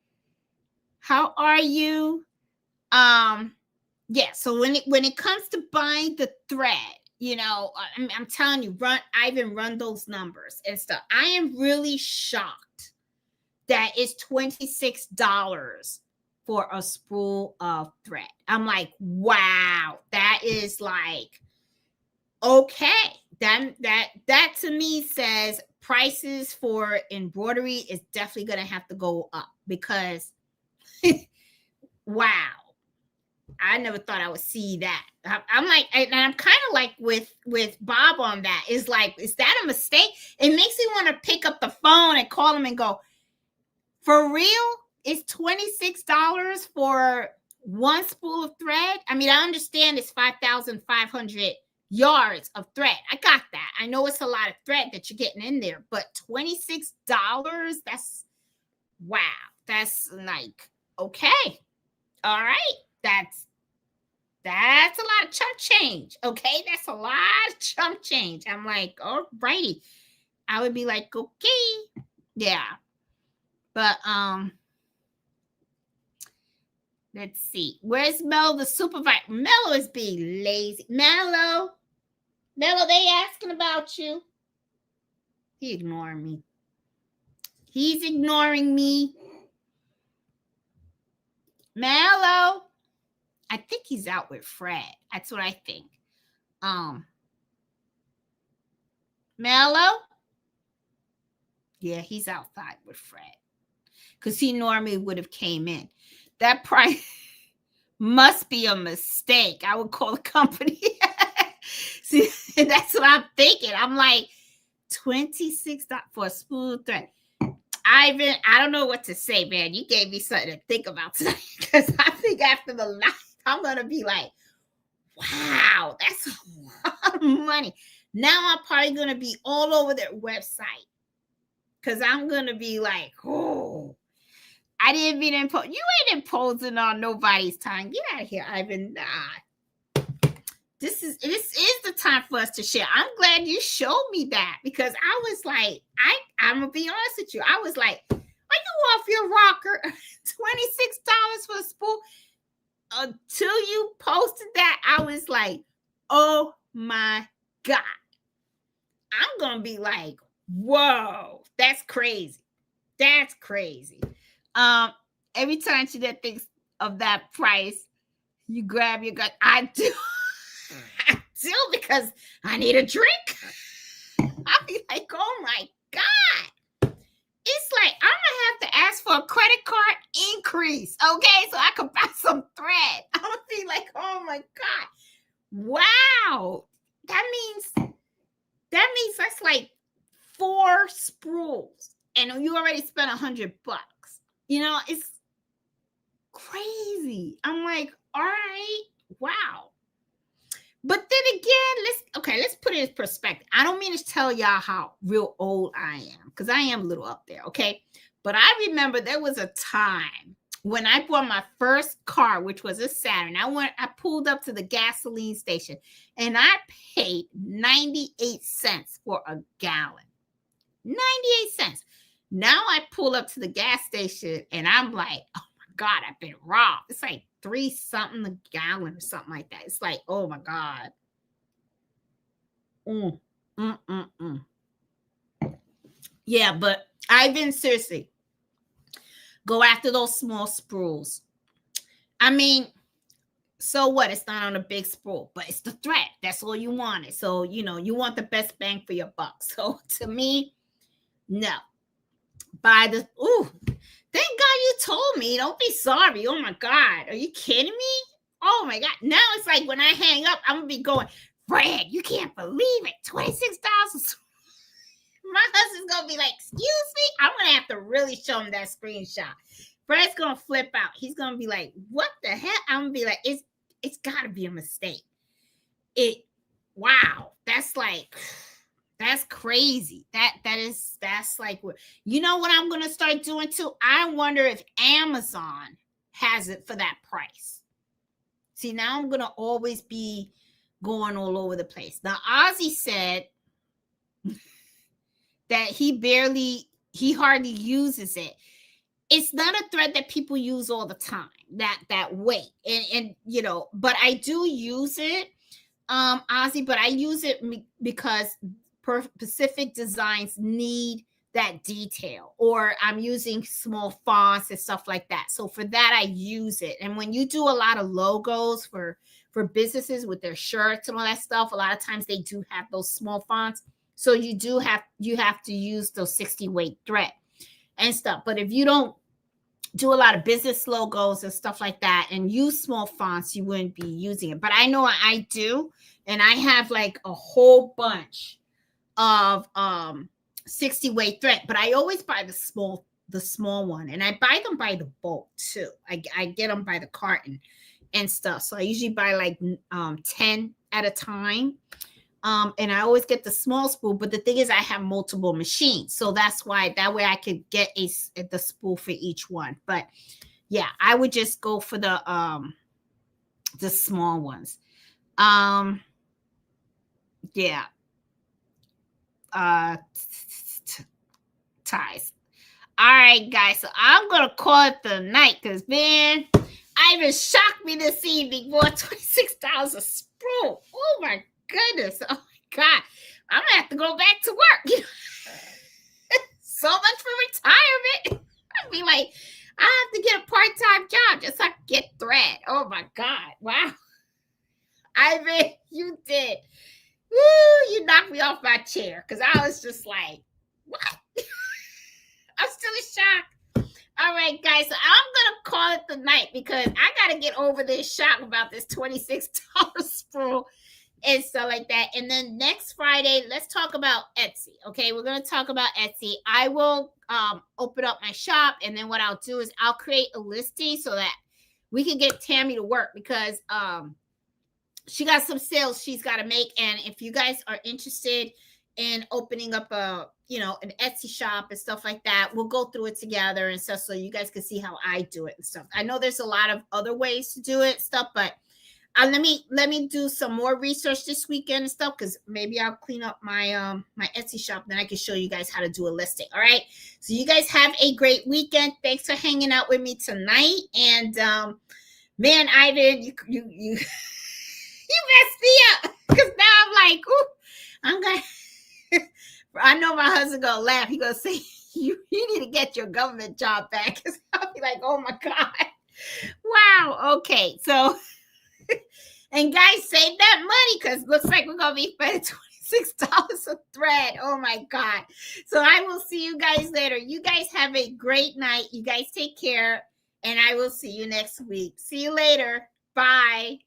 S1: How are you? Yeah. So when it comes to buying the thread, I'm telling you, Ivan, run those numbers and stuff. I am really shocked that it's $26 for a spool of thread. I'm like, wow, that is like, okay. That to me says prices for embroidery is definitely going to have to go up because wow, I never thought I would see that. I'm like, and I'm kind of like with Bob on that. Is like, is that a mistake? It makes me want to pick up the phone and call him and go, for real? It's $26 for one spool of thread? I mean, I understand it's 5,500 yards of thread. I got that. I know it's a lot of thread that you're getting in there, but $26? That's wow. That's like, okay. All right. That's a lot of chump change. Okay. That's a lot of chump change. I'm like, all righty. I would be like, okay. Yeah. But let's see. Where's Mel, the supervisor? Mello is being lazy. Mello, they asking about you. He ignoring me. He's ignoring me. Mello, I think he's out with Fred. That's what I think. Mello, yeah, he's outside with Fred because he normally would have came in. That price must be a mistake. I would call the company. See, that's what I'm thinking. I'm like, $26 for a spool of thread. Ivan, I don't know what to say, man. You gave me something to think about tonight because I think after the live, I'm going to be like, wow, that's a lot of money. Now I'm probably going to be all over their website because I'm going to be like, oh, I didn't mean to impose. You ain't imposing on nobody's time. Get out of here, Ivan. Nah. This is the time for us to share. I'm glad you showed me that because I was like, I'm gonna be honest with you. I was like, are you off your rocker? $26 for a spool. Until you posted that, I was like, oh my God. I'm gonna be like, whoa, that's crazy. That's crazy. Every time she thinks of that price, you grab your gun. I do. I do because I need a drink. I'll be like, oh my God. It's like I'm gonna have to ask for a credit card increase, okay? So I can buy some thread. I'm gonna be like, oh my God. Wow. That means that's like 4 spools. And you already spent $100. It's crazy. I'm like, all right, wow. But then again, let's put it in perspective. I don't mean to tell y'all how real old I am, because I am a little up there, okay? But I remember there was a time when I bought my first car, which was a Saturn. I pulled up to the gasoline station and I paid 98 cents for a gallon. 98 cents. Now I pull up to the gas station and I'm like, oh my God, I've been robbed. It's like $3 something a gallon or something like that. It's like, oh my God. Yeah, but Ivan, seriously, go after those small spools. I mean, so what? It's not on a big spool, but it's the thread. That's all you wanted. So, you want the best bang for your buck. So to me, no. Thank God you told me. Don't be sorry. Oh my God. Are you kidding me? Oh my God. Now it's like when I hang up, I'm going to be going, Fred, you can't believe it. $26. My husband's going to be like, excuse me? I'm going to have to really show him that screenshot. Fred's going to flip out. He's going to be like, what the heck? I'm going to be like, it's got to be a mistake. Wow. That's like, That's crazy. That's like, you know what I'm gonna start doing too? I wonder if Amazon has it for that price. See, now I'm gonna always be going all over the place. Now Ozzy said that he hardly uses it. It's not a thread that people use all the time, that weight. And you know, but I do use it, Ozzy, but I use it because Pacific designs need that detail, or I'm using small fonts and stuff like that. So for that, I use it. And when you do a lot of logos for businesses with their shirts and all that stuff, a lot of times they do have those small fonts. So you have to use those 60 weight thread and stuff. But if you don't do a lot of business logos and stuff like that and use small fonts, you wouldn't be using it. But I know I do, and I have like a whole bunch of 60 weight thread, but I always buy the small one, and I buy them by the bulk too. I get them by the carton and stuff. So I usually buy like 10 at a time. And I always get the small spool, but the thing is I have multiple machines. So that's why, that way I could get the spool for each one. But yeah, I would just go for the small ones. Yeah. Ties. All right, guys. So I'm going to call it the night because, man, Ivan shocked me this evening for $26 a spool. Oh, my goodness. Oh, God, I'm gonna have to go back to work. So much for retirement. I mean, like, I have to get a part-time job just so I can get thread. Oh my God. Wow. Ivan, you did. Woo, you knocked me off my chair because I was just like, what? I'm still in shock. All right, guys. So I'm gonna call it the night because I gotta get over this shock about this $26 spool and stuff like that. And then next Friday, let's talk about Etsy. Okay, we're going to talk about Etsy. I will open up my shop, and then what I'll do is I'll create a listing so that we can get Tammy to work, because she got some sales she's got to make. And if you guys are interested in opening up an Etsy shop and stuff like that, we'll go through it together and stuff so you guys can see how I do it and stuff. I know there's a lot of other ways to do it stuff, but let me do some more research this weekend and stuff, because maybe I'll clean up my my Etsy shop, then I can show you guys how to do a listing. All right, so you guys have a great weekend. Thanks for hanging out with me tonight. And man, Ivan, you you messed me up, because now I'm like, ooh, I'm gonna I know my husband gonna laugh. He gonna say, you need to get your government job back, because I'll be like, oh my God, wow. Okay, so and guys, save that money, because looks like we're gonna be spending $26 a thread. Oh my God. So I will see you guys later. You guys have a great night. You guys take care, and I will see you next week. See you later. Bye.